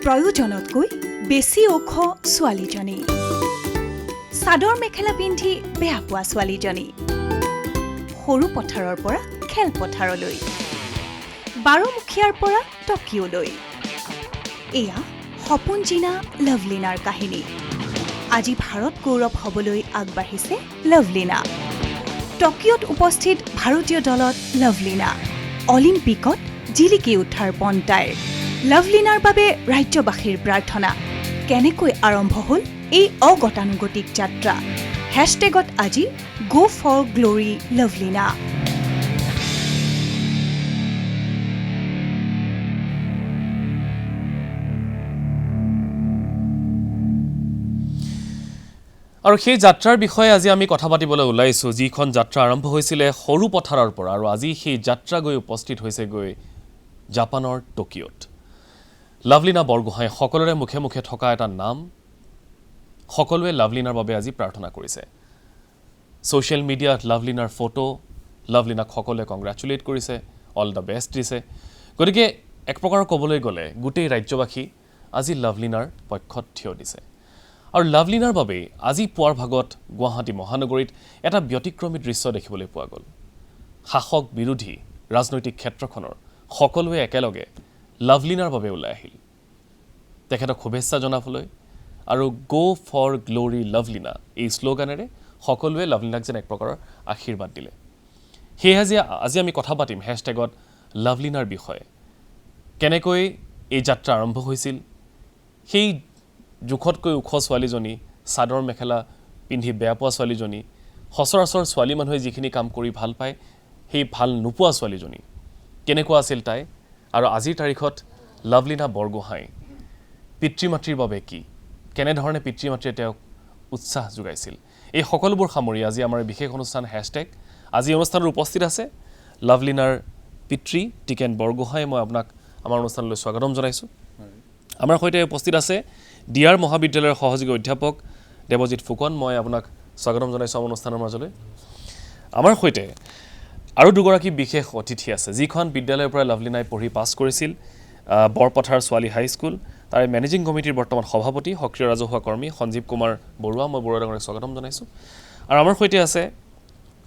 প্ৰয়োজনতকৈ বেছি ওখ ছোৱালীজনী, চাদৰ মেখেলা পিন্ধি বেয়া পোৱা ছোৱালীজনী, সৰু পথাৰৰ পৰা খেলপথাৰলৈ, বাৰমুখীয়াৰ পৰা টকিঅ'লৈ। এয়া সপোন জিনা লাভলীনাৰ কাহিনী। আজি ভাৰত গৌৰৱ হ'বলৈ আগবাঢ়িছে লাভলীনা। টকিঅ'ত উপস্থিত ভাৰতীয় দলত লাভলীনা, অলিম্পিকত জিলিকি উঠাৰ পণ তাইৰ। লাভলীনাৰ বাবে ৰাজ্যবাসীৰ প্ৰাৰ্থনা। কেনেকৈ আৰম্ভ হ'ল এই অগতানুগতিক যাত্ৰা? হেশ্বটেগত আজি গো ফৰ গ্ল'ৰী লাভলীনা। আৰু সেই যাত্ৰাৰ বিষয়ে আজি আমি কথা পাতিবলৈ ওলাইছোঁ, যিখন যাত্ৰা আৰম্ভ হৈছিলে সৰু পথাৰৰ পৰা, আৰু আজি সেই যাত্ৰা গৈ উপস্থিত হৈছেগৈ জাপানৰ টকিঅ'ত। লাভলীনা বৰগোহাঁই সকলোৰে মুখে মুখে থকা এটা নাম। সকলোৱে লাভলীনাৰ বাবে আজি প্ৰাৰ্থনা কৰিছে। ছ'চিয়েল মিডিয়াত লাভলীনাৰ ফটো, লাভলীনাক সকলোৱে কংগ্ৰেচুলেট কৰিছে, অল দ্য বেষ্ট দিছে। গতিকে এক প্ৰকাৰৰ ক'বলৈ গ'লে গোটেই ৰাজ্যবাসী আজি লাভলীনাৰ পক্ষত থিয় দিছে। আৰু লাভলীনাৰ বাবেই আজি পুৱাৰ ভাগত গুৱাহাটী মহানগৰীত এটা ব্যতিক্ৰমী দৃশ্য দেখিবলৈ পোৱা গ'ল। শাসক বিৰোধী ৰাজনৈতিক ক্ষেত্ৰখনৰ সকলোৱে একেলগে লাভলীনাৰ বাবে ওলাই আহিল তেখেতক শুভেচ্ছা জনাবলৈ, আৰু গো ফৰ গ্ল'ৰী লাভলীনা এই শ্লোগানেৰে সকলোৱে লাভলীনাক যেন এক প্ৰকাৰৰ আশীৰ্বাদ দিলে। সেয়েহে আজি আমি কথা পাতিম হেশ্বটেগত লাভলীনাৰ বিষয়ে। কেনেকৈ এই যাত্ৰা আৰম্ভ হৈছিল, সেই জোখতকৈ ওখ ছোৱালীজনী, চাদৰ মেখেলা পিন্ধি বেয়া পোৱা ছোৱালীজনী, সচৰাচৰ ছোৱালী মানুহে যিখিনি কাম কৰি ভাল পায় সেই ভাল নোপোৱা ছোৱালীজনী, কেনেকুৱা আছিল তাই, আৰু আজিৰ তাৰিখত লাভলীনা বৰগোহাঁই পিতৃ মাতৃৰ বাবে কি, কেনেধৰণে পিতৃ মাতৃয়ে তেওঁক উৎসাহ যোগাইছিল, এই সকলোবোৰ সামৰি আজি আমাৰ বিশেষ অনুষ্ঠান হেশ্বটেগ। আজি অনুষ্ঠানত উপস্থিত আছে লাভলীনাৰ পিতৃ টিকেন বৰগোহাঁই। মই আপোনাক আমাৰ অনুষ্ঠানলৈ স্বাগতম জনাইছোঁ। আমাৰ সৈতে উপস্থিত আছে ডিআৰ মহাবিদ্যালয়ৰ সহযোগী অধ্যাপক দেৱজিৎ ফুকন। মই আপোনাক স্বাগতম জনাইছোঁ আমাৰ অনুষ্ঠানৰ মাজলৈ। আমাৰ সৈতে আৰু দুগৰাকী বিশেষ অতিথি আছে, যিখন বিদ্যালয়ৰ পৰা লাভলীনাই পঢ়ি পাছ কৰিছিল, বৰপথাৰ ছোৱালী হাইস্কুল, তাৰে মেনেজিং কমিটিৰ বৰ্তমান সভাপতি, সক্ৰিয় ৰাজহুৱা কৰ্মী সঞ্জীৱ কুমাৰ বৰুৱা। মই বৰুৱা ডাঙৰীক স্বাগতম জনাইছোঁ। আৰু আমাৰ সৈতে আছে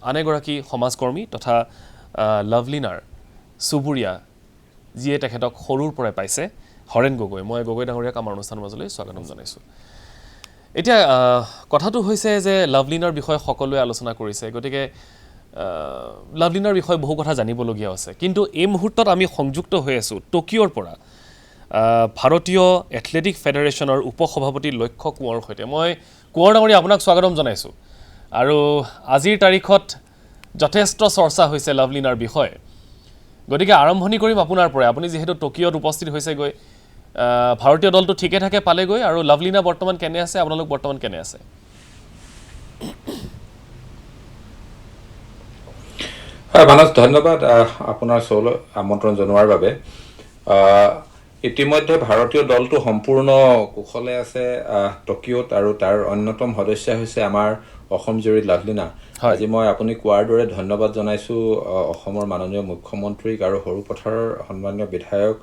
আন এগৰাকী সমাজকৰ্মী তথা লাভলীনাৰ চুবুৰীয়া, যিয়ে তেখেতক সৰুৰ পৰাই পাইছে, হৰেণ গগৈ। মই গগৈ ডাঙৰীয়াক আমাৰ অনুষ্ঠানৰ মাজলৈ স্বাগতম জনাইছোঁ। এতিয়া কথাটো হৈছে যে লাভলীনাৰ বিষয়ে সকলোৱে আলোচনা কৰিছে, গতিকে লাভলীনাৰ বিষয়ে বহু কথা জানিবলগীয়া আছে। কিন্তু এই মুহূৰ্তত আমি সংযুক্ত হৈ আছোঁ টকিঅ'ৰ পৰা ভাৰতীয় এথলেটিক ফেডাৰেশ্যনৰ উপসভাপতি লক্ষ্য কোঁৱৰৰ সৈতে। মই কোঁৱৰ ডাঙৰীয়া আপোনাক স্বাগতম জনাইছোঁ। আৰু আজিৰ তাৰিখত যথেষ্ট চৰ্চা হৈছে লাভলীনাৰ বিষয়ে, গতিকে আৰম্ভণি কৰিম আপোনাৰ পৰাই। আপুনি যিহেতু টকিঅ'ত উপস্থিত হৈছেগৈ, ভাৰতীয় দলটো ঠিকে থাকে পালেগৈ, আৰু লাভলীনা বৰ্তমান কেনে আছে, আপোনালোক বৰ্তমান কেনে আছে? হয় মানস, ধন্যবাদ আপোনাৰ শ্ব'লৈ আমন্ত্ৰণ জনোৱাৰ বাবে। ইতিমধ্যে ভাৰতীয় দলটো সম্পূৰ্ণ কুশলে আছে টকিঅ'ত, আৰু তাৰ অন্যতম সদস্য হৈছে আমাৰ অসম জুৰি লাভলীনা। আজি মই আপুনি কোৱাৰ দৰে ধন্যবাদ জনাইছোঁ অসমৰ মাননীয় মুখ্যমন্ত্ৰীক আৰু সৰুপথাৰৰ সন্মানীয় বিধায়ক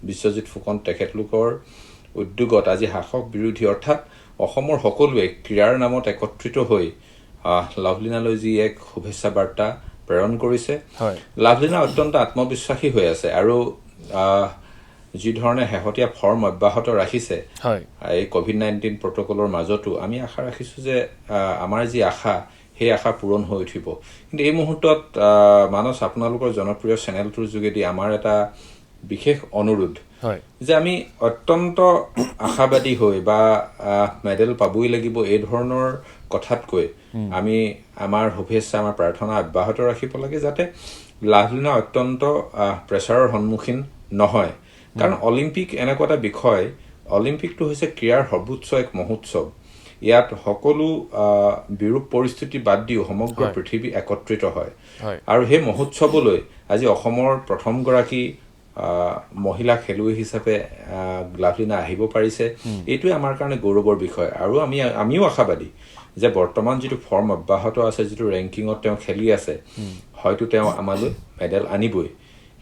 বিশ্বজিৎ ফুকন, তেখেতলোকৰ উদ্যোগত আজি শাসক বিৰোধী অৰ্থাৎ অসমৰ সকলোৱে ক্ৰীড়াৰ নামত একত্ৰিত হৈ লাভলীনালৈ যি এক শুভেচ্ছা বাৰ্তা প্ৰেৰণ কৰিছে। লাভলীনা অত্যন্ত আত্মবিশ্বাসী হৈ আছে, আৰু যি ধৰণে শেহতীয়া ফৰ্ম অব্যাহত ৰাখিছে এই COVID-19 প্ৰট'কলৰ মাজতো, আমি আশা ৰাখিছোঁ যে আমাৰ যি আশা সেই আশা পূৰণ হৈ উঠিব। কিন্তু এই মুহূৰ্তত মানস, আপোনালোকৰ জনপ্ৰিয় চেনেলটোৰ যোগেদি আমাৰ এটা বিশেষ অনুৰোধ যে আমি অত্যন্ত আশাবাদী হৈ বা মেডেল পাবই লাগিব এই ধৰণৰ কথাতকৈ আমি আমাৰ শুভেচ্ছা, আমাৰ প্ৰাৰ্থনা অব্যাহত ৰাখিব লাগে, যাতে লাভলীনা অত্যন্ত প্ৰেছাৰৰ সন্মুখীন নহয়। কাৰণ অলিম্পিক এনেকুৱা এটা বিষয়, অলিম্পিকটো হৈছে ক্ৰীড়াৰ সৰ্বোচ্চ এক মহোৎসৱ। ইয়াত সকলো বিৰূপ পৰিস্থিতি বাদ দিও সমগ্ৰ পৃথিৱী একত্ৰিত হয়, আৰু সেই মহোৎসৱলৈ আজি অসমৰ প্ৰথমগৰাকী মহিলা খেলুৱৈ হিচাপে লাভলীনা আহিব পাৰিছে। এইটোৱে আমাৰ কাৰণে গৌৰৱৰ বিষয়, আৰু আমিও আশাবাদী যে বৰ্তমান যিটো ফৰ্ম অব্যাহত আছে, যিটো ৰেংকিঙত তেওঁ খেলি আছে, হয়তো তেওঁ আমালৈ মেডেল আনিবই।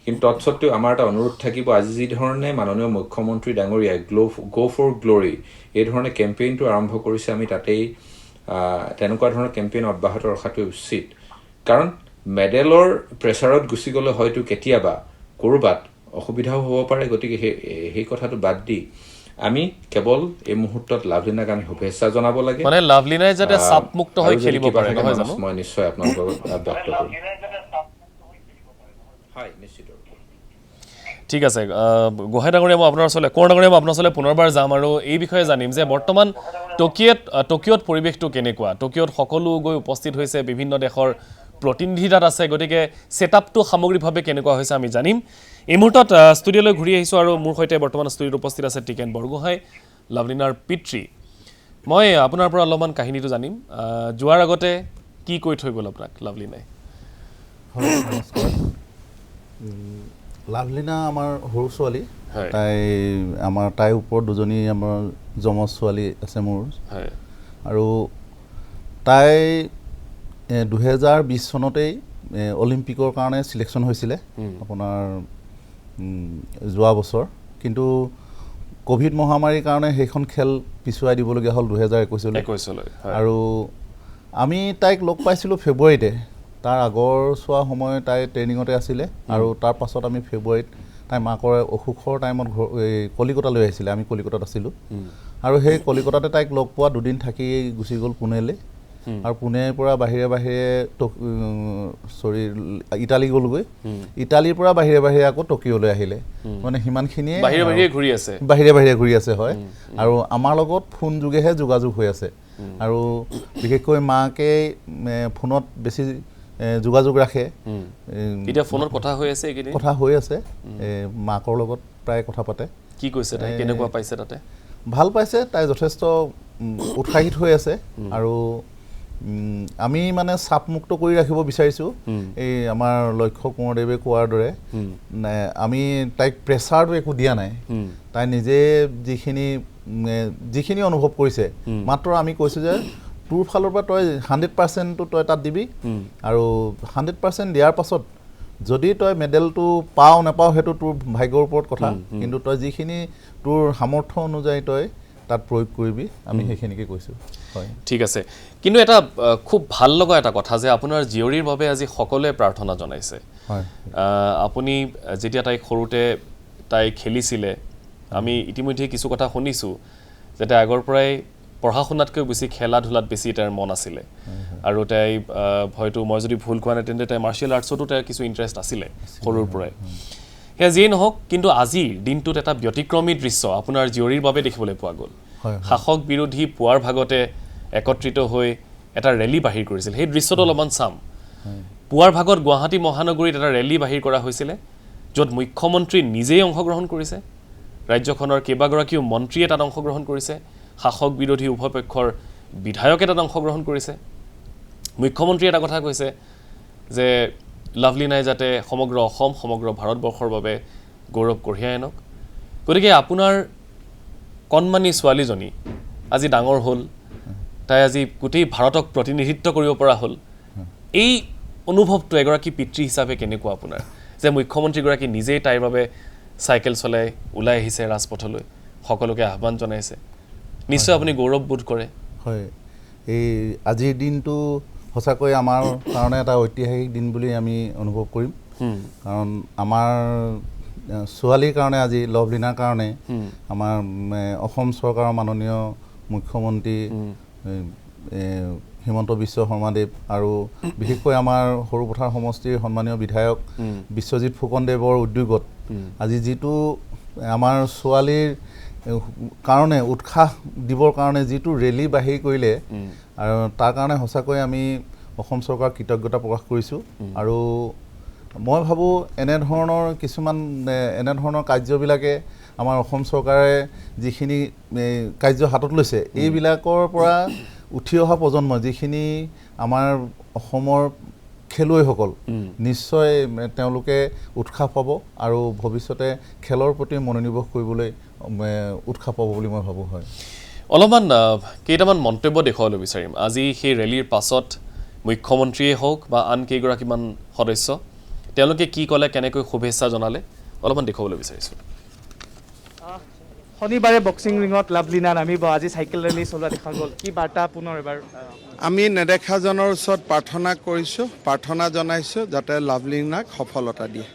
কিন্তু তৎসত্ত্বেও আমাৰ এটা অনুৰোধ থাকিব, আজি যি ধৰণে মাননীয় মুখ্যমন্ত্ৰী ডাঙৰীয়াই গো ফৰ গ্ল'ৰি এই ধৰণে কেম্পেইনটো আৰম্ভ কৰিছে, আমি তাতেই তেনেকুৱা ধৰণৰ কেম্পেইন অব্যাহত ৰখাটো উচিত। কাৰণ মেডেলৰ প্ৰেছাৰত গুচি গ'লে হয়তো কেতিয়াবা ক'ৰবাত অসুবিধাও হ'ব পাৰে। গতিকে সেই কথাটো বাদ দি আমি কেৱল এই মুহূৰ্তত লাভলীনাক আমি শুভেচ্ছা জনাব লাগে। মানে লাভলীনাই যাতে চাপমুক্ত হৈ খেলিব পাৰে, নহয় জানো? মই নিশ্চয় আপোনালোকৰ ব্যক্ত কৰিম। হয়, নিশ্চিত। ঠিক আছে, গোহাঁই ডাঙৰীয়া, মই আপোনাৰ ওচৰলৈ, কোঁৱৰ ডাঙৰীয়া, মই আপোনাৰ ওচৰলৈ পুনৰবাৰ যাম আৰু এই বিষয়ে জানিম যে বৰ্তমান টকিঅ'ত পৰিৱেশটো কেনেকুৱা। টকিঅ'ত সকলো গৈ উপস্থিত হৈছে, বিভিন্ন দেশৰ প্ৰতিনিধি তাত আছে, গতিকে ছেটআপটো সামগ্ৰিকভাৱে কেনেকুৱা হৈছে আমি জানিম। এই মুহূৰ্তত ষ্টুডিঅ'লৈ ঘূৰি আহিছোঁ আৰু মোৰ সৈতে বৰ্তমান ষ্টুডিঅ'ত উপস্থিত আছে টিকেন বৰগোহাঁই, লাভলীনাৰ পিতৃ। মই আপোনাৰ পৰা অলপমান কাহিনীটো জানিম। যোৱাৰ আগতে কি কৈ থৈ গ'ল আপোনাক লাভলীনাই? হয়, নমস্কাৰ। লাভলীনা আমাৰ সৰু ছোৱালী, তাইৰ ওপৰত দুজনী আমাৰ যমজ ছোৱালী আছে মোৰ। আৰু তাই 2020 চনতেই অলিম্পিকৰ কাৰণে ছিলেকশ্যন হৈছিলে আপোনাৰ যোৱা বছৰ, কিন্তু ক'ভিড মহামাৰীৰ কাৰণে সেইখন খেল পিছুৱাই দিবলগীয়া হ'ল 2021লৈ। আৰু আমি তাইক লগ পাইছিলোঁ ফেব্ৰুৱাৰীতে। তাৰ আগৰ চোৱা সময় তাই ট্ৰেইনিঙতে আছিলে আৰু তাৰ পাছত আমি ফেব্ৰুৱাৰীত তাই মাকৰ অসুখৰ টাইমত কলিকতালৈ আহিছিলে, আমি কলিকতাত আছিলোঁ। আৰু সেই কলিকতাতে তাইক লগ পোৱা দুদিন থাকি গুচি গ'ল পুনেলৈ, আৰু পুনেৰ পৰা বাহিৰে বাহিৰে ইটালী গ'লগৈ, ইটালীৰ পৰা বাহিৰে বাহিৰে আকৌ টকিঅ'লৈ আহিলে। মানে সিমানখিনিয়ে বাহিৰে বাহিৰে ঘূৰি আছে। হয়, আৰু আমাৰ লগত ফোন যোগেহে যোগাযোগ হৈ আছে। আৰু বিশেষকৈ মাকে ফোনত বেছি যোগাযোগ ৰাখে। এতিয়া ফোনত কথা হৈ আছে, মাকৰ লগত প্ৰায় কথা পাতে। কি কৈছে তাই, কেনেকুৱা পাইছে তাতে? ভাল পাইছে, তাই যথেষ্ট উৎসাহিত হৈ আছে। আৰু আমি মানে চাপমুক্ত কৰি ৰাখিব বিচাৰিছোঁ। এই আমাৰ লক্ষ্য কোঁৱৰদেৱে কোৱাৰ দৰে আমি তাইক প্ৰেছাৰটো একো দিয়া নাই। তাই নিজে যিখিনি অনুভৱ কৰিছে, মাত্ৰ আমি কৈছোঁ যে তোৰ ফালৰ পৰা তই 100%টো তই তাত দিবি, আৰু 100% দিয়াৰ পাছত যদি তই মেডেলটো পাও নাপাও সেইটো তোৰ ভাগ্যৰ ওপৰত কথা, কিন্তু তই যিখিনি তোৰ সামৰ্থ্য অনুযায়ী তই তাত প্ৰয়োগ কৰিবি, আমি সেইখিনিকে কৈছোঁ। হয়, ঠিক আছে। কিন্তু এটা খুব ভাল লগা এটা কথা যে আপোনাৰ জীয়ৰীৰ বাবে আজি সকলোৱে প্ৰাৰ্থনা জনাইছে। হয়, আপুনি যেতিয়া তাইক সৰুতে তাই খেলিছিলে, আমি ইতিমধ্যে কিছু কথা শুনিছোঁ যে তাই আগৰ পৰাই পঢ়া শুনাতকৈ বেছি খেলা ধূলাত বেছি তাইৰ মন আছিলে। আৰু তাই হয়তো, মই যদি ভুল কোৱা নাই তেন্তে তাই মাৰ্চিয়েল আৰ্টছতো তাইৰ কিছু ইণ্টাৰেষ্ট আছিলে সৰুৰ পৰাই। সেয়া যিয়েই নহওক, কিন্তু আজিৰ দিনটোত এটা ব্যতিক্ৰমী দৃশ্য আপোনাৰ জীয়ৰীৰ বাবে দেখিবলৈ পোৱা গ'ল। শাসক বিৰোধী পুৱাৰ ভাগতে একত্ৰিত হৈ এটা ৰেলী বাহিৰ কৰিছিল। সেই দৃশ্যটো অলপমান চাম। পুৱাৰ ভাগত গুৱাহাটী মহানগৰীত এটা ৰেলী বাহিৰ কৰা হৈছিলে, য'ত মুখ্যমন্ত্ৰী নিজেই অংশগ্ৰহণ কৰিছে, ৰাজ্যখনৰ কেইবাগৰাকীও মন্ত্ৰীয়ে তাত অংশগ্ৰহণ কৰিছে, শাসক বিৰোধী উভয় পক্ষৰ বিধায়কে তাত অংশগ্ৰহণ কৰিছে। মুখ্যমন্ত্ৰীয়ে এটা কথা কৈছে যে লাভলীনাই যাতে সমগ্ৰ অসম, সমগ্ৰ ভাৰতবৰ্ষৰ বাবে গৌৰৱ কঢ়িয়াই আনক। গতিকে আপোনাৰ কণমানি ছোৱালীজনী আজি ডাঙৰ হ'ল, তাই আজি গোটেই ভাৰতক প্ৰতিনিধিত্ব কৰিব পৰা হ'ল। এই অনুভৱটো এগৰাকী পিতৃ হিচাপে কেনেকুৱা আপোনাৰ, যে মুখ্যমন্ত্ৰীগৰাকী নিজেই তাইৰ বাবে চাইকেল চলাই ওলাই আহিছে ৰাজপথলৈ, সকলোকে আহ্বান জনাইছে? নিশ্চয় আপুনি গৌৰৱ বোধ কৰে। হয়, এই আজিৰ দিনটো সঁচাকৈ আমাৰ কাৰণে এটা ঐতিহাসিক দিন বুলি আমি অনুভৱ কৰিম। কাৰণ আমাৰ ছোৱালীৰ কাৰণে, আজি লাভলীনাৰ কাৰণে আমাৰ অসম চৰকাৰৰ মাননীয় মুখ্যমন্ত্ৰী হিমন্ত বিশ্ব শৰ্মাদেৱ আৰু বিশেষকৈ আমাৰ সৰুপথাৰ সমষ্টিৰ সন্মানীয় বিধায়ক বিশ্বজিৎ ফুকনদেৱৰ উদ্যোগত আজি যিটো আমাৰ ছোৱালীৰ কাৰণে উৎসাহ দিবৰ কাৰণে যিটো ৰেলী বাহিৰ কৰিলে, আৰু তাৰ কাৰণে সঁচাকৈ আমি অসম চৰকাৰক কৃতজ্ঞতা প্ৰকাশ কৰিছোঁ। আৰু মই ভাবোঁ এনেধৰণৰ কাৰ্যবিলাকে আমাৰ অসম চৰকাৰে যিখিনি কাৰ্য হাতত লৈছে, এইবিলাকৰ পৰা উঠি অহা প্ৰজন্ম, যিখিনি আমাৰ অসমৰ খেলুৱৈসকল, নিশ্চয় তেওঁলোকে উৎসাহ পাব আৰু ভৱিষ্যতে খেলৰ প্ৰতি মনোনিৱেশ কৰিবলৈ উৎসাহ পাব বুলি মই ভাবোঁ। হয়, অলপমান কেইটামান মন্তব্য দেখুৱাবলৈ বিচাৰিম। আজি সেই ৰেলীৰ পাছত মুখ্যমন্ত্ৰীয়ে হওক বা আন কেইগৰাকীমান সদস্য তেওঁলোকে কি ক'লে, কেনেকৈ শুভেচ্ছা জনালে অলপমান দেখুৱাবলৈ বিচাৰিছোঁ। শনিবাৰে বক্সিং ৰিঙত লাভলীনা নামিব, আজি চাইকেল ৰেলী চলোৱা দেখা গ'ল, কি বাৰ্তা পুনৰ এবাৰ? আমি নেদেখাজনৰ ওচৰত প্ৰাৰ্থনা কৰিছোঁ, প্ৰাৰ্থনা জনাইছোঁ যাতে লাভলীনাক সফলতা দিয়ে।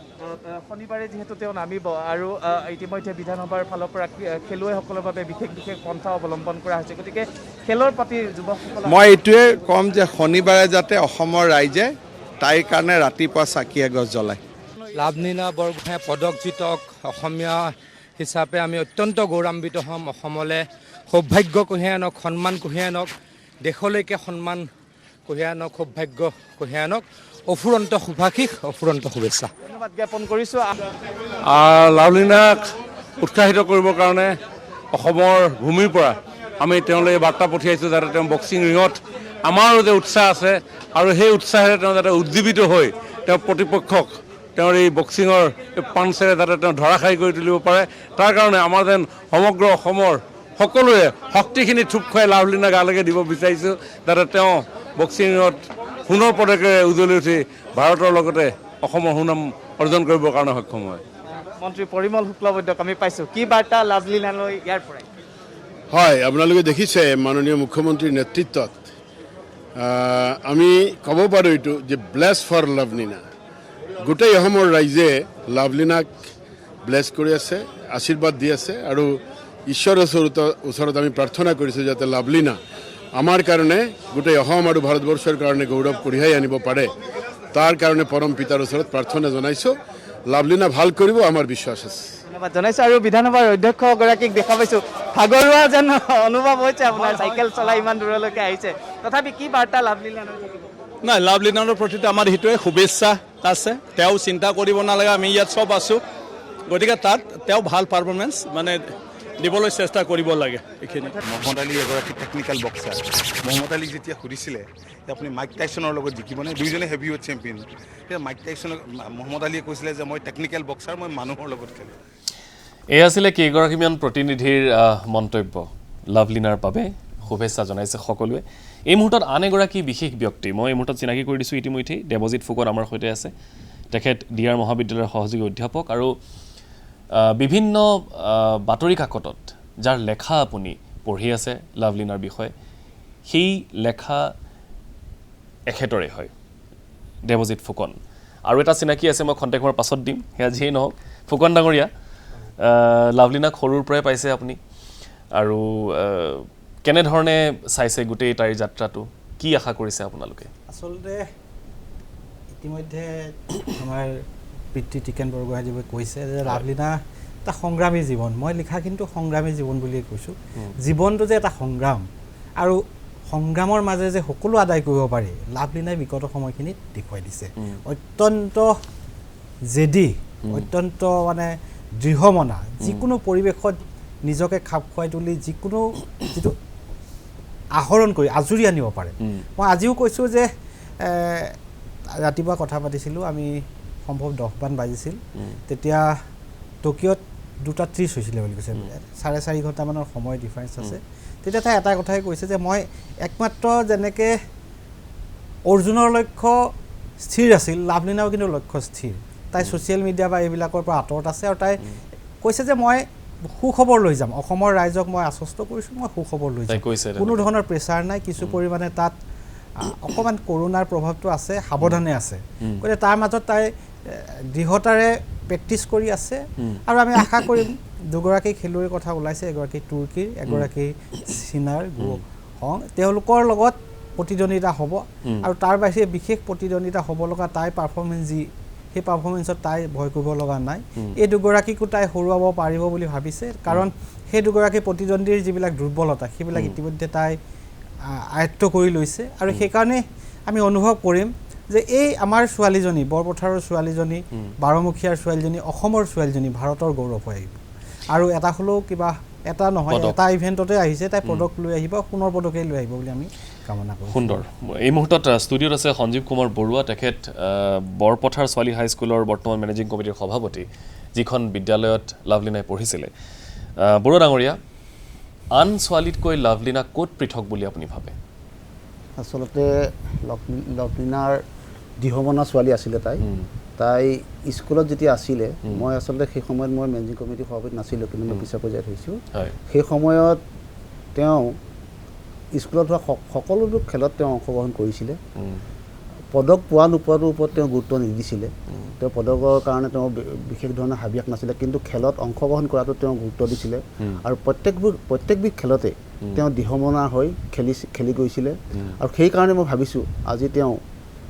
শনিবাৰে যিহেতু তেওঁ নামিব আৰু ইতিমধ্যে বিধানসভাৰ ফালৰ পৰা খেলুৱৈসকলৰ বাবে বিশেষ বিশেষ পন্থা অৱলম্বন কৰা হৈছে, গতিকে খেলৰ প্ৰতি যুৱকসকল মই এইটোৱে ক'ম যে শনিবাৰে যাতে অসমৰ ৰাইজে তাইৰ কাৰণে ৰাতিপুৱা চাকি এগছ জ্বলায়। লাভলীনা বৰগোহাঁই পদক জিতক, অসমীয়া হিচাপে আমি অত্যন্ত গৌৰৱান্বিত হ'ম। অসমলৈ সৌভাগ্য কঢ়িয়াই আনক, সন্মান কঢ়িয়াই আনক, দেশলৈকে সন্মান কঢ়িয়াই আনক, সৌভাগ্য কঢ়িয়াই আনক। অফুৰন্ত শুভাশীষ, অফুৰন্ত শুভেচ্ছা। ধন্যবাদ জ্ঞাপন কৰিছোঁ। লাভলীনাক উৎসাহিত কৰিবৰ কাৰণে অসমৰ ভূমিৰ পৰা আমি তেওঁলৈ বাৰ্তা পঠিয়াইছোঁ যাতে তেওঁ বক্সিং ৰিঙত আমাৰো যে উৎসাহ আছে আৰু সেই উৎসাহেৰে তেওঁ যাতে উজ্জীৱিত হৈ তেওঁ প্ৰতিপক্ষক তেওঁৰ এই বক্সিঙৰ পাঞ্চেৰে যাতে তেওঁ ধৰাশায়ী কৰি তুলিব পাৰে, তাৰ কাৰণে আমাৰ যেন সমগ্ৰ অসমৰ সকলোৱে শক্তিখিনি থুপ খুৱাই লাভলীনা গালৈকে দিব বিচাৰিছোঁ যাতে তেওঁ বক্সিং ৰিঙত সোণৰ পদকেৰে উজ্বলি উঠি ভাৰতৰ লগতে অসমৰ সুনাম অৰ্জন কৰিবৰ কাৰণে সক্ষম হয়। মন্ত্ৰী পৰিমল শুক্লবৈদ্যক আমি পাইছোঁ, কি বাৰ্তা লাভলীনালৈ ইয়াৰ পৰাই? হয়, আপোনালোকে দেখিছে মাননীয় মুখ্যমন্ত্ৰীৰ নেতৃত্বত আমি ক'ব পাৰোঁ এইটো যে ব্লেছ ফৰ লাভলীনা। গোটেই অসমৰ ৰাইজে লাভলীনাক ব্লেছ কৰি আছে, আশীৰ্বাদ দি আছে আৰু ঈশ্বৰৰ ওচৰত আমি প্ৰাৰ্থনা কৰিছোঁ যাতে লাভলীনা আমাৰ কাৰণে, গোটেই অসম আৰু ভাৰতবৰ্ষৰ কাৰণে গৌৰৱ কঢ়িয়াই আনিব পাৰে। তাৰ কাৰণে পৰম পিতাৰ ওচৰত প্ৰাৰ্থনা জনাইছোঁ। লাভলীনা ভাল কৰিব, আমাৰ বিশ্বাস আছে। ধন্যবাদ জনাইছোঁ। আৰু বিধানসভাৰ অধ্যক্ষগৰাকীক দেখা পাইছোঁ, ভাগৰুৱা যেন অনুভৱ হৈছে আপোনাৰ, চাইকেল চলাই ইমান দূৰলৈকে আহিছে, তথাপি কি বাৰ্তা লাভলীনালৈ থাকিব? নাই, লাভলীনাৰ প্ৰতি আমাৰ সেইটোৱে শুভেচ্ছা আছে। তেওঁ চিন্তা কৰিব নালাগে, আমি ইয়াত চব আছোঁ, গতিকে তাত তেওঁ ভাল পাৰফৰ্মেঞ্চ মানে দিবলৈ চেষ্টা কৰিব লাগে। এইখিনি মহম্মদ আলী এগৰাকী টেকনিকেল বক্সাৰ। মহম্মদ আলীক যেতিয়া সুধিছিলে যে আপুনি মাইক টাইছনৰ লগত জিকিবনে, দুয়োজনে হেভিৱেট চেম্পিয়ন, মাইক টাইছনক মহম্মদ আলীয়ে কৈছিলে যে মই টেকনিকেল বক্সাৰ, মই মানুহৰ লগত খেলোঁ। এই আছিলে কেইগৰাকীমান প্ৰতিনিধিৰ মন্তব্য। লাভলীনাৰ বাবে শুভেচ্ছা জনাইছে সকলোৱে। এই মুহূৰ্তত আন এগৰাকী বিশেষ ব্যক্তি মই এই মুহূৰ্তত চিনাকি কৰি দিছোঁ ইতিমধ্যেই। দেৱজিৎ ফুকন আমাৰ সৈতে আছে। তেখেত DR মহাবিদ্যালয়ৰ সহযোগী অধ্যাপক আৰু বিভিন্ন বাতৰি কাকতত যাৰ লেখা আপুনি পঢ়ি আছে লাভলীনাৰ বিষয়ে, সেই লেখা এখেতৰে হয়, দেৱজিৎ ফুকন। আৰু এটা চিনাকি আছে, মই খন্তেক সময়ৰ পাছত দিম, সেয়া যিয়েই নহওক। ফুকন ডাঙৰীয়া, লাভলীনাক সৰুৰ পৰাই পাইছে আপুনি, আৰু কেনেধৰণে চাইছে গোটেই তাইৰ যাত্ৰাটো, কি আশা কৰিছে আপোনালোকে? আচলতে ইতিমধ্যে আমাৰ পিতৃ টিকেন বৰগোহাঁইদেৱে কৈছে যে লাভলীনা এটা সংগ্ৰামী জীৱন। মই লিখা কিন্তু সংগ্ৰামী জীৱন বুলিয়ে কৈছোঁ। জীৱনটো যে এটা সংগ্ৰাম, আৰু সংগ্ৰামৰ মাজেৰে যে সকলো আদায় কৰিব পাৰি, লাভলীনাই বিগত সময়খিনিত দেখুৱাই দিছে। অত্যন্ত জেদী, অত্যন্ত মানে দৃঢ়মনা, যিকোনো পৰিৱেশত নিজকে খাপ খুৱাই তুলি যিটো আহৰণ কৰি আজৰি আনিব পাৰে। মই আজিও কৈছোঁ যে ৰাতিপুৱা কথা পাতিছিলোঁ, আমি সম্ভৱ 10মান বাজিছিল, তেতিয়া টকিঅ'ত 2:30 হৈছিলে বুলি কৈছে, 4.5 ঘণ্টামানৰ সময় ডিফাৰেঞ্চ আছে। তেতিয়া তাই এটা কথাই কৈছে যে মই একমাত্ৰ যেনেকৈ অৰ্জুনৰ লক্ষ্য স্থিৰ আছিল, লাভলীনাও কিন্তু লক্ষ্য স্থিৰ। তাই ছ'চিয়েল মিডিয়া বা এইবিলাকৰ পৰা আঁতৰত আছে, আৰু তাই কৈছে যে মই সুখবৰ লৈ যাম, অসমৰ ৰাইজক মই আশ্বস্ত কৰিছোঁ, মই সুখবৰ লৈ যাম, কোনো ধৰণৰ প্ৰেছাৰ নাই। কিছু পৰিমাণে তাত অকণমান কৰোণাৰ প্ৰভাৱটো আছে, সাৱধানে আছে, গতিকে তাৰ মাজত তাই দৃঢ়তাৰে প্ৰেক্টিছ কৰি আছে। আৰু আমি আশা কৰিম, দুগৰাকী খেলুৱৈৰ কথা ওলাইছে, এগৰাকী তুৰ্কীৰ, এগৰাকী চীনাৰ হং, তেওঁলোকৰ লগত প্ৰতিদ্বন্দ্বিতা হ'ব। আৰু তাৰ বাহিৰে বিশেষ প্ৰতিদ্বন্দ্বিতা হ'ব লগা তাইৰ পাৰফৰ্মেঞ্চ যি, সেই পাৰফৰ্মেঞ্চত তাই ভয় কৰিব লগা নাই। এই দুগৰাকীকো তাই হৰুৱাব পাৰিব বুলি ভাবিছে, কাৰণ সেই দুগৰাকী প্ৰতিদ্বন্দ্বীৰ যিবিলাক দুৰ্বলতা, সেইবিলাক ইতিমধ্যে তাই আয়ত্ব কৰি লৈছে। আৰু সেইকাৰণে আমি অনুভৱ কৰিম যে এই আমাৰ ছোৱালীজনী, বৰপথাৰৰ ছোৱালীজনী, বাৰমুখীয়াৰ ছোৱালীজনী, অসমৰ ছোৱালীজনী ভাৰতৰ গৌৰৱ হৈ আহিব। আৰু এটা হ'লেও কিবা, এটা নহয় এটা ইভেণ্টতে আহিছে, তাই পদক লৈ আহিব, সোণৰ পদকেই লৈ আহিব বুলি আমি কামনা কৰোঁ। সুন্দৰ। এই মুহূৰ্তত ষ্টুডিঅ'ত আছে সঞ্জীৱ কুমাৰ বৰুৱা, তেখেত বৰপথাৰ ছোৱালী হাইস্কুলৰ বৰ্তমান মেনেজিং কমিটিৰ সভাপতি, যিখন বিদ্যালয়ত লাভলীনাই পঢ়িছিলে। বৰুৱা ডাঙৰীয়া, আন ছোৱালীতকৈ লাভলীনা ক'ত পৃথক বুলি আপুনি ভাবে? আচলতে লাভলীনাৰ দৃঢ়মনা ছোৱালী আছিলে তাই, তাই স্কুলত যেতিয়া আছিলে মই আচলতে সেই সময়ত মই মেনেজিং কমিটিৰ সভাপতি নাছিলোঁ, কিন্তু মই পিছৰ পৰ্যায়ত হৈছোঁ। সেই সময়ত তেওঁ স্কুলত হোৱা সকলোবোৰ খেলত তেওঁ অংশগ্ৰহণ কৰিছিলে। পদক পোৱা নোপোৱাটোৰ ওপৰত তেওঁ গুৰুত্ব নিদিছিলে। তেওঁ পদকৰ কাৰণে তেওঁ বিশেষ ধৰণৰ হাবিয়াস নাছিলে, কিন্তু খেলত অংশগ্ৰহণ কৰাটো তেওঁ গুৰুত্ব দিছিলে। আৰু প্ৰত্যেকবিধ খেলতে তেওঁ দৃঢ়মনা হৈ খেলি গৈছিলে। আৰু সেইকাৰণে মই ভাবিছোঁ আজি তেওঁ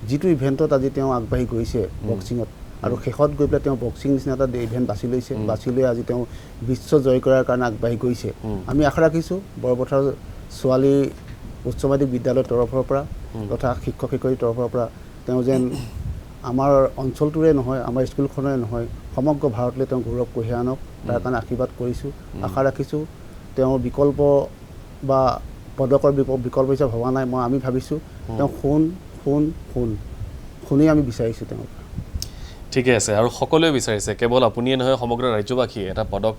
যিটো ইভেণ্টত আজি তেওঁ আগবাঢ়ি গৈছে বক্সিঙত, আৰু শেষত গৈ পেলাই তেওঁ বক্সিং নিচিনা এটা ইভেণ্ট বাছি লৈছে, বাছি লৈ আজি তেওঁ বিশ্ব জয় কৰাৰ কাৰণে আগবাঢ়ি গৈছে। আমি আশা ৰাখিছোঁ বৰপথাৰ ছোৱালী উচ্চ মাধ্যমিক বিদ্যালয়ৰ তৰফৰ পৰা তথা শিক্ষক শিক্ষয়িত্ৰীৰ তৰফৰ পৰা তেওঁ যেন আমাৰ অঞ্চলটোৰে নহয়, আমাৰ স্কুলখনৰে নহয়, সমগ্ৰ ভাৰতলৈ তেওঁ গৌৰৱ কঢ়িয়াই আনক, তাৰ কাৰণে আশীৰ্বাদ কৰিছোঁ। আশা ৰাখিছোঁ তেওঁ বিকল্প বা পদকৰ বিকল্প হিচাপে ভবা নাই। আমি ভাবিছোঁ তেওঁ শুনি আমি বিচাৰিছোঁ তেওঁক। ঠিকে আছে, আৰু সকলোৱে বিচাৰিছে, কেৱল আপুনিয়ে নহয় সমগ্ৰ ৰাজ্যবাসীয়ে এটা পদক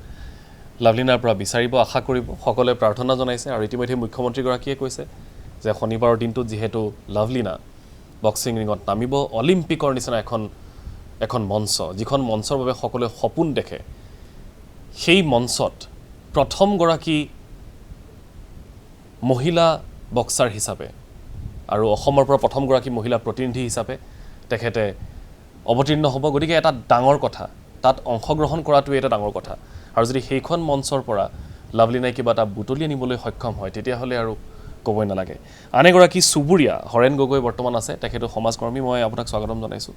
লাভলিনাৰ পৰা বিচাৰিব, আশা কৰিব, সকলোৱে প্ৰাৰ্থনা জনাইছে। আৰু ইতিমধ্যে মুখ্যমন্ত্ৰীগৰাকীয়ে কৈছে যে শনিবাৰৰ দিনটোত যিহেতু লাভলিনা বক্সিং ৰিঙত নামিব, অলিম্পিকৰ নিচিনা এখন মঞ্চ, যিখন মঞ্চৰ বাবে সকলোৱে সপোন দেখে, সেই মঞ্চত প্ৰথমগৰাকী মহিলা বক্সাৰ হিচাপে আৰু অসমৰ পৰা প্ৰথমগৰাকী মহিলা প্ৰতিনিধি হিচাপে তেখেতে অৱতীৰ্ণ হ'ব। গতিকে এটা ডাঙৰ কথা, তাত অংশগ্ৰহণ কৰাটোৱে এটা ডাঙৰ কথা। আৰু যদি সেইখন মঞ্চৰ পৰা লাভলিনাই কিবা এটা বুটলি আনিবলৈ সক্ষম হয়, তেতিয়াহ'লে আৰু ক'বই নালাগে। আন এগৰাকী চুবুৰীয়া হৰেণ গগৈ বৰ্তমান আছে, তেখেতো সমাজকৰ্মী। মই আপোনাক স্বাগতম জনাইছোঁ।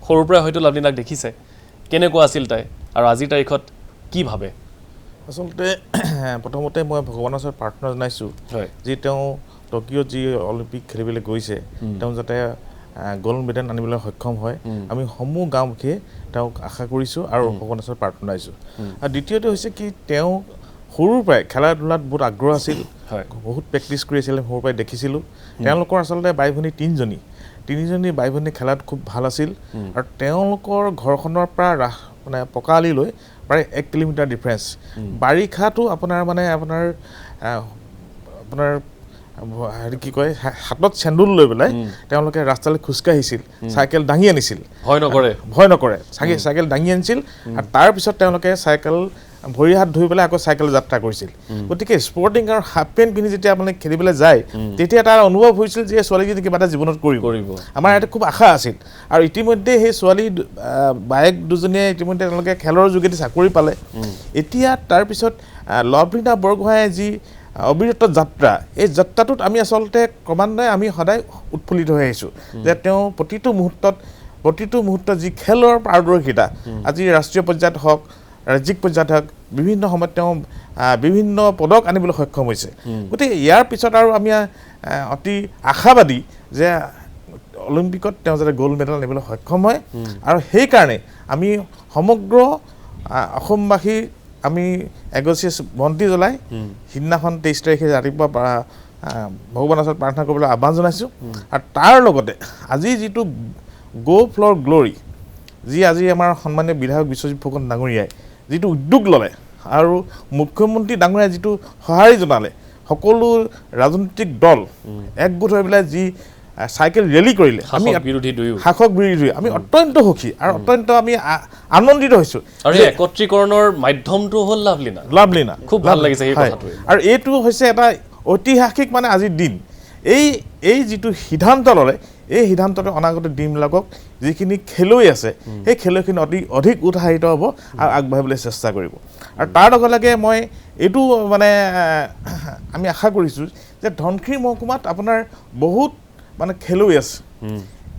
সৰুৰ পৰাই হয়তো লাভলিনাক দেখিছে, কেনেকুৱা আছিল তাই আৰু আজিৰ তাৰিখত কি ভাবে? আচলতে প্ৰথমতে মই ভগৱানৰ ওচৰত প্ৰাৰ্থনা জনাইছোঁ যে তেওঁ টকিঅ'ত যি অলিম্পিক খেলিবলৈ গৈছে, তেওঁ যাতে গ'ল্ড মেডেল আনিবলৈ সক্ষম হয়। আমি সমূহ গাঁওবাসীয়ে তেওঁক আশা কৰিছোঁ আৰু ভগৱানৰ ওচৰত প্ৰাৰ্থনা জনাইছোঁ। আৰু দ্বিতীয়তে হৈছে কি, তেওঁ সৰুৰ পৰাই খেলা ধূলাত বহুত আগ্ৰহ আছিল, বহুত প্ৰেক্টিছ কৰি আছিলে, সৰুৰ পৰাই দেখিছিলোঁ। তেওঁলোকৰ আচলতে বাই ভনী তিনিজনী বাই ভনী খেলাত খুব ভাল আছিল। আৰু তেওঁলোকৰ ঘৰখনৰ পৰা পকালিলৈ প্ৰায় 1 কিলোমিটাৰ ডিফাৰেঞ্চ। বাৰিষাটো আপোনাৰ হেৰি কি কয়, হাতত চেণ্ডুল লৈ পেলাই তেওঁলোকে ৰাস্তালৈ খোজকাঢ়িছিল, চাইকেল দাঙি আনিছিল, ভয় নকৰে চাইকেল দাঙি আনিছিল। আৰু তাৰপিছত তেওঁলোকে চাইকেল ভৰি হাত ধুই পেলাই আকৌ চাইকেল যাত্ৰা কৰিছিল। গতিকে স্পৰ্টিং আৰু হাফ পেণ্ট পিন্ধি যেতিয়া আপুনি খেলিবলৈ যায়, তেতিয়া তাৰ অনুভৱ হৈছিল যে ছোৱালীজনী কিবা এটা জীৱনত কৰিব। আমাৰ ইয়াতে খুব আশা আছিল। আৰু ইতিমধ্যে সেই ছোৱালী বায়েক দুজনীয়ে ইতিমধ্যে তেওঁলোকে খেলৰ যোগেদি চাকৰি পালে। এতিয়া তাৰপিছত লাভলিনা বৰগোহাঁয়ে যি অবিৰত যাত্ৰা, এই যাত্ৰাটোত আমি আচলতে ক্ৰমান্বয়ে আমি সদায় উৎফুল্লিত হৈ আহিছোঁ যে তেওঁ প্ৰতিটো মুহূৰ্তত যি খেলৰ পাৰদৰ্শিতা, আজি ৰাষ্ট্ৰীয় পৰ্যায়ত হওক, ৰাজ্যিক পৰ্যায়ত হওক, বিভিন্ন সময়ত তেওঁ বিভিন্ন পদক আনিবলৈ সক্ষম হৈছে। গতিকে ইয়াৰ পিছত আৰু আমি অতি আশাবাদী যে অলিম্পিকত তেওঁ যাতে গ'ল্ড মেডেল আনিবলৈ সক্ষম হয়। আৰু সেইকাৰণে আমি সমগ্ৰ অসমবাসী আমি এগছিয়াছ বন্তি জ্বলাই সিদিনাখন 23 তাৰিখে ৰাতিপুৱা ভগৱানৰ ওচৰত প্ৰাৰ্থনা কৰিবলৈ আহ্বান জনাইছোঁ। আৰু তাৰ লগতে আজি যিটো গ' ফ্ল'ৰ গ্ল'ৰি, যি আজি আমাৰ সন্মানীয় বিধায়ক বিশ্বজিৎ ফুকন ডাঙৰীয়াই যিটো উদ্যোগ ল'লে আৰু মুখ্যমন্ত্ৰী ডাঙৰীয়াই যিটো সঁহাৰি জনালে, সকলো ৰাজনৈতিক দল একগোট হৈ পেলাই যি চাইকেল ৰেলী কৰিলে, শাসক বিৰোধী আমি অত্যন্ত সুখী আৰু অত্যন্ত আমি আনন্দিত হৈছোঁ। আৰু একত্ৰীকৰণৰ মাধ্যমটো হ'ল লাভলিনা। খুব ভাল লাগিছে এই কথাটোৱে। আৰু এইটো হৈছে এটা ঐতিহাসিক আজিৰ দিন। এই যিটো সিদ্ধান্ত ল'লে, এই সিদ্ধান্তটো অনাগত দিনবিলাকক যিখিনি খেলুৱৈ আছে, সেই খেলুৱৈখিনি অধিক উৎসাহিত হ'ব আৰু আগবাঢ়িবলৈ চেষ্টা কৰিব। আৰু তাৰ লগে লগে মই এইটো আমি আশা কৰিছোঁ যে ধনশিৰি মহকুমাত আপোনাৰ বহুত খেলুৱৈ আছে,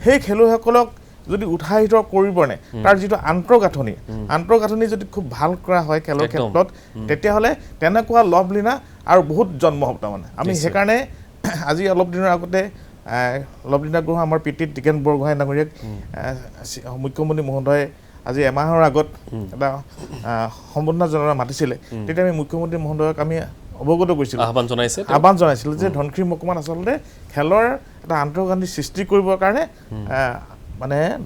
সেই খেলুৱৈসকলক যদি উৎসাহিত কৰিবনে, তাৰ যিটো আন্তঃগাঁথনি যদি খুব ভাল কৰা হয় খেলৰ ক্ষেত্ৰত, তেতিয়াহ'লে তেনেকুৱা লাভলিনা আৰু বহুত জন্ম হ'ব। আমি সেইকাৰণে আজি অলপ দিনৰ আগতে লাভলিনা বৰগোহাঁই আমাৰ পিতৃ টিকেন বৰগোহাঁই ডাঙৰীয়াক মুখ্যমন্ত্ৰী মহোদয়ে আজি এমাহৰ আগত এটা সম্বৰ্ধনা জনাবলৈ মাতিছিলে। তেতিয়া আমি মুখ্যমন্ত্ৰী মহোদয়ক আমি অৱগত কৰিছিলোঁ, আহ্বান জনাইছিলোঁ যে ধনশিৰি মহকুমাত আচলতে খেলৰ এটা আন্তঃগাঁথনি সৃষ্টি কৰিবৰ কাৰণে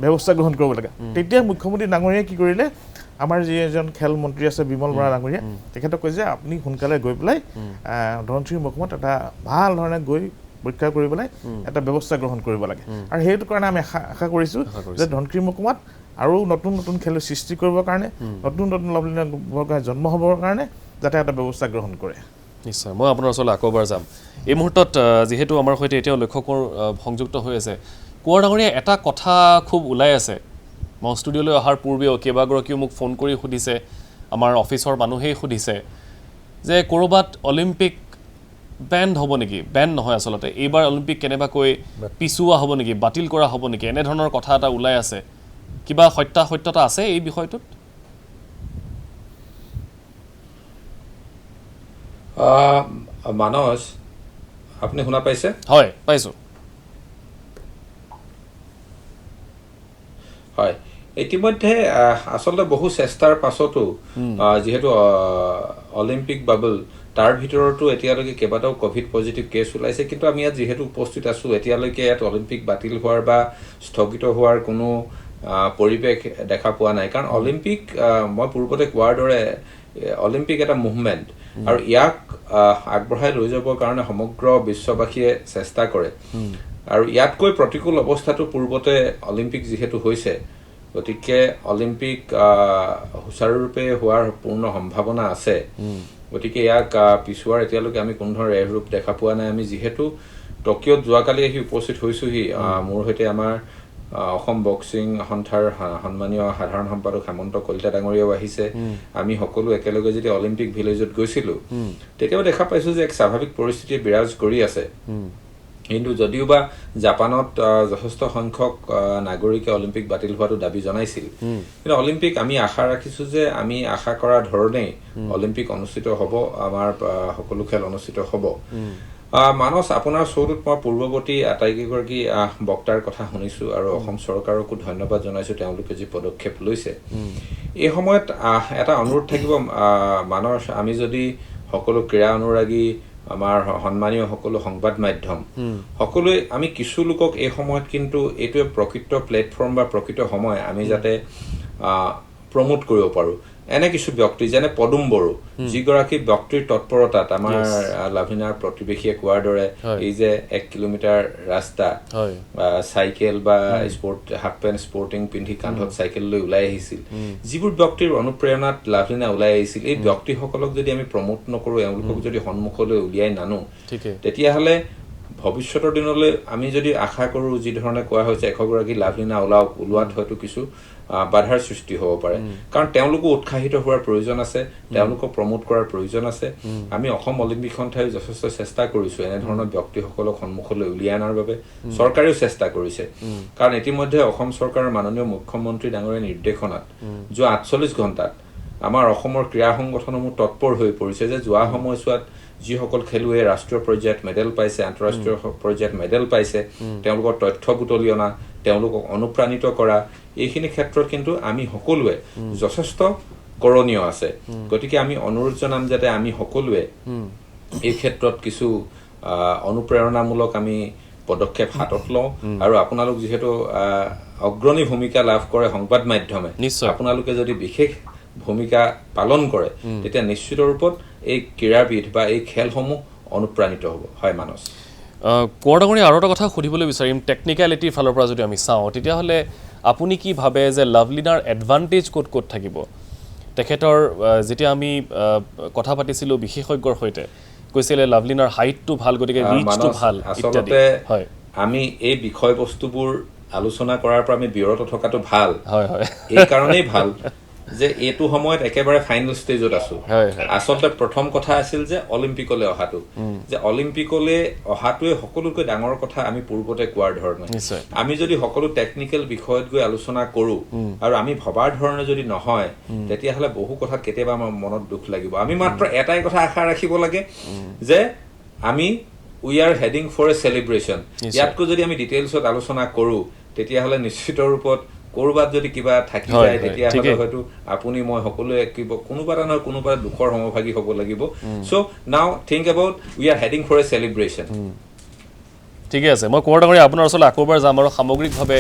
ব্যৱস্থা গ্ৰহণ কৰিব লাগে। তেতিয়া মুখ্যমন্ত্ৰী ডাঙৰীয়াই কি কৰিলে, আমাৰ যি এজন খেল মন্ত্ৰী আছে বিমল বৰা ডাঙৰীয়া, তেখেতক কৈছে আপুনি সোনকালে গৈ পেলাই ধনশিৰি মহকুমাত এটা ভাল ধৰণে গৈ পৰীক্ষা কৰি পেলাই এটা ব্যৱস্থা গ্ৰহণ কৰিব লাগে। আৰু সেইটো কাৰণে আমি আশা কৰিছোঁ যে ধনশিৰি মহকুমাত আৰু নতুন নতুন খেলুৱৈ সৃষ্টি কৰিবৰ কাৰণে নতুন নতুন লাভলীনা বৰগোহাঁই জন্ম হ'বৰ কাৰণে যাতে এটা ব্যৱস্থা গ্ৰহণ কৰে নিশ্চয় মই আপোনাৰ ওচৰলৈ আকৌ এবাৰ যাম এই মুহূৰ্তত যিহেতু আমাৰ সৈতে এতিয়াও লেখকৰ সংযুক্ত হৈ আছে কোঁৱৰ ডাঙৰীয়া এটা কথা খুব ওলাই আছে মই ষ্টুডিঅ'লৈ অহাৰ পূৰ্বেও কেইবাগৰাকীও মোক ফোন কৰি সুধিছে আমাৰ অফিচৰ মানুহেই সুধিছে যে ক'ৰবাত অলিম্পিক বেণ্ড হ'ব নেকি বেণ্ড নহয় আচলতে এইবাৰ অলিম্পিক কেনেবাকৈ পিছুওৱা হ'ব নেকি বাতিল কৰা হ'ব নেকি এনেধৰণৰ কথা এটা ওলাই আছে কিবা সত্যতা আছে এই বিষয়টোত মানস আপুনি শুনা পাইছে হয় পাইছোঁ হয় ইতিমধ্যে আচলতে বহু চেষ্টাৰ পাছতো যিহেতু অলিম্পিক বাবল তাৰ ভিতৰতো এতিয়ালৈকে কেইবাটাও কোভিড পজিটিভ কেছ ওলাইছে কিন্তু আমি ইয়াত যিহেতু উপস্থিত আছোঁ এতিয়ালৈকে ইয়াত অলিম্পিক বাতিল হোৱাৰ বা স্থগিত হোৱাৰ কোনো পৰিৱেশ দেখা পোৱা নাই কাৰণ অলিম্পিক মই পূৰ্বতে কোৱাৰ দৰে অলিম্পিক এটা মুভমেণ্ট আৰু ইয়াক আগবঢ়াই লৈ যাবৰ কাৰণে সমগ্ৰ বিশ্ববাসীয়ে চেষ্টা কৰে আৰু ইয়াতকৈ প্ৰতিকূল অৱস্থাটো পূৰ্বতে অলিম্পিক যিহেতু হৈছে গতিকে অলিম্পিক সুচাৰুৰূপে হোৱাৰ পূৰ্ণ সম্ভাৱনা আছে গতিকে ইয়াক পিছুৱাৰ এতিয়ালৈকে আমি কোনো ধৰণৰ ৰেহৰূপ দেখা পোৱা নাই আমি যিহেতু টকিঅ'ত যোৱাকালি আহি উপস্থিত হৈছোহি মোৰ সৈতে আমাৰ অসম বক্সিং সন্থাৰ সন্মানীয় সাধাৰণ সম্পাদক হেমন্ত কলিতা ডাঙৰীয়াও আহিছে আমি সকলো একেলগে যেতিয়া অলিম্পিক ভিলেজত গৈছিলোঁ তেতিয়াও দেখা পাইছোঁ যে এক স্বাভাৱিক পৰিস্থিতি বিৰাজ কৰি আছে কিন্তু যদিওবা জাপানত যথেষ্ট সংখ্যক নাগৰিকে অলিম্পিক বাতিল হোৱাটো দাবী জনাইছিল কিন্তু অলিম্পিক আমি আশা ৰাখিছোঁ যে আমি আশা কৰা ধৰণেই অলিম্পিক অনুষ্ঠিত হ'ব আমাৰ সকলো খেল অনুষ্ঠিত হ'ব মানস আপোনাৰ শ্ব'টোত মই পূৰ্বৱৰ্তী আটাইকেইগৰাকী বক্তাৰ কথা শুনিছোঁ আৰু অসম চৰকাৰকো ধন্যবাদ জনাইছোঁ তেওঁলোকে যি পদক্ষেপ লৈছে এই সময়ত এটা অনুৰোধ থাকিব মানস আমি যদি সকলো ক্ৰীড়া অনুৰাগী আমাৰ সন্মানীয় সকলো সংবাদ মাধ্যম সকলোৱে আমি কিছু লোকক এই সময়ত কিন্তু এইটোৱে প্ৰকৃত প্লেটফৰ্ম বা প্ৰকৃত সময় আমি যাতে প্ৰমোট কৰিব পাৰোঁ এনে কিছু ব্যক্তি যেনে পদুম বড়ো যিগৰাকী ব্যক্তিৰ তৎপৰতাত আমাৰ লাভলীনাৰ প্ৰতিবেশীয়ে কোৱাৰ দৰে এই যে 1 কিলোমিটাৰ ৰাস্তা চাইকেল বা স্পৰ্ট হাফ পেণ্ট স্পৰ্টিং পিন্ধি কান্ধত চাইকেল লৈ ওলাই আহিছিল যিবোৰ ব্যক্তিৰ অনুপ্ৰেৰণাত লাভলীনা ওলাই আহিছিল এই ব্যক্তিসকলক যদি আমি প্ৰমোট নকৰোঁ এওঁলোকক যদি সন্মুখলৈ উলিয়াই নানো তেতিয়াহ'লে ভৱিষ্যতৰ দিনলৈ আমি যদি আশা কৰোঁ যি ধৰণে কোৱা হৈছে 100 গৰাকী লাভলীনা ওলোৱাত হয়তো কিছু বাধাৰ সৃষ্টি হ'ব পাৰে কাৰণ তেওঁলোকো উৎসাহিত হোৱাৰ প্ৰয়োজন আছে তেওঁলোকক প্ৰমোট কৰাৰ প্ৰয়োজন আছে আমি অসম অলিম্পিক সন্থাই যথেষ্ট চেষ্টা কৰিছোঁ এনেধৰণৰ ব্যক্তিসকলক সন্মুখলৈ উলিয়াই অনাৰ বাবে চৰকাৰেও চেষ্টা কৰিছে কাৰণ ইতিমধ্যে অসম চৰকাৰৰ মাননীয় মুখ্যমন্ত্ৰী ডাঙৰীয়াৰ নিৰ্দেশনাত যোৱা 48 ঘণ্টাত আমাৰ অসমৰ ক্ৰীড়া সংগঠনসমূহ তৎপৰ হৈ পৰিছে যে যোৱা সময়ছোৱাত যিসকল খেলুৱৈ ৰাষ্ট্ৰীয় পৰ্যায়ত মেডেল পাইছে আন্তঃৰাষ্ট্ৰীয় পৰ্যায়ত মেডেল পাইছে তেওঁলোকৰ তথ্য বুটলি অনা তেওঁলোকক অনুপ্ৰাণিত কৰা এইখিনি ক্ষেত্ৰত কিন্তু আমি সকলোৱে যথেষ্ট কৰণীয় আছে গতিকে আমি অনুৰোধ জনাম যাতে আমি সকলোৱে এই ক্ষেত্ৰত কিছু অনুপ্ৰেৰণামূলক আমি পদক্ষেপ হাতত লওঁ আৰু আপোনালোক যিহেতু অগ্ৰণী ভূমিকা লাভ কৰে সংবাদ মাধ্যমে আপোনালোকে যদি বিশেষ ভূমিকা পালন কৰে তেতিয়া নিশ্চিত ৰূপত এই ক্ৰীড়াবিদ বা এই খেলসমূহ অনুপ্ৰাণিত হ'ব হয় মানস কোঁৱৰ ডাঙৰীয়া আৰু এটা কথা সুধিবলৈ বিচাৰিম টেকনিকেলিটিৰ ফালৰ পৰা যদি আমি চাওঁ তেতিয়াহ'লে আপুনি কি ভাবে যে লাভলীনাৰ এডভান্টেজ ক'ত থাকিব তেখেতৰ যেতিয়া আমি কথা পাতিছিলোঁ বিশেষজ্ঞৰ সৈতে কৈছিলে লাভলীনাৰ হাইটটো ভাল গতিকে ৰিচটো ভাল আচলতে আমি এই বিষয়বস্তুবোৰ আলোচনা কৰাৰ পৰা আমি বিৰত থকাটো ভাল এই কাৰণেই ভাল যে এইটো সময়ত একেবাৰে ফাইনেল ষ্টেজত আছো আচলতে প্ৰথম কথা আছিল যে অলিম্পিকলৈ অহাটো যে অলিম্পিকলৈ অহাটোৱে সকলোতকৈ ডাঙৰ কথা আমি পূৰ্বতে কোৱাৰ ধৰণে আমি যদি সকলো টেকনিকেল বিষয়ত গৈ আলোচনা কৰোঁ আৰু আমি ভবাৰ ধৰণে যদি নহয় তেতিয়াহ'লে বহু কথাত কেতিয়াবা আমাৰ মনত দুখ লাগিব আমি মাত্ৰ এটাই কথা আশা ৰাখিব লাগে যে আমি we are heading for a celebration ইয়াতকৈ যদি আমি ডিটেইলছত আলোচনা কৰোঁ তেতিয়াহ'লে নিশ্চিত ৰূপত ক'ৰবাত যদি কিবা থাকি যায় তেতিয়াহ'লে হয়তো আপুনি মই সকলোৱে কোনোবা এটা নহয় কোনোবা দুখৰ সমভাগী হ'ব লাগিব so' now think about we are heading for a celebration ঠিকে আছে মই কোঁৱৰ ডাঙৰীয়া আপোনাৰ ওচৰলৈ আকৌ এবাৰ যাম আৰু সামগ্ৰিকভাৱে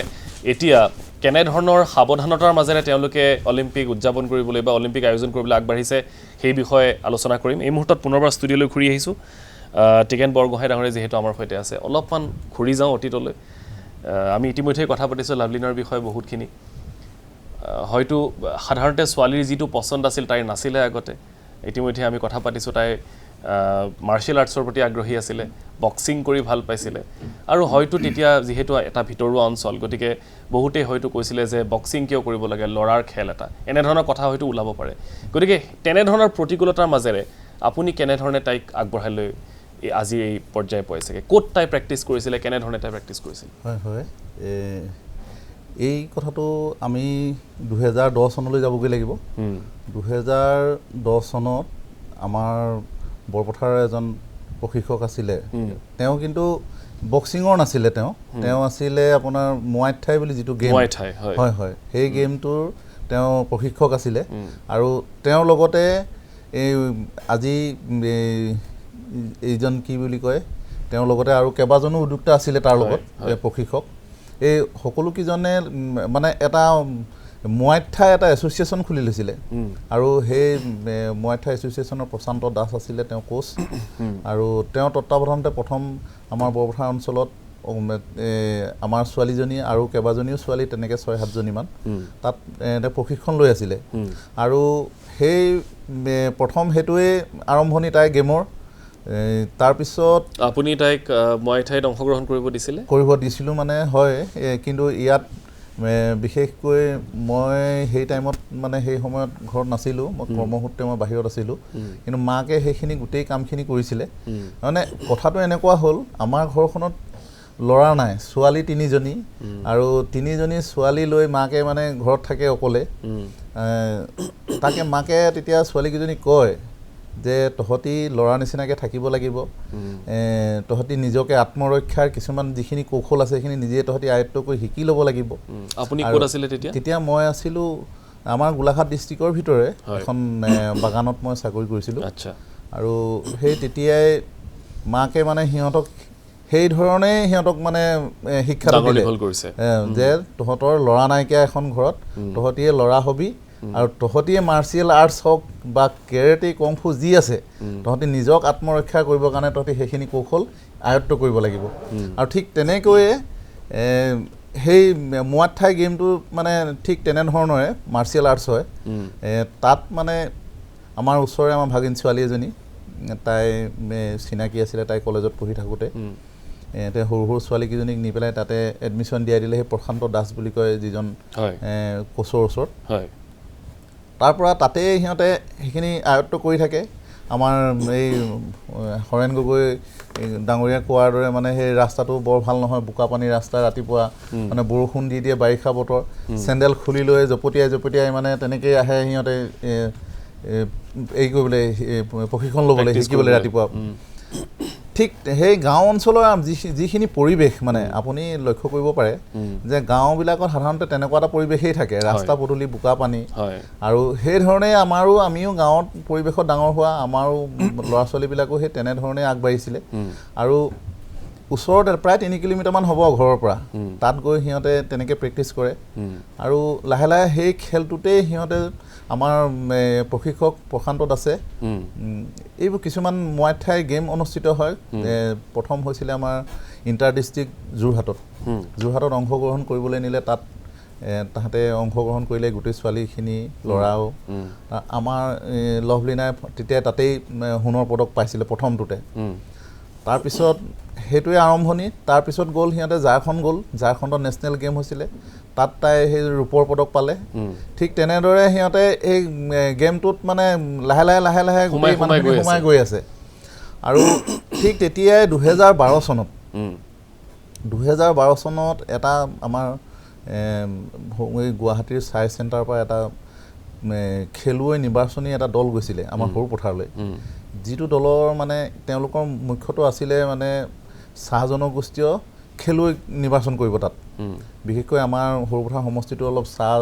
এতিয়া কেনেধৰণৰ সাৱধানতাৰ মাজেৰে তেওঁলোকে অলিম্পিক উদযাপন কৰিবলৈ বা অলিম্পিক আয়োজন কৰিবলৈ আগবাঢ়িছে সেই বিষয়ে আলোচনা কৰিম এই মুহূৰ্তত পুনৰবাৰ ষ্টুডিঅ'লৈ ঘূৰি আহিছোঁ টিকেন বৰগোহাঁই ডাঙৰীয়া যিহেতু আমাৰ সৈতে আছে অলপমান ঘূৰি যাওঁ অতীতলৈ আমি ইতিমধ্যে কথা পাতিছোঁ লাভলীনাৰ বিষয়ে বহুতখিনি হয়তো সাধাৰণতে ছোৱালীৰ যিটো পচন্দ আছিল তাইৰ নাছিলে আগতে ইতিমধ্যে আমি কথা পাতিছোঁ তাই মাৰ্শাল আৰ্টছৰ প্ৰতি আগ্ৰহী আছিলে বক্সিং কৰি ভাল পাইছিলে আৰু হয়তো তেতিয়া যিহেতু এটা ভিতৰুৱা অঞ্চল গতিকে বহুতেই হয়তো কৈছিলে যে বক্সিং কিয় কৰিব লাগে ল'ৰাৰ খেল এটা এনেধৰণৰ কথা হয়তো ওলাব পাৰে গতিকে তেনেধৰণৰ প্ৰতিকূলতাৰ মাজেৰে আপুনি কেনেধৰণে তাইক আগবঢ়াই লৈ আজি এই পৰ্যায়ে পাইছেগৈ ক'ত তাই প্ৰেক্টিছ কৰিছিলে কেনেধৰণে তাই প্ৰেক্টিছ কৰিছিল হয় হয় এই কথাটো আমি 2010 চনলৈ যাবগৈ লাগিব 2010 চনত আমাৰ বৰপথাৰৰ এজন প্ৰশিক্ষক আছিলে তেওঁ কিন্তু বক্সিঙৰ নাছিলে তেওঁ আছিলে আপোনাৰ মুৱাই থাই বুলি যিটো গেম হয় হয় সেই গেমটোৰ তেওঁ প্ৰশিক্ষক আছিলে আৰু তেওঁৰ লগতে এই আজি এইজন কি বুলি কয় তেওঁৰ লগতে আৰু কেইবাজনো উদ্যোক্তা আছিলে তাৰ লগত প্ৰশিক্ষক এই সকলো কিজনে মানে এটা মুৱাই থাই এটা এছ'চিয়েশ্যন খুলি লৈছিলে আৰু সেই মুৱাই থাই এছ'চিয়েশ্যনৰ প্ৰশান্ত দাস আছিলে তেওঁ কোচ আৰু তেওঁ তত্ত্বাৱধানতে প্ৰথম আমাৰ বৰপথাৰ অঞ্চলত আমাৰ ছোৱালীজনী আৰু কেইবাজনীও ছোৱালী তেনেকৈ 6-7 জনীমান তাত প্ৰশিক্ষণ লৈ আছিলে আৰু সেই প্ৰথম সেইটোৱে আৰম্ভণি তাই গেমৰ তাৰপিছত আপুনি তাইক মুৱাই থাইত অংশগ্ৰহণ কৰিব দিছিলোঁ মানে হয় কিন্তু ইয়াত বিশেষকৈ মই সেই টাইমত মানে সেই সময়ত ঘৰত নাছিলোঁ মই কৰ্মসূত্ৰে মই বাহিৰত আছিলোঁ কিন্তু মাকে সেইখিনি গোটেই কামখিনি কৰিছিলে মানে কথাটো এনেকুৱা হ'ল আমাৰ ঘৰখনত ল'ৰা নাই ছোৱালী 3জনী আৰু 3জনী ছোৱালী লৈ মাকে মানে ঘৰত থাকে অকলে তাকে মাকে তেতিয়া ছোৱালীকেইজনী কয় যে তহঁতি ল'ৰা নিচিনাকৈ থাকিব লাগিব তহঁতি নিজকে আত্মৰক্ষাৰ কিছুমান যিখিনি কৌশল আছে সেইখিনি নিজে তহঁতি আয়ত্ব কৰি শিকি ল'ব লাগিব আপুনি ক'ত আছিলে তেতিয়া মই আছিলোঁ আমাৰ গোলাঘাট ডিষ্ট্ৰিক্টৰ ভিতৰে এখন বাগানত মই চাকৰি কৰিছিলোঁ আৰু সেই তেতিয়াই মাকে মানে সিহঁতক সেই ধৰণেই সিহঁতক মানে শিক্ষা দিলে যে তহঁতৰ ল'ৰা নাইকিয়া এখন ঘৰত তহঁতিয়ে ল'ৰা হবি আৰু তহঁতিয়ে মাৰ্চিয়েল আৰ্টছ হওক বা কেৰেটে কংফু যি আছে তহঁতি নিজক আত্মৰক্ষা কৰিবৰ কাৰণে তহঁতি সেইখিনি কৌশল আয়ত্ব কৰিব লাগিব আৰু ঠিক তেনেকৈয়ে সেই মুৱাই থাই গেমটো মানে ঠিক তেনেধৰণৰে মাৰ্চিয়েল আৰ্টছ হয় তাত মানে আমাৰ ওচৰৰে আমাৰ ভাগিন ছোৱালী এজনী তাই চিনাকি আছিলে তাই কলেজত পঢ়ি থাকোঁতে তেওঁ সৰু সৰু ছোৱালীকেইজনীক নি পেলাই তাতে এডমিশ্যন দিয়াই দিলে সেই প্ৰশান্ত দাস বুলি কয় যিজন কোচৰ ওচৰত তাৰপৰা তাতে সিহঁতে সেইখিনি আয়ত্ব কৰি থাকে আমাৰ এই হৰেণ গগৈ ডাঙৰীয়া কোৱাৰ দৰে মানে সেই ৰাস্তাটো বৰ ভাল নহয় বোকা পানী ৰাস্তা ৰাতিপুৱা মানে বৰষুণ দি দিয়ে বাৰিষা বতৰ চেণ্ডেল খুলি লৈ জপতিয়াই মানে তেনেকৈয়ে আহে সিহঁতে এই কৰিবলৈ প্ৰশিক্ষণ ল'বলৈ শিকিবলৈ ৰাতিপুৱা ঠিক সেই গাঁও অঞ্চলৰ যিখিনি পৰিৱেশ মানে আপুনি লক্ষ্য কৰিব পাৰে যে গাঁওবিলাকত সাধাৰণতে তেনেকুৱা এটা পৰিৱেশেই থাকে ৰাস্তা পদূলি বোকা পানী আৰু সেই ধৰণে আমিও গাঁৱত পৰিৱেশত ডাঙৰ হোৱা আমাৰো ল'ৰা ছোৱালীবিলাকো সেই তেনেধৰণে আগবাঢ়িছিলে আৰু ওচৰতে প্ৰায় 3 কিলোমিটাৰমান হ'ব ঘৰৰ পৰা তাত গৈ সিহঁতে তেনেকৈ প্ৰেক্টিছ কৰে আৰু লাহে লাহে সেই খেলটোতেই সিহঁতে আমাৰ প্ৰশিক্ষক প্ৰশান্ত দাসে এইবোৰ কিছুমান মুৱাই থাই গেম অনুষ্ঠিত হয় প্ৰথম হৈছিলে আমাৰ ইণ্টাৰ ডিষ্ট্ৰিক্ট যোৰহাটত অংশগ্ৰহণ কৰিবলৈ নিলে তাত তাহাঁতে অংশগ্ৰহণ কৰিলে গোটেই ছোৱালীখিনি ল'ৰাও আমাৰ লভলীনাই তেতিয়া তাতেই সোণৰ পদক পাইছিলে প্ৰথমটোতে তাৰপিছত সেইটোৱে আৰম্ভণি তাৰপিছত গ'ল সিহঁতে ঝাৰখণ্ডত নেশ্যনেল গেম হৈছিলে তাত তাই সেই ৰূপৰ পদক পালে ঠিক তেনেদৰে সিহঁতে এই গেমটোত মানে লাহে লাহে গোটেই মানুহখিনি সোমাই গৈ আছে আৰু ঠিক তেতিয়াই 2012 চনত এটা আমাৰ গুৱাহাটীৰ চাই চেণ্টাৰৰ পৰা এটা খেলুৱৈ নিৰ্বাচনী এটা দল গৈছিলে আমাৰ সৰু পথাৰলৈ যিটো দলৰ মানে তেওঁলোকৰ মুখ্যটো আছিলে মানে চাহ জনগোষ্ঠীয় খেলুৱৈ নিৰ্বাচন কৰিব তাত বিশেষকৈ আমাৰ সৰুপথাৰ সমষ্টিটো অলপ চাহ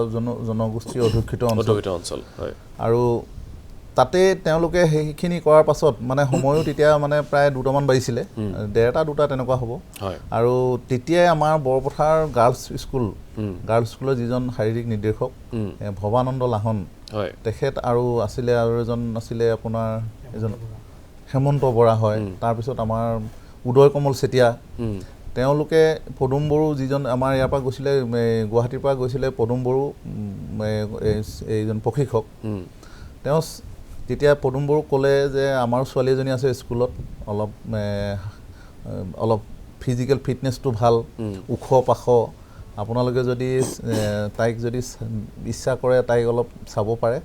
জনগোষ্ঠীয় অধ্যুষিত অঞ্চল আৰু তাতে তেওঁলোকে সেইখিনি কৰাৰ পাছত মানে সময়ো তেতিয়া মানে প্ৰায় 2টামান বাজিছিলে 1.5-2টা তেনেকুৱা হ'ব আৰু তেতিয়াই আমাৰ বৰপথাৰ গাৰ্লছ স্কুলৰ যিজন শাৰীৰিক নিৰ্দেশক ভৱানন্দ লাহন তেখেত আৰু এজন আছিলে আপোনাৰ এজন হেমন্ত বৰা হয় তাৰপিছত আমাৰ উদয় কমল চেতিয়া তেওঁলোকে পদুম বড়ো যিজন আমাৰ ইয়াৰ পৰা গৈছিলে গুৱাহাটীৰ পৰা গৈছিলে পদুম বড়ো এইজন প্ৰশিক্ষক তেওঁ তেতিয়া পদুম বড়োক ক'লে যে আমাৰ ছোৱালী এজনী আছে স্কুলত অলপ ফিজিকেল ফিটনেছটো ভাল ওখ পাখ আপোনালোকে যদি তাইক যদি ইচ্ছা কৰে তাইক অলপ চাব পাৰে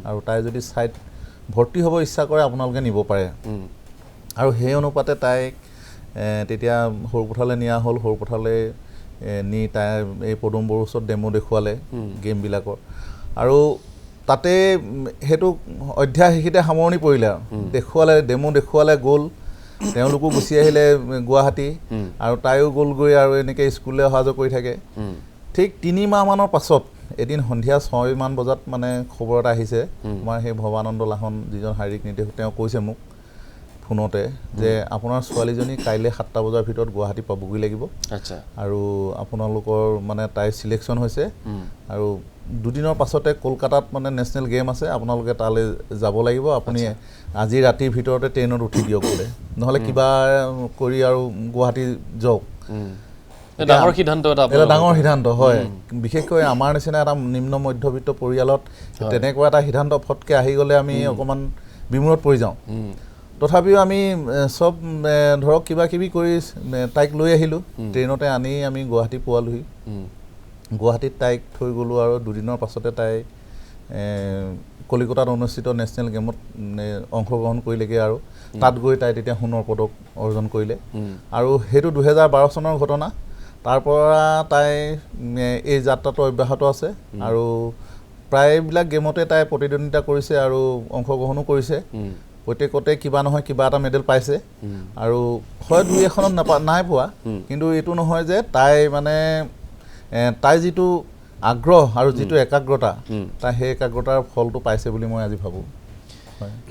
আৰু তাই যদি চাইড ভৰ্তি হ'ব ইচ্ছা কৰে আপোনালোকে নিব পাৰে আৰু সেই অনুপাতে তাইক তেতিয়া সৰুপথাৰলৈ নিয়া হ'ল সৰুপথাৰলৈ নি তাই এই পদুম বড়োৰ ওচৰত ডেমো দেখুৱালে গেমবিলাকৰ আৰু তাতে সেইটো অধ্যায় সেইখিনিতে সামৰণি পৰিলে আৰু দেখুৱালে ডেমো দেখুৱালে গ'ল তেওঁলোকো গুচি আহিলে গুৱাহাটী আৰু তাইও গ'লগৈ আৰু এনেকৈ স্কুললৈ অহা যোৱা কৰি থাকে ঠিক 3 মাহমানৰ পাছত এদিন সন্ধিয়া 6 মান বজাত মানে খবৰ এটা আহিছে আমাৰ সেই ভৱানন্দ লাহন যিজন শাৰীৰিক নিৰ্দেশক তেওঁ কৈছে মোক ফোনতে যে আপোনাৰ ছোৱালীজনী কাইলৈ 7টা বজাৰ ভিতৰত গুৱাহাটী পাবগৈ লাগিব আচ্ছা আৰু আপোনালোকৰ মানে তাই সিলেকশ্যন হৈছে আৰু দুদিনৰ পাছতে কলকাতাত মানে নেশ্যনেল গেম আছে আপোনালোকে তালৈ যাব লাগিব আপুনি আজি ৰাতিৰ ভিতৰতে ট্ৰেইনত উঠি দিয়ক বোলে নহ'লে কিবা কৰি আৰু গুৱাহাটী যাওক ডাঙৰ সিদ্ধান্ত এটা ডাঙৰ সিদ্ধান্ত হয় বিশেষকৈ আমাৰ নিচিনা এটা নিম্ন মধ্যবিত্ত পৰিয়ালত তেনেকুৱা এটা সিদ্ধান্ত ফটকৈ আহি গ'লে আমি অকণমান বিমূৰত পৰি যাওঁ তথাপিও আমি সব ধৰক কিবা কিবি কৰি তাইক লৈ আহিলোঁ ট্ৰেইনতে আনি আমি গুৱাহাটী পোৱালোহি গুৱাহাটীত তাইক থৈ গ'লোঁ আৰু দুদিনৰ পাছতে তাই কলিকতাত অনুষ্ঠিত নেশ্যনেল গেমত অংশগ্ৰহণ কৰিলেগৈ আৰু তাত গৈ তাই তেতিয়া সোণৰ পদক অৰ্জন কৰিলে আৰু সেইটো 2012 চনৰ ঘটনা তাৰ পৰা তাই এই যাত্ৰাটো অব্যাহত আছে আৰু প্ৰায়বিলাক গেমতে তাই প্ৰতিদ্বন্দ্বিতা কৰিছে আৰু অংশগ্ৰহণো কৰিছে প্ৰত্যেকতে কিবা নহয় কিবা এটা মেডেল পাইছে আৰু হয় 2-1খনত নাই পোৱা কিন্তু এইটো নহয় যে তাই মানে তাই যিটো আগ্ৰহ আৰু যিটো একাগ্ৰতা তাই সেই একাগ্ৰতাৰ ফলটো পাইছে বুলি মই আজি ভাবোঁ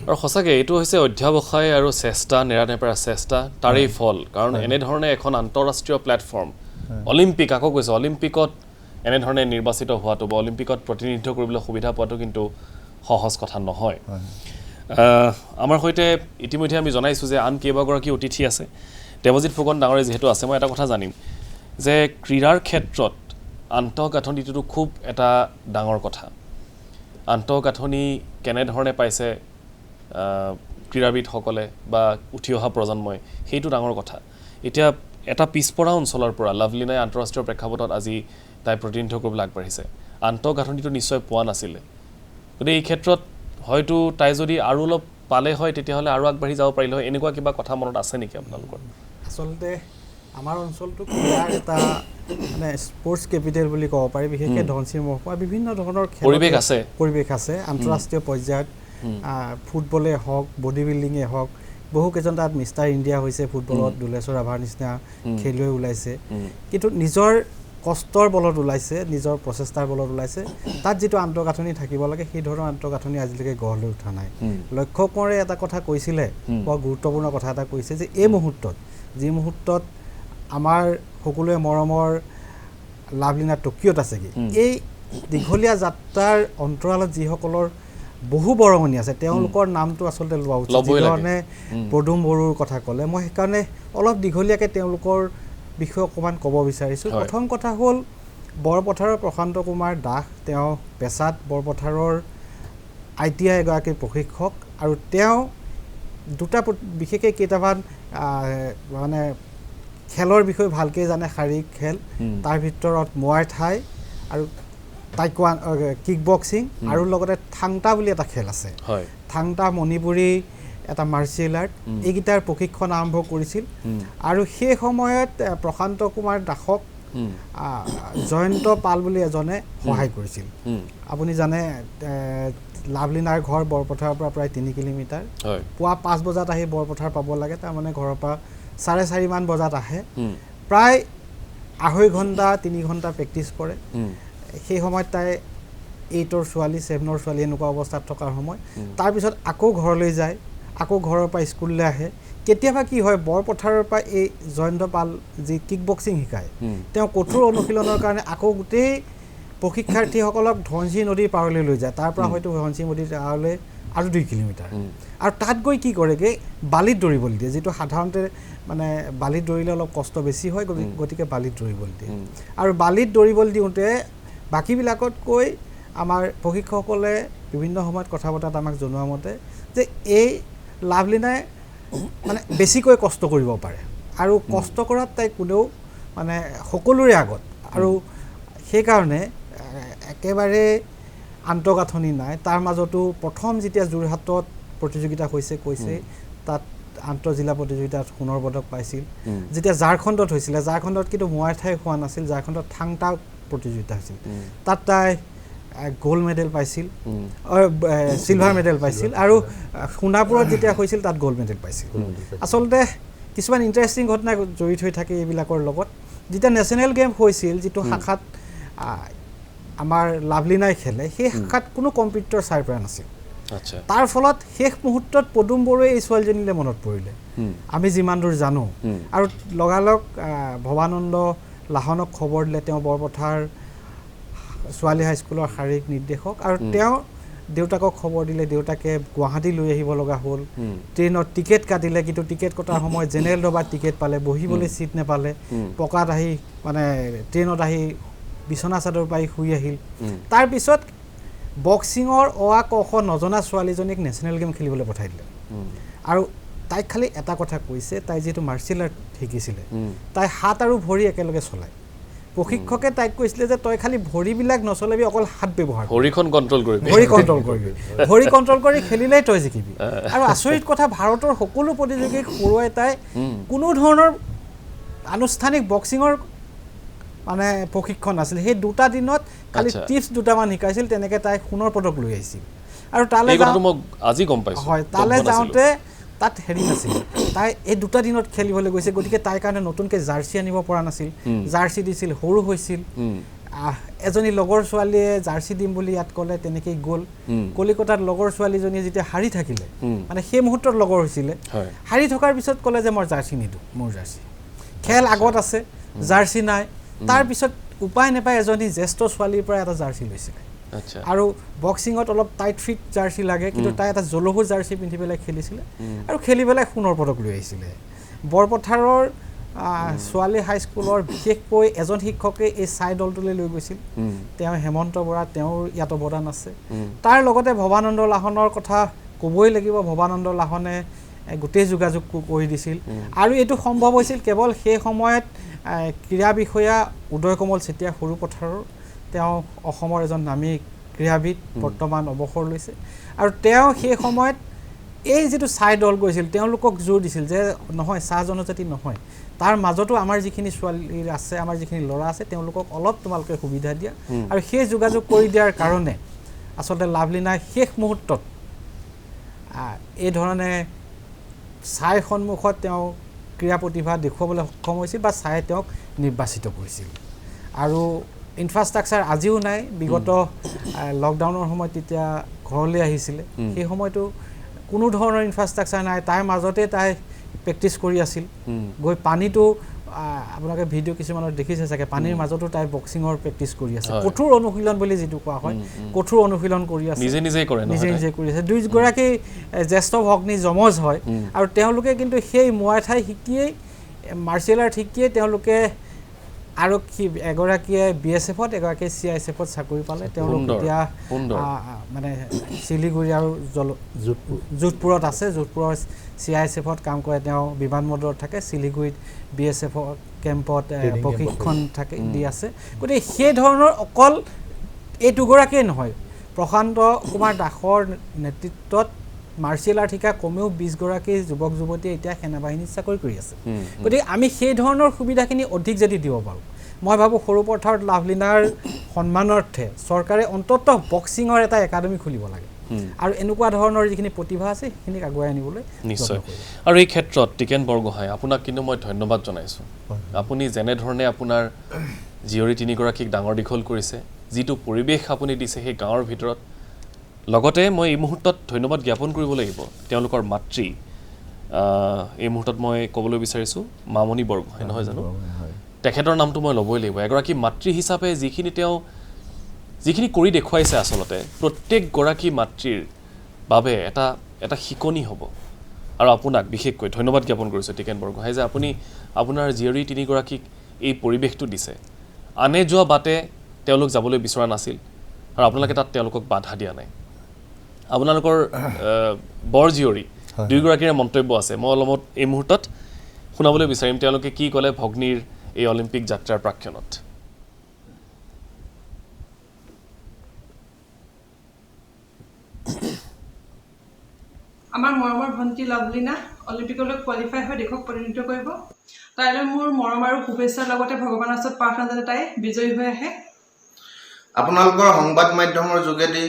আৰু সঁচাকৈ এইটো হৈছে অধ্যাৱসায় আৰু চেষ্টা নেৰানেপেৰা চেষ্টা তাৰেই ফল কাৰণ এনেধৰণে এখন আন্তঃৰাষ্ট্ৰীয় প্লেটফৰ্ম অলিম্পিক আকৌ কৈছে অলিম্পিকত এনেধৰণে নিৰ্বাচিত হোৱাটো বা অলিম্পিকত প্ৰতিনিধিত্ব কৰিবলৈ সুবিধা পোৱাটো কিন্তু সহজ কথা নহয় আমাৰ সৈতে ইতিমধ্যে আমি জনাইছোঁ যে আন কেইবাগৰাকী অতিথি আছে দেৱজিৎ ফুকন ডাঙৰে যিহেতু আছে মই এটা কথা জানিম যে ক্ৰীড়াৰ ক্ষেত্ৰত আন্তঃগাঁথনিটো খুব এটা ডাঙৰ কথা আন্তঃগাঁথনি কেনেধৰণে পাইছে ক্ৰীড়াবিদসকলে বা উঠি অহা প্ৰজন্মই সেইটো ডাঙৰ কথা এতিয়া এটা পিছপৰা অঞ্চলৰ পৰা লাভলিনাই আন্তঃৰাষ্ট্ৰীয় প্ৰেক্ষাপটত আজি তাই প্ৰতিনিধিত্ব কৰিবলৈ আগবাঢ়িছে আন্তঃগাঁথনিটো নিশ্চয় পোৱা নাছিলে গতিকে এই ক্ষেত্ৰত হয়তো তাই যদি আৰু অলপ পালে হয় তেতিয়াহ'লে আৰু আগবাঢ়ি যাব পাৰিলে হয় এনেকুৱা কিবা কথা মনত আছে নেকি আপোনালোকৰ আচলতে আমাৰ অঞ্চলটো ক্ৰীড়াৰ এটা মানে স্পৰ্টছ কেপিটেল বুলি ক'ব পাৰি বিশেষকৈ ধনশিৰি মহকুমা বিভিন্ন ধৰণৰ পৰিৱেশ আছে আন্তঃৰাষ্ট্ৰীয় পৰ্যায়ত ফুটবলে হওক বডি বিল্ডিঙে হওক বহুকেইজন তাত মিষ্টাৰ ইণ্ডিয়া হৈছে ফুটবলত দুলেশ্বৰ ৰাভাৰ নিচিনা খেলুৱৈ ওলাইছে কিন্তু নিজৰ কষ্টৰ বলত ওলাইছে নিজৰ প্ৰচেষ্টাৰ বলত ওলাইছে তাত যিটো আন্তঃগাঁথনি থাকিব লাগে সেই ধৰণৰ আন্তঃগাঁথনি আজিলৈকে গঢ় লৈ উঠা নাই লক্ষ্য কোঁৱৰে এটা কথা কৈছিলে বৰ গুৰুত্বপূৰ্ণ কথা এটা কৈছে যে এই মুহূৰ্তত যি মুহূৰ্তত আমাৰ সকলোৱে মৰমৰ লাভলিনা টকিঅ'ত আছেগৈ এই দীঘলীয়া যাত্ৰাৰ অন্তৰালত যিসকলৰ বহু বৰঙণি আছে তেওঁলোকৰ নামটো আচলতে লোৱা উচিত যিধৰণে পদুম বড়োৰ কথা ক'লে মই সেইকাৰণে অলপ দীঘলীয়াকৈ তেওঁলোকৰ বিষয়ে অকণমান ক'ব বিচাৰিছোঁ প্ৰথম কথা হ'ল বৰপথাৰৰ প্ৰশান্ত কুমাৰ দাস তেওঁ পেছাত বৰপথাৰৰ ITI এগৰাকী প্ৰশিক্ষক আৰু তেওঁ দুটা বিশেষকৈ কেইটামান মানে খেলৰ বিষয়ে ভালকৈ জানে শাৰীৰিক খেল তাৰ ভিতৰত মুৱাই থাই আৰু কিক বক্সিং আৰু লগতে থাংটা বুলি এটা খেল আছে থাংটা মণিপুৰী এটা মাৰ্চিয়েল আৰ্ট এইকেইটাৰ প্ৰশিক্ষণ আৰম্ভ কৰিছিল আৰু সেই সময়ত প্ৰশান্ত কুমাৰ দাসক জয়ন্ত পাল বুলি এজনে সহায় কৰিছিল আপুনি জানে লাভলিনাৰ ঘৰ বৰপথাৰৰ পৰা প্ৰায় 3 কিলোমিটাৰ পুৱা 5 বজাত আহি বৰপথাৰ পাব লাগে তাৰমানে ঘৰৰ পৰা 4:30 মান বজাত আহে প্ৰায় 2.5 ঘণ্টা 3 ঘণ্টা প্ৰেক্টিছ কৰে সেই সময়ত তাই 8ৰ ছোৱালী 7ৰ ছোৱালী এনেকুৱা অৱস্থাত থকাৰ সময় তাৰপিছত আকৌ ঘৰলৈ যায় আকৌ ঘৰৰ পৰা স্কুললৈ আহে কেতিয়াবা কি হয় বৰপথাৰৰ পৰা এই জয়ন্ত পাল যি কিক বক্সিং শিকায় তেওঁ কঠোৰ অনুশীলনৰ কাৰণে আকৌ গোটেই প্ৰশিক্ষাৰ্থীসকলক ধনশিৰি নদীৰ পাৰলৈ লৈ যায় তাৰ পৰা হয়তো ধনশিৰি নদীৰ পাৰলৈ আৰু 2 কিলোমিটাৰ আৰু তাত গৈ কি কৰেগৈ বালিত দৌৰিবলৈ দিয়ে যিটো সাধাৰণতে মানে বালিত দৌৰিলে অলপ কষ্ট বেছি হয় গতিকে বালিত দৌৰিবলৈ দিয়ে আৰু বালিত দৌৰিবলৈ দিওঁতে বাকীবিলাকতকৈ আমাৰ প্ৰশিক্ষকসকলে বিভিন্ন সময়ত কথা বতৰাত আমাক জনোৱা মতে যে এই লাভলীনাই মানে বেছিকৈ কষ্ট কৰিব পাৰে আৰু কষ্ট কৰাত তাই কোনেও মানে সকলোৰে আগত আৰু সেইকাৰণে একেবাৰে আন্তঃগাঁথনি নাই তাৰ মাজতো প্ৰথম যেতিয়া যোৰহাটত প্ৰতিযোগিতা হৈছে কৈছে তাত আন্তঃজিলা প্ৰতিযোগিতাত সোণৰ পদক পাইছিল যেতিয়া ঝাৰখণ্ডত হৈছিলে ঝাৰখণ্ডত কিন্তু মুৱাই ঠাই হোৱা নাছিল ঝাৰখণ্ডত থাংটা প্ৰতিযোগিতা হৈছিল তাত তাই গোল্ড মেডেল পাইছিল চিলভাৰ মেডেল পাইছিল আৰু সোণাপুৰত যেতিয়া হৈছিল তাত গোল্ড মেডেল পাইছিল আচলতে কিছুমান ইণ্টাৰেষ্টিং ঘটনা জড়িত হৈ থাকে এইবিলাকৰ লগত যেতিয়া নেশ্যনেল গেম হৈছিল যিটো শাখাত আমাৰ লাভলীনাই খেলে সেই শাখাত কোনো কম্পিটিটৰ চাই পৰা নাছিল তাৰ ফলত শেষ মুহূৰ্তত পদুম বড়োৱে এই ছোৱালীজনীলৈ মনত পৰিলে আমি যিমান দূৰ জানো আৰু লগালগ ভৱানন্দ লাহনক খবৰ দিলে তেওঁ বৰপথাৰ ছোৱালী হাইস্কুলৰ শাৰীৰিক নিৰ্দেশক আৰু তেওঁ দেউতাকক খবৰ দিলে দেউতাকে গুৱাহাটী লৈ আহিব লগা হ'ল ট্ৰেইনত টিকেট কাটিলে কিন্তু টিকেট কটাৰ সময়ত জেনেৰেল ডবাত টিকেট পালে বহিবলৈ ছিট নেপালে পকাত আহি মানে ট্ৰেইনত আহি বিছনা চাদৰ পাই শুই আহিল তাৰপিছত বক্সিঙৰ ক খ নজনা ছোৱালীজনীক নেশ্যনেল গেম খেলিবলৈ পঠাই দিলে আৰু তাইক খালি এটা কথা কৈছে তাই যিটো মাৰ্চিয়েল আৰ্ট শিকিছিলে তাই হাত আৰু ভৰি একেলগে চলায় প্ৰশিক্ষকে তাইক কৈছিলে যে তই খালি ভৰিবিলাক নচলাবি অকল হাত ব্যৱহাৰ ভৰিখন কণ্ট্ৰল কৰিবি ভৰি কণ্ট্ৰল কৰি খেলিলেই তই জিকিবি আৰু আচৰিত কথা ভাৰতৰ সকলো প্ৰতিযোগীক হৰুৱাই তাই কোনো ধৰণৰ আনুষ্ঠানিক বক্সিঙৰ মানে প্ৰশিক্ষণ আছিল সেই 2টা দিনত খালি টিপছ 2টামান শিকাইছিল তেনেকৈ তাই সোণৰ পদক লৈ আহিছিল আৰু তালৈ আজি গম পাইছোঁ হয় তালৈ যাওঁতে তাত হেৰি নাছিল তাই এই 2টা দিনত খেলিবলৈ গৈছে গতিকে তাইৰ কাৰণে নতুনকৈ জাৰ্চি আনিব পৰা নাছিল জাৰ্চি দিছিল সৰু হৈছিল এজনী লগৰ ছোৱালীয়ে জাৰ্চি দিম বুলি ইয়াত ক'লে তেনেকেই গ'ল কলিকতাত লগৰ ছোৱালীজনীয়ে যেতিয়া হাৰি থাকিলে মানে সেই মুহূৰ্তত লগৰ হৈছিলে হাৰি থকাৰ পিছত ক'লে যে মই জাৰ্চি নিদিওঁ মোৰ জাৰ্চি খেল আগত আছে জাৰ্চি নাই তাৰপিছত উপায় নাপায় এজনী জ্যেষ্ঠ ছোৱালীৰ পৰা এটা জাৰ্চি লৈছিলে আৰু বক্সিঙত অলপ টাইট ফিট জাৰ্চি লাগে কিন্তু তাই এটা জলহু জাৰ্চি পিন্ধি পেলাই খেলিছিলে আৰু খেলি পেলাই সোণৰ পদক লৈ আহিছিলে বৰপথাৰৰ ছোৱালী হাইস্কুলৰ বিশেষকৈ এজন শিক্ষকে এই চাই দলটোলৈ লৈ গৈছিল তেওঁ হেমন্ত বৰা তেওঁৰ ইয়াত অৱদান আছে তাৰ লগতে ভৱানন্দ লাহনৰ কথা ক'বই লাগিব ভৱানন্দ লাহনে গোটেই যোগাযোগ কৰি দিছিল আৰু এইটো সম্ভৱ হৈছিল কেৱল সেই সময়ত ক্ৰীড়া বিষয়া উদয় কমল চেতিয়া সৰুপথাৰৰ তেওঁ অসমৰ এজন নামী ক্ৰীড়াবিদ বৰ্তমান অৱসৰ লৈছে আৰু তেওঁ সেই সময়ত এই যিটো চাই দল গৈছিল তেওঁলোকক জোৰ দিছিল যে নহয় চাহ জনজাতি নহয় তাৰ মাজতো আমাৰ যিখিনি ছোৱালী আছে আমাৰ যিখিনি ল'ৰা আছে তেওঁলোকক অলপ তোমালোকে সুবিধা দিয়া আৰু সেই যোগাযোগ কৰি দিয়াৰ কাৰণে আচলতে লাভলীনাই শেষ মুহূৰ্তত এই ধৰণে চাই সন্মুখত তেওঁ ক্ৰীড়া প্ৰতিভা দেখুৱাবলৈ সক্ষম হৈছিল বা চাই তেওঁক নিৰ্বাচিত কৰিছিল আৰু ইনফ্ৰাষ্ট্ৰাকচাৰ আজিও নাই বিগত লকডাউনৰ সময়ত তেতিয়া ঘৰলৈ আহিছিলে সেই সময়তো কোনো ধৰণৰ ইনফ্ৰাষ্ট্ৰাকচাৰ নাই তাইৰ মাজতে তাই প্ৰেক্টিছ কৰি আছিল গৈ পানীটো আপোনালোকে ভিডিঅ' কিছুমানত দেখিছে চাগে পানীৰ মাজতো তাই বক্সিঙৰ প্ৰেক্টিছ কৰি আছে কঠোৰ অনুশীলন বুলি যিটো কোৱা হয় কঠোৰ অনুশীলন কৰি আছে নিজে নিজে কৰি আছে দুইগৰাকী জ্যেষ্ঠ ভগ্নী যমজ হয় আৰু তেওঁলোকে কিন্তু সেই মুৱাই ঠাই শিকিয়েই মাৰ্চিয়েল আৰ্ট শিকিয়েই তেওঁলোকে আৰক্ষী এগৰাকীয়ে BSFত এগৰাকীয়ে CISFত চাকৰি পালে তেওঁলোক এতিয়া মানে শিলিগুৰি আৰু যোধপুৰত আছে যোধপুৰৰ CISFত কাম কৰে তেওঁ বিমানবন্দৰত থাকে শিলিগুৰিত BSF কেম্পত প্ৰশিক্ষণ থাকে দি আছে গতিকে সেই ধৰণৰ অকল এই দুগৰাকীয়ে নহয় প্ৰশান্ত কুমাৰ দাসৰ নেতৃত্বত মাৰ্চিয়েল আৰ্ট শিকা কমেও 20গৰাকী যুৱক যুৱতীয়ে এতিয়া সেনাবাহিনীত চাকৰি কৰি আছে গতিকে আমি সেই ধৰণৰ সুবিধাখিনি অধিক যদি দিব পাৰোঁ মই ভাবোঁ সৰুপথাৰত লাভলীনাৰ সন্মানাৰ্থে চৰকাৰে অন্ততঃ বক্সিঙৰ এটা একাডেমি খুলিব লাগে আৰু এনেকুৱা ধৰণৰ যিখিনি প্ৰতিভা আছে সেইখিনিক আগুৱাই আনিবলৈ নিশ্চয় আৰু এই ক্ষেত্ৰত টিকেন বৰগোহাঁই আপোনাক কিন্তু মই ধন্যবাদ জনাইছোঁ আপুনি যেনেধৰণে আপোনাৰ জীয়ৰী 3গৰাকীক ডাঙৰ দীঘল কৰিছে যিটো পৰিৱেশ আপুনি দিছে সেই গাঁৱৰ ভিতৰত লগতে মই এই মুহূৰ্তত ধন্যবাদ জ্ঞাপন কৰিব লাগিব তেওঁলোকৰ মাতৃ এই মুহূৰ্তত মই ক'বলৈ বিচাৰিছোঁ মামণি বৰগোহাঁই নহয় জানো তেখেতৰ নামটো মই ল'বই লাগিব এগৰাকী মাতৃ হিচাপে যিখিনি তেওঁ যিখিনি কৰি দেখুৱাইছে আচলতে প্ৰত্যেকগৰাকী মাতৃৰ বাবে এটা শিকনি হ'ব আৰু আপোনাক বিশেষকৈ ধন্যবাদ জ্ঞাপন কৰিছোঁ টিকেন বৰগোহাঁই যে আপুনি আপোনাৰ জীয়ৰী তিনিগৰাকীক এই পৰিৱেশটো দিছে আনে যোৱা বাটে তেওঁলোক যাবলৈ বিচৰা নাছিল আৰু আপোনালোকে তাত তেওঁলোকক বাধা দিয়া নাই আপোনালোকৰ বৰ জীয়ৰী দুয়োগৰাকীৰে মন্তব্য আছে মই অলপত এই মুহূৰ্তত শুনাবলৈ বিচাৰিম তেওঁলোকে কি ক'লে ভগ্নীৰ এই অলিম্পিক যাত্ৰাৰ প্ৰাক্ষণত আমাৰ মৰমৰ ভণ্টি লাভলিনা অলিম্পিকলৈ কোৱালিফাই হৈ দেশক প্ৰতিনিধিত্ব কৰিব তাইলৈ মোৰ মৰম আৰু শুভেচ্ছাৰ লগতে ভগৱানৰ ওচৰত প্ৰাৰ্থনা যাতে তাই বিজয়ী হৈ আহে আপোনালোকৰ সংবাদ মাধ্যমৰ যোগেদি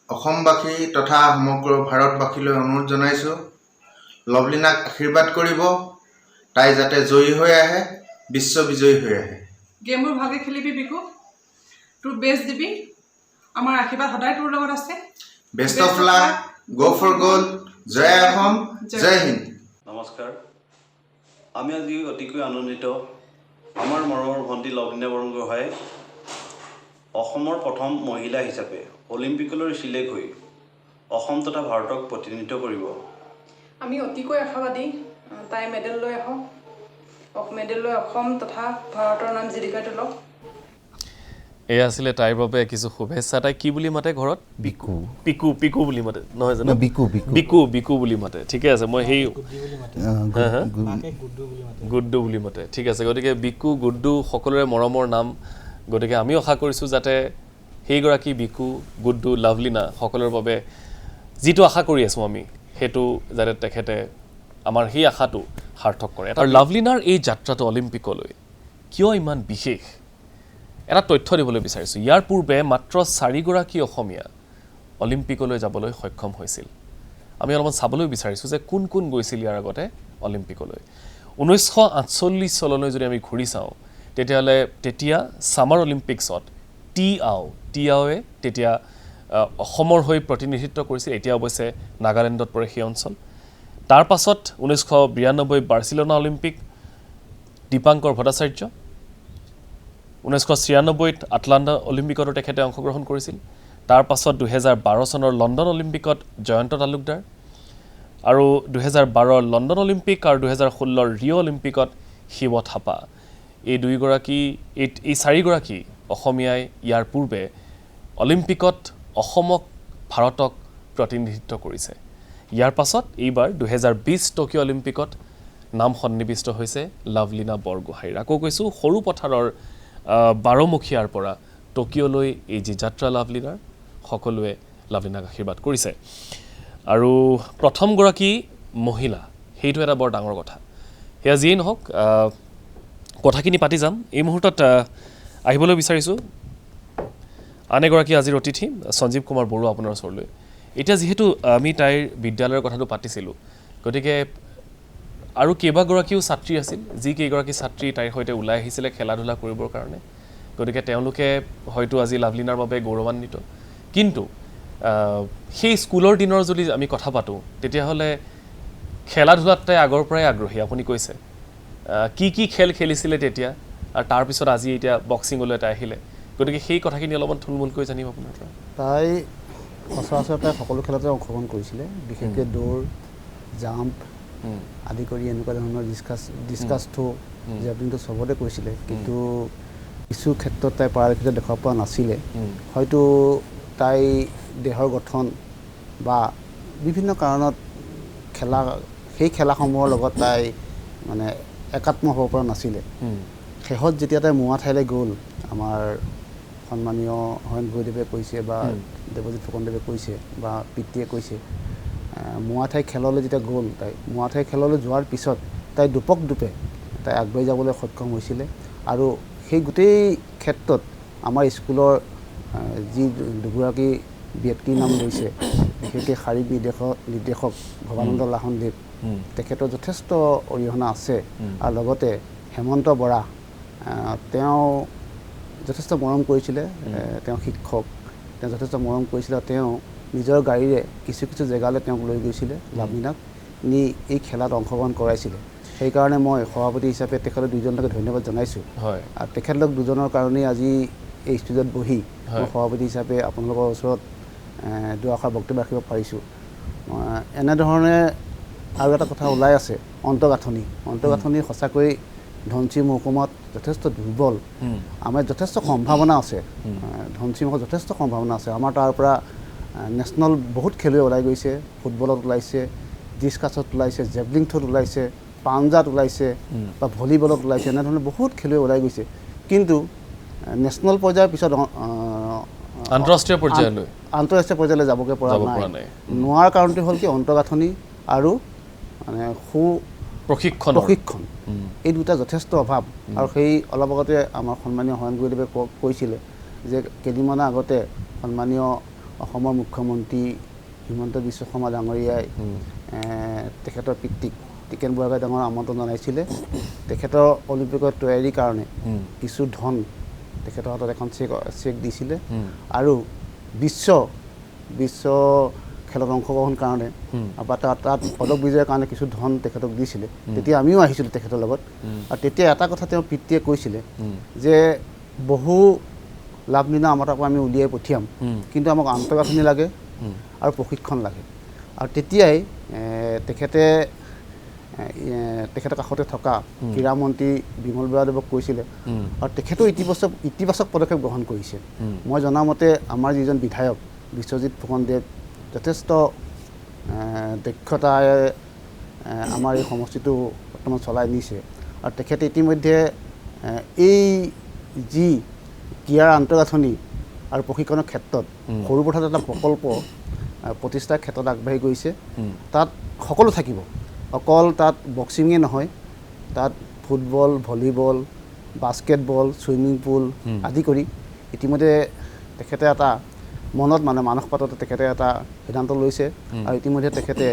অসমবাসী তথা সমগ্ৰ ভাৰতবাসীলৈ অনুৰোধ জনাইছোঁ লাভলিনাক আশীৰ্বাদ কৰিব তাই যাতে জয়ী হৈ আহে বিশ্ব বিজয়ী হৈ আহে গেমবোৰ ভালকৈ খেলিবি বিকু তোৰ বেষ্ট দিবি আমাৰ আশীৰ্বাদ সদায় তোৰ লগত আছে best of luck go for goal জয় অসম জয় হিন্দ নমস্কাৰ আমি আজি অতিকৈ আনন্দিত আমাৰ মৰমৰ ভণ্টি লাভলিনা বৰগোহাঁই অসমৰ প্ৰথম মহিলা হিচাপে অলিম্পিকলৈ চিলেক্ট হৈ অসম তথা ভাৰতক প্ৰতিনিধিত্ব কৰিব আমি অতিকৈ আশাবাদী তাই মেডেল লৈ আহক মেডেল লৈ অসম তথা ভাৰতৰ নাম জিলিকাই তোলক এয়া আছিলে তাইৰ বাবে কিছু শুভেচ্ছা তাই কি বুলি মাতে ঘৰত বিকু পিকু পিকু বুলি মাতে নহয় জানো বিকু বিকু বিকু বিকু বুলি মাতে ঠিকে আছে মই সেই গুড্ডু বুলি মাতে ঠিক আছে গতিকে বিকু গুড্ডু সকলোৰে মৰমৰ নাম গতিকে আমি আশা কৰিছোঁ যাতে সেইগৰাকী বিকু গুড্ডু লাভলিনা সকলোৰে বাবে যিটো আশা কৰি আছোঁ আমি সেইটো যাতে তেখেতে আমাৰ সেই আশাটো সাৰ্থক কৰে আৰু লাভলিনাৰ এই যাত্ৰাটো অলিম্পিকলৈ কিয় ইমান বিশেষ এটা তথ্য দিবলৈ বিচাৰিছোঁ ইয়াৰ পূৰ্বে মাত্ৰ 4গৰাকী অসমীয়া অলিম্পিকলৈ যাবলৈ সক্ষম হৈছিল আমি অলপমান চাবলৈ বিচাৰিছোঁ যে কোন কোন গৈছিল ইয়াৰ আগতে অলিম্পিকলৈ 1948 চনলৈ যদি আমি ঘূৰি চাওঁ তেতিয়াহ'লে তেতিয়া ছামাৰ অলিম্পিকছত টিআৱে তেতিয়া অসমৰ হৈ প্ৰতিনিধিত্ব কৰিছিল এতিয়া অৱশ্যে নাগালেণ্ডত পৰে সেই অঞ্চল তাৰ পাছত 1992 Barcelona Olympic Dipankar Bhattacharya 1996 Atlanta অলিম্পিকতো তেখেতে অংশগ্ৰহণ কৰিছিল তাৰ পাছত 2012 চনৰ লণ্ডন অলিম্পিকত জয়ন্ত তালুকদাৰ আৰু 2012 লণ্ডন অলিম্পিক আৰু 2016 ৰিঅ' অলিম্পিকত শিৱ থাপা এই দুইগৰাকী এই 4গৰাকী অসমীয়াই ইয়াৰ পূৰ্বে অলিম্পিকত অসমক ভাৰতক প্ৰতিনিধিত্ব কৰিছে ইয়াৰ পাছত এইবাৰ 2020 টকিঅ' অলিম্পিকত নাম সন্নিৱিষ্ট হৈছে লাভলিনা বৰগোহাঁইৰ আকৌ কৈছোঁ সৰু পথাৰৰ 12মুখীয়াৰ পৰা টকিঅ'লৈ এই যি যাত্ৰা লাভলিনাৰ সকলোৱে লাভলিনাক আশীৰ্বাদ কৰিছে আৰু প্ৰথমগৰাকী মহিলা সেইটো এটা বৰ ডাঙৰ কথা সেয়া যিয়েই নহওক কথাখিনি পাতি যাম এই মুহূৰ্তত আহিবলৈ বিচাৰিছোঁ আন এগৰাকী আজিৰ অতিথি সঞ্জীৱ কুমাৰ বৰুৱা আপোনাৰ ওচৰলৈ এতিয়া যিহেতু আমি তাইৰ বিদ্যালয়ৰ কথাটো পাতিছিলোঁ গতিকে আৰু কেইবাগৰাকীও ছাত্ৰী আছিল যি কেইগৰাকী ছাত্ৰী তাইৰ সৈতে ওলাই আহিছিলে খেলা ধূলা কৰিবৰ কাৰণে গতিকে তেওঁলোকে হয়তো আজি লাভলিনাৰ বাবে গৌৰৱান্বিত কিন্তু সেই স্কুলৰ দিনৰ যদি আমি কথা পাতোঁ তেতিয়াহ'লে খেলা ধূলাত তাই আগৰ পৰাই আগ্ৰহী আপুনি কৈছে কি খেল খেলিছিলে তেতিয়া আৰু তাৰপিছত আজি এতিয়া বক্সিঙলৈ তাই আহিলে গতিকে সেই কথাখিনি অলপমান থুলমূলকৈ জানিম আপোনাৰ পৰা তাই সচৰাচৰ তাই সকলো খেলতে অংশগ্ৰহণ কৰিছিলে বিশেষকৈ দৌৰ জাম্প আদি কৰি এনেকুৱা ধৰণৰ ডিছকাছ থ্ৰ' জেভলিনটো চবতে কৰিছিলে কিন্তু কিছু ক্ষেত্ৰত তাই পাৰদৰ্শিতা দেখুৱাব পৰা নাছিলে হয়তো তাই দেহৰ গঠন বা বিভিন্ন কাৰণত সেই খেলাসমূহৰ লগত তাই মানে একাত্ম হ'ব পৰা নাছিলে শেষত যেতিয়া তাই মোৱা ঠাইলৈ গ'ল আমাৰ সন্মানীয় হৰেণ ভৈদেৱে কৈছে বা দেৱজিৎ ফুকনদেৱে কৈছে বা পিতৃয়ে কৈছে মোৱা ঠাই খেললৈ যেতিয়া গ'ল তাই মোৱা ঠাই খেললৈ যোৱাৰ পিছত তাই দুপক দুপে তাই আগবাঢ়ি যাবলৈ সক্ষম হৈছিলে আৰু সেই গোটেই ক্ষেত্ৰত আমাৰ স্কুলৰ যি দুগৰাকী ব্যক্তিৰ নাম লৈছে বিশেষকৈ শাৰীৰিক নিৰ্দেশক ভৱানন্দ লাহনদেৱ তেখেতৰ যথেষ্ট অৰিহণা আছে আৰু লগতে হেমন্ত বৰা তেওঁ যথেষ্ট মৰম কৰিছিলে তেওঁ শিক্ষক তেওঁ যথেষ্ট মৰম কৰিছিলে তেওঁ নিজৰ গাড়ীৰে কিছু কিছু জেগালৈ তেওঁক লৈ গৈছিলে লাভলিনাক নি এই খেলাত অংশগ্ৰহণ কৰাইছিলে সেইকাৰণে মই সভাপতি হিচাপে তেখেতক দুজনকে ধন্যবাদ জনাইছোঁ আৰু তেখেতলোক দুজনৰ কাৰণেই আজি এই ষ্টুডিঅ'ত বহি মই সভাপতি হিচাপে আপোনালোকৰ ওচৰত দুআষাৰ বক্তব্য ৰাখিব পাৰিছোঁ এনেধৰণে আৰু এটা কথা ওলাই আছে অন্তঃগাঁথনি সঁচাকৈ ধনচিৰি মহকুমাত যথেষ্ট দুৰ্বল আমাৰ যথেষ্ট সম্ভাৱনা আছে ধনচিৰি মহকুমাত যথেষ্ট সম্ভাৱনা আছে আমাৰ তাৰ পৰা নেশ্যনেল বহুত খেলুৱৈ ওলাই গৈছে ফুটবলত ওলাইছে ডিছকাছত ওলাইছে জেভলিং থ্ৰোত ওলাইছে পাঞ্জাত ওলাইছে বা ভলীবলত ওলাইছে এনেধৰণে বহুত খেলুৱৈ ওলাই গৈছে কিন্তু নেশ্যনেল পৰ্যায়ৰ পিছত আন্তঃৰাষ্ট্ৰীয় পৰ্যায়লৈ যাবগৈ পৰা নাই নোৱাৰাৰ কাৰণটো হ'ল কি অন্তঃগাঁথনি আৰু মানে প্ৰশিক্ষণ এই দুটা যথেষ্ট অভাৱ আৰু সেই অলপ আগতে আমাৰ সন্মানীয় হৰেণ গগৈদেৱে কৈছিলে যে কেইদিনমানৰ আগতে সন্মানীয় অসমৰ মুখ্যমন্ত্ৰী হিমন্ত বিশ্ব শৰ্মা ডাঙৰীয়াই তেখেতৰ পিতৃক টিকেন বুঢ়াগোহাঁই ডাঙৰ আমন্ত্ৰণ জনাইছিলে তেখেতৰ অলিম্পিকৰ তৈয়াৰীৰ কাৰণে কিছু ধন তেখেতৰ হাতত এখন চেক দিছিলে আৰু বিশ্ব খেলত অংশগ্ৰহণ কাৰণে বা তাত পদক বিজয়ৰ কাৰণে কিছু ধন তেখেতক দিছিলে তেতিয়া আমিও আহিছিলোঁ তেখেতৰ লগত আৰু তেতিয়া এটা কথা তেওঁৰ পিতৃয়ে কৈছিলে যে বহু লাভলীনা আমাৰ তাৰপৰা আমি উলিয়াই পঠিয়াম কিন্তু আমাক আন্তঃগাঁথনি লাগে আৰু প্ৰশিক্ষণ লাগে আৰু তেতিয়াই তেখেতৰ কাষতে থকা ক্ৰীড়া মন্ত্ৰী বিমল বৰাদেৱক কৈছিলে আৰু তেখেতেও ইতিবাচক পদক্ষেপ গ্ৰহণ কৰিছে মই জনামতে আমাৰ যিজন বিধায়ক বিশ্বজিৎ ফুকনদেৱ যথেষ্ট দক্ষতাৰে আমাৰ এই সমষ্টিটো বৰ্তমান চলাই নিছে আৰু তেখেতে ইতিমধ্যে এই যি ক্ৰীড়াৰ আন্তঃগাঁথনি আৰু প্ৰশিক্ষণৰ ক্ষেত্ৰত সৰু পথাৰত এটা প্ৰকল্প প্ৰতিষ্ঠাৰ ক্ষেত্ৰত আগবাঢ়ি গৈছে তাত সকলো থাকিব অকল তাত বক্সিঙেই নহয় তাত football volleyball basketball swimming pool আদি কৰি ইতিমধ্যে তেখেতে এটা মনত মানে মানসপাততে তেখেতে এটা সিদ্ধান্ত লৈছে আৰু ইতিমধ্যে তেখেতে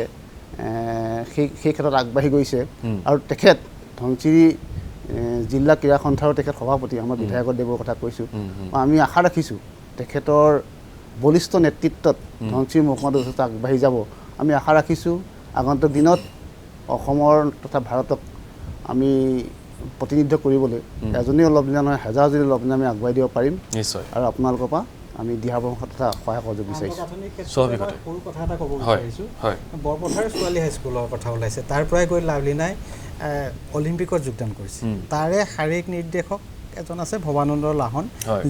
সেই ক্ষেত্ৰত আগবাঢ়ি গৈছে আৰু তেখেত ধনচিৰি জিলা ক্ৰীড়া সন্থাৰ তেখেত সভাপতি আমাৰ বিধায়কৰ দেৱৰ কথা কৈছোঁ আমি আশা ৰাখিছোঁ তেখেতৰ বলিষ্ঠ নেতৃত্বত ধনচিৰি মহকুমাটো যথেষ্ট আগবাঢ়ি যাব আমি আশা ৰাখিছোঁ আগন্তুক দিনত অসমৰ তথা ভাৰতক আমি প্ৰতিনিধিত্ব কৰিবলৈ এজনেই লভলীনা নহয় হাজাৰজনী লভলীনা আমি আগুৱাই দিব পাৰিম নিশ্চয় আৰু আপোনালোকৰ পৰা আমি দিহা পৰামৰ্শ তথা সহায় সহযোগ বিচাৰিছোঁ সৰু কথা এটা ক'ব বিচাৰিছোঁ বৰপথাৰ ছোৱালী হাইস্কুলৰ কথা ওলাইছে তাৰ পৰাই গৈ লাভলীনাই অলিম্পিকত যোগদান কৰিছে তাৰে শাৰীৰিক নিৰ্দেশক এজন আছে ভৱানন্দ লাহন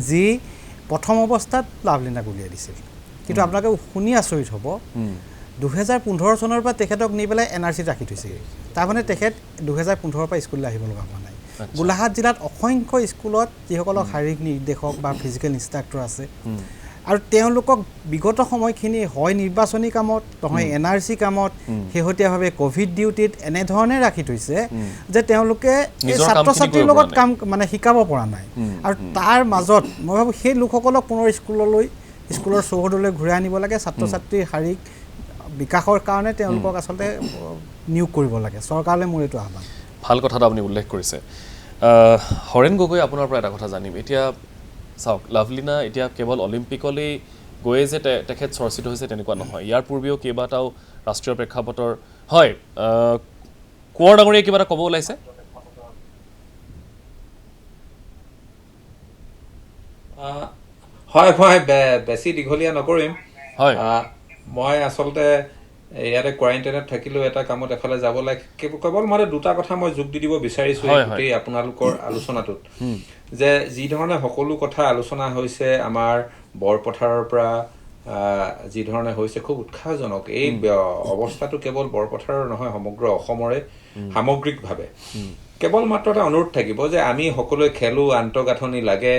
যি প্ৰথম অৱস্থাত লাভলীনাক উলিয়াই দিছিল কিন্তু আপোনালোকে শুনি আচৰিত হ'ব 2015 চনৰ পৰা তেখেতক নি পেলাই NRCত ৰাখি থৈছেগৈ তাৰমানে তেখেত 2015 পৰা স্কুললৈ আহিব লগা হোৱা নাই গোলাঘাট জিলাত অসংখ্য স্কুলত যিসকলক শাৰীৰিক নিৰ্দেশক বা ফিজিকেল ইনষ্ট্ৰাক্টৰ আছে আৰু তেওঁলোকক বিগত সময়খিনি হয় নিৰ্বাচনী কামত নহয় NRC কামত শেহতীয়াভাৱে কোভিড ডিউটিত এনেধৰণে ৰাখি থৈছে যে তেওঁলোকে ছাত্ৰ ছাত্ৰীৰ লগত কাম মানে শিকাব পৰা নাই আৰু তাৰ মাজত মই ভাবোঁ সেই লোকসকলক পুনৰ স্কুলৰ চৌহদলৈ ঘূৰাই আনিব লাগে ছাত্ৰ ছাত্ৰীৰ শাৰীৰিক বিকাশৰ কাৰণে তেওঁলোকক আচলতে নিয়োগ কৰিব লাগে চৰকাৰলৈ মোৰ এইটো আহ্বান ভাল কথা এটা আপুনি উল্লেখ কৰিছে হৰেণ গগৈ আপোনাৰ পৰা এটা কথা জানিম এতিয়া চাওক লাভলীনা এতিয়া কেৱল অলিম্পিকলৈ গৈয়ে যে তেখেত চৰ্চিত হৈছে তেনেকুৱা নহয় ইয়াৰ পূৰ্বেও কেইবাটাও ৰাষ্ট্ৰীয় প্ৰেক্ষাপটৰ হয় কোঁৱৰ ডাঙৰীয়াই কিবা এটা ক'ব ওলাইছে হয় মই বেছি দীঘলীয়া নকৰিম হয় মই আচলতে ইয়াতে কোৱাৰেণ্টাইনত থাকিলেও এটা কামত এফালে যাব লাগে কেৱল মানে দুটা কথা মই যোগ দি দিব বিচাৰিছোঁ গোটেই আপোনালোকৰ আলোচনাটোত যে যি ধৰণে সকলো কথা আলোচনা হৈছে আমাৰ বৰপথাৰৰ পৰা যি ধৰণে হৈছে খুব উৎসাহজনক এই অৱস্থাটো কেৱল বৰপথাৰৰ নহয় সমগ্ৰ অসমৰে সামগ্ৰিকভাৱে কেৱল মাত্ৰ এটা অনুৰোধ থাকিব যে আমি সকলোৱে খেলোঁ আন্তঃগাঁথনি লাগে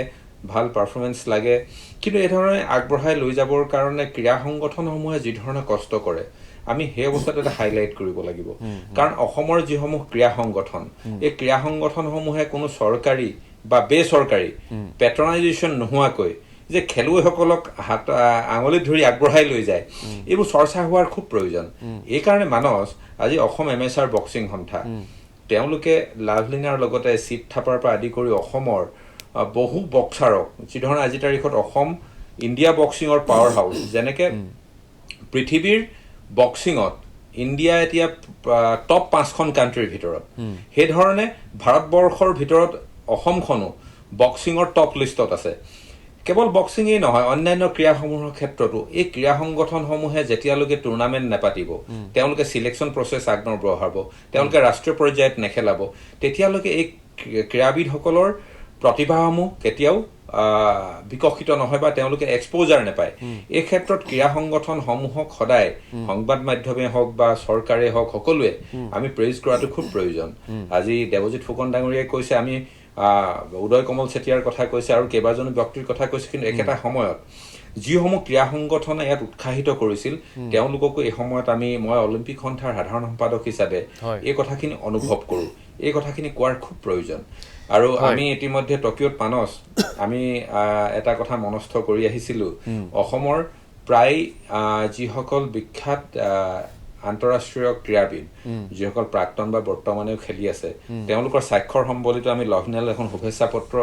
ভাল পাৰফৰ্মেঞ্চ লাগে কিন্তু এই ধৰণে আগবঢ়াই লৈ যাবৰ কাৰণে ক্ৰীড়া সংগঠনসমূহে যি ধৰণে কষ্ট কৰে আমি সেই অৱস্থাটো এটা হাইলাইট কৰিব লাগিব কাৰণ অসমৰ যিসমূহ ক্ৰীড়া সংগঠন এই ক্ৰীড়া সংগঠনসমূহে কোনো চৰকাৰী বা বেচৰকাৰী পেট্ৰনাইজেশ্যন নোহোৱাকৈ যে খেলুৱৈসকলক আঙুলিত ধৰি আগবঢ়াই লৈ যায় এইবোৰ চৰ্চা হোৱাৰ খুব প্ৰয়োজন এইকাৰণে মানস আজি অসম MSR বক্সিং সন্থা তেওঁলোকে লাভলীনাৰ লগতে চিট থাপাৰ পৰা আদি কৰি অসমৰ বহু বক্সাৰক যি ধৰণে আজি তাৰিখত অসম ইণ্ডিয়া বক্সিঙৰ পাৱাৰ হাউচ যেনেকৈ পৃথিৱীৰ বক্সিঙত ইণ্ডিয়া এতিয়া টপ 5খন কাণ্ট্ৰিৰ ভিতৰত সেইধৰণে ভাৰতবৰ্ষৰ ভিতৰত অসমখনো বক্সিঙৰ টপ লিষ্টত আছে কেৱল বক্সিঙেই নহয়, অন্যান্য ক্ৰীড়াসমূহৰ ক্ষেত্ৰতো এই ক্ৰীড়া সংগঠনসমূহে যেতিয়ালৈকে টুৰ্ণামেণ্ট নেপাতিব, তেওঁলোকে চিলেকশ্যন প্ৰচেছ আগনবঢ়াব, তেওঁলোকে ৰাষ্ট্ৰীয় পৰ্যায়ত নেখেলাব, তেতিয়ালৈকে এই ক্ৰীড়াবিদসকলৰ প্ৰতিভাসমূহ কেতিয়াও বিকশিত নহয় বা তেওঁলোকে এক্সপ'জাৰ নাপায়। এই ক্ষেত্ৰত ক্ৰীড়া সংগঠনসমূহক সদায় সংবাদ মাধ্যমেই হওক বা চৰকাৰেই হওক সকলোৱে আমি প্ৰেইজ কৰাটো খুব প্ৰয়োজন। আজি দেৱজিৎ ফুকন ডাঙৰীয়াই কৈছে, আমি উদয় কমল চেতিয়াৰ কথা কৈছে আৰু কেইবাজনো ব্যক্তিৰ কথা কৈছে, কিন্তু একেটা সময়ত যিসমূহ ক্ৰীড়া সংগঠনে ইয়াত উৎসাহিত কৰিছিল তেওঁলোককো এই সময়ত মই অলিম্পিক সন্থাৰ সাধাৰণ সম্পাদক হিচাপে এই কথাখিনি অনুভৱ কৰোঁ, এই কথাখিনি কোৱাৰ খুব প্ৰয়োজন। আৰু আমি ইতিমধ্যে টকিঅ'ত মানস আমি এটা কথা মনস্থ কৰি আহিছিলোঁ, অসমৰ প্ৰায় যিসকল বিখ্যাত আন্তঃৰাষ্ট্ৰীয় ক্ৰীড়াবিদ, যিসকল প্ৰাক্তন বা বৰ্তমানেও খেলি আছে, তেওঁলোকৰ স্বাক্ষৰ সম্বলিত আমি লভলিনালৈ এখন শুভেচ্ছা পত্ৰ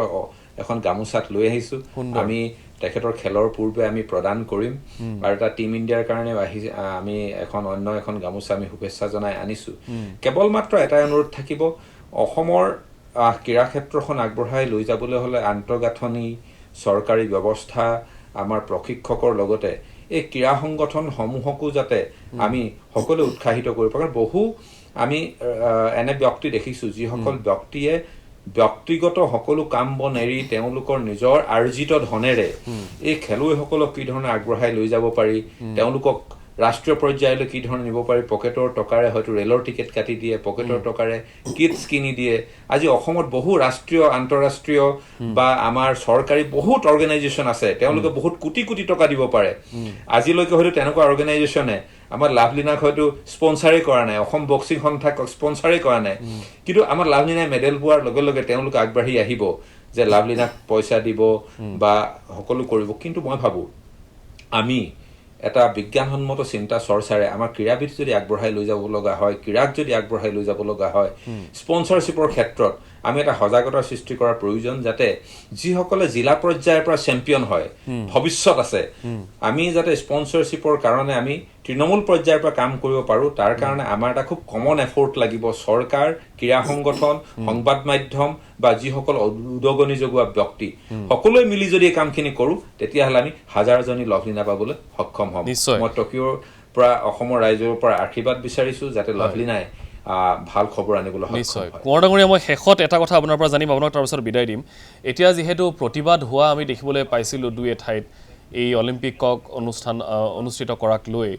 এখন গামোচাত লৈ আহিছোঁ। আমি তেখেতৰ খেলৰ পূৰ্বে আমি প্ৰদান কৰিম আৰু এটা টিম ইণ্ডিয়াৰ কাৰণে আমি অন্য এখন গামোচা আমি শুভেচ্ছা জনাই আনিছোঁ। কেৱল মাত্ৰ এটাই অনুৰোধ থাকিব, অসমৰ ক্ৰীড়া ক্ষেত্ৰখন আগবঢ়াই লৈ যাবলৈ হ'লে আন্তঃগাঁথনি, চৰকাৰী ব্যৱস্থা, আমাৰ প্ৰশিক্ষকৰ লগতে এই ক্ৰীড়া সংগঠনসমূহকো যাতে আমি সকলোৱে উৎসাহিত কৰিব পাৰোঁ। বহু আমি এনে ব্যক্তি দেখিছোঁ যিসকল ব্যক্তিয়ে ব্যক্তিগত সকলো কাম বন এৰি তেওঁলোকৰ নিজৰ আৰ্জিত ধনেৰে এই খেলুৱৈসকলক কি ধৰণে আগবঢ়াই লৈ যাব পাৰি, তেওঁলোকক ৰাষ্ট্ৰীয় পৰ্যায়লৈ কি ধৰণে নিব পাৰি, পকেটৰ টকাৰে হয়তো ৰেলৰ টিকেট কাটি দিয়ে, পকেটৰ টকাৰে কিটছ কিনি দিয়ে। আজি অসমত বহু ৰাষ্ট্ৰীয় আন্তঃৰাষ্ট্ৰীয় বা আমাৰ চৰকাৰী বহুত অৰ্গেনাইজেশ্যন আছে, তেওঁলোকে বহুত কোটি কোটি টকা দিব পাৰে। আজিলৈকে হয়তো তেনেকুৱা অৰ্গেনাইজেশ্যনে আমাৰ লাভলিনাক হয়তো স্পনচাৰেই কৰা নাই, অসম বক্সিং সন্থাক স্পনচাৰেই কৰা নাই, কিন্তু আমাৰ লাভলিনাই মেডেল পোৱাৰ লগে লগে তেওঁলোকে আগবাঢ়ি আহিব যে লাভলিনাক পইচা দিব বা সকলো কৰিব। কিন্তু মই ভাবোঁ আমি এটা বিজ্ঞানসন্মত চিন্তা চৰ্চাৰে আমাৰ ক্ৰীড়াবিদ যদি আগবঢ়াই লৈ যাব লগা হয়, ক্ৰীড়াক যদি আগবঢ়াই লৈ যাব লগা হয়, স্পনচাৰশ্বিপৰ ক্ষেত্ৰত আমি এটা সজাগতাৰ সৃষ্টি কৰাৰ প্ৰয়োজন, যাতে যিসকলে জিলা পৰ্যায়ৰ পৰা চেম্পিয়ন হয়, ভৱিষ্যত আছে, আমি যাতে স্পনচাৰশ্বিপৰ কাৰণে আমি তৃণমূল পৰ্যায়ৰ পৰা কাম কৰিব পাৰোঁ। তাৰ কাৰণে আমাৰ এটা খুব কমন এফৰ্ট লাগিব। চৰকাৰ, ক্ৰীড়া সংগঠন, সংবাদ মাধ্যম বা যিসকল উদগনি যোগোৱা ব্যক্তি সকলোৱে মিলি যদি এই কামখিনি কৰোঁ, তেতিয়াহ'লে আমি হাজাৰজনী লভলিনা পাবলৈ সক্ষম হ'ম। মই টকিঅ'ৰ পৰা অসমৰ ৰাইজৰ পৰা আশীৰ্বাদ বিচাৰিছোঁ যাতে লভলিনাই ভাল খবৰ আনিবলৈ নিশ্চয়। কোঁৱৰ ডাঙৰীয়া, মই শেষত এটা কথা আপোনাৰ পৰা জানিম, আপোনাক তাৰপিছত বিদায় দিম। এতিয়া যিহেতু প্ৰতিবাদ হোৱা আমি দেখিবলৈ পাইছিলোঁ দুই এঠাইত এই অলিম্পিকক অনুষ্ঠিত কৰাক লৈ,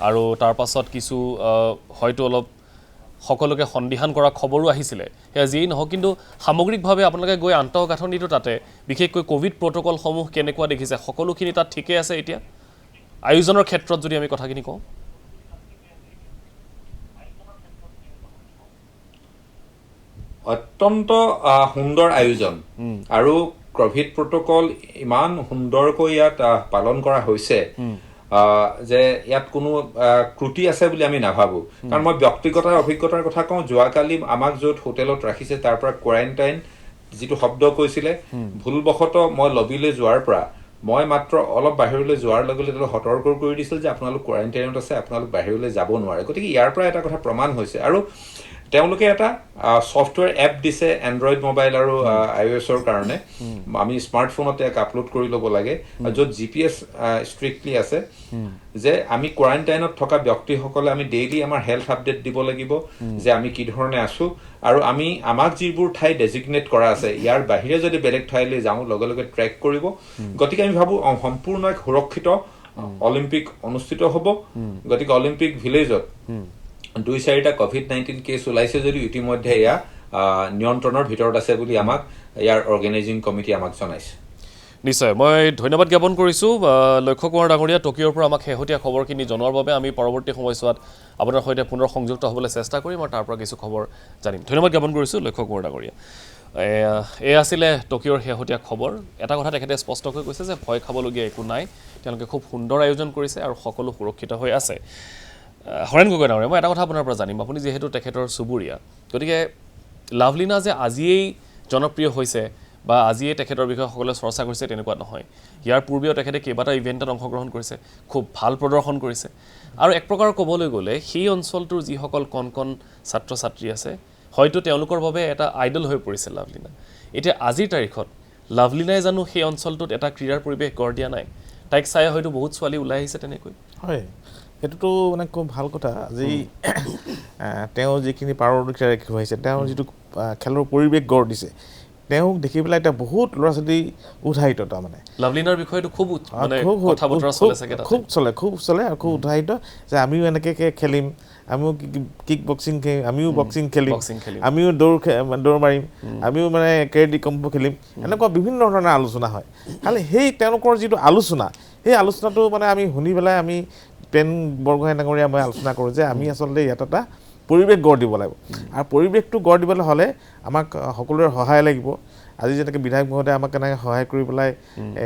আৰু তাৰ পাছত কিছু হয়তো অলপ সকলোকে সন্দিহান কৰা খবৰো আহিছিলে, সেয়া যিয়েই নহওক, কিন্তু সামগ্ৰিকভাৱে আপোনালোকে গৈ আন্তঃগাঁথনিটো তাতে বিশেষকৈ ক'ভিড প্ৰট'কলসমূহ কেনেকুৱা দেখিছে, সকলোখিনি তাত ঠিকে আছে এতিয়া আয়োজনৰ ক্ষেত্ৰত যদি আমি কথাখিনি কওঁ? অত্যন্ত সুন্দৰ আয়োজন আৰু ক'ভিড প্ৰট'কল ইমান সুন্দৰকৈ ইয়াত পালন কৰা হৈছে যে ইয়াত কোনো ত্ৰুটি আছে বুলি আমি নাভাবোঁ। কাৰণ মই ব্যক্তিগত অভিজ্ঞতাৰ কথা কওঁ, যোৱাকালি আমাক য'ত হোটেলত ৰাখিছে তাৰ পৰা কোৱাৰেণ্টাইন যিটো শব্দ কৈছিলে, ভুলবশতঃ মই লবিলৈ যোৱাৰ পৰা মই মাত্ৰ অলপ বাহিৰলৈ যোৱাৰ লগে লগে সতৰ্ক কৰি দিছিল যে আপোনালোক কোৱাৰেণ্টাইনত আছে, আপোনালোক বাহিৰলৈ যাব নোৱাৰে। গতিকে ইয়াৰ পৰা এটা কথা প্ৰমাণ হৈছে। আৰু তেওঁলোকে এটা ছফ্টৱেৰ এপ দিছে এণ্ড্ৰইড মোবাইল আৰু iOS-ৰ কাৰণে, আমি স্মাৰ্টফোনতে এক আপলোড কৰি ল'ব লাগে, য'ত GPS ষ্ট্ৰিক্টলি আছে যে আমি কোৱাৰেণ্টাইনত থকা ব্যক্তিসকলে আমি ডেইলি আমাৰ হেল্থ আপডেট দিব লাগিব যে আমি কি ধৰণে আছোঁ, আৰু আমাক যিবোৰ ঠাই ডেজিগনেট কৰা আছে ইয়াৰ বাহিৰে যদি বেলেগ ঠাইলৈ যাওঁ লগে লগে ট্ৰেক কৰিব। গতিকে আমি ভাবোঁ সম্পূৰ্ণ এক সুৰক্ষিত অলিম্পিক অনুষ্ঠিত হ'ব। গতিকে অলিম্পিক ভিলেজত 2-4টা COVID-19 কেছ ওলাইছে যদিও ইতিমধ্যে এয়া নিয়ন্ত্ৰণৰ ভিতৰত আছে বুলি আমাক ইয়াৰ অৰ্গেনাইজিং কমিটি আমাক জনাইছে। নিশ্চয়, মই ধন্যবাদ জ্ঞাপন কৰিছোঁ লক্ষ্য কুমাৰ ডাঙৰীয়া, টকিঅ'ৰ পৰা আমাক শেহতীয়া খবৰখিনি জনোৱাৰ বাবে। আমি পৰৱৰ্তী সময়ছোৱাত আপোনাৰ সৈতে পুনৰ সংযুক্ত হ'বলৈ চেষ্টা কৰিম আৰু তাৰ পৰা কিছু খবৰ জানিম। ধন্যবাদ জ্ঞাপন কৰিছোঁ লক্ষ্য কুমাৰ ডাঙৰীয়া। এয়া আছিলে টকিঅ'ৰ শেহতীয়া খবৰ। এটা কথা তেখেতে স্পষ্টকৈ কৈছে যে ভয় খাবলগীয়া একো নাই, তেওঁলোকে খুব সুন্দৰ আয়োজন কৰিছে আৰু সকলো সুৰক্ষিত হৈ আছে। হৰেণ গগৈ ডাঙৰীয়া, মই এটা কথা আপোনাৰ পৰা জানিম, আপুনি যিহেতু তেখেতৰ চুবুৰীয়া, গতিকে লাভলিনা যে আজিয়েই জনপ্ৰিয় হৈছে বা আজিয়েই তেখেতৰ বিষয়ে সকলোৱে চৰ্চা কৰিছে তেনেকুৱা নহয়। ইয়াৰ পূৰ্বেও তেখেতে কেইবাটাও ইভেণ্টত অংশগ্ৰহণ কৰিছে, খুব ভাল প্ৰদৰ্শন কৰিছে, আৰু এক প্ৰকাৰ ক'বলৈ গ'লে সেই অঞ্চলটোৰ যিসকল কণ কণ ছাত্ৰ ছাত্ৰী আছে হয়তো তেওঁলোকৰ বাবে এটা আইডল হৈ পৰিছে লাভলিনা। এতিয়া আজিৰ তাৰিখত লাভলিনাই জানো সেই অঞ্চলটোত এটা ক্ৰীড়াৰ পৰিৱেশ গঢ় দিয়া নাই তাইক চাই হয়তো বহুত ছোৱালী ওলাই আহিছে তেনেকৈ হয় সেইটোতো মানে খুব ভাল কথা আজি তেওঁ যিখিনি পাৰদৰ্শিতা দেখুৱাইছে তেওঁ যিটো খেলৰ পৰিৱেশ গঢ় দিছে তেওঁক দেখি পেলাই এতিয়া বহুত ল'ৰা ছোৱালী উৎসাহিত তাৰমানে লাভলিনাৰ বিষয়টো খুব মানে কথা বতৰা চলে চাগে খুব চলে আৰু খুব উৎসাহিত যে আমিও এনেকৈ খেলিম আমিও কিক বক্সিং আমিও বক্সিং খেলিম আমিও দৌৰ মাৰিম আমিও মানে কেৰেডি কম্পো খেলিম এনেকুৱা বিভিন্ন ধৰণৰ আলোচনা হয় খালি সেই তেওঁলোকৰ যিটো আলোচনা সেই আলোচনাটো মানে আমি শুনি পেলাই আমি পেন বৰগোহাঁই ডাঙৰীয়া মই আলোচনা কৰোঁ যে আমি আচলতে ইয়াত এটা পৰিৱেশ গঢ় দিব লাগিব আৰু পৰিৱেশটো গঢ় দিবলৈ হ'লে আমাক সকলোৰে সহায় লাগিব আজি যেনেকৈ বিধায়ক মহোদয়ে আমাক কেনেকৈ সহায় কৰি পেলাই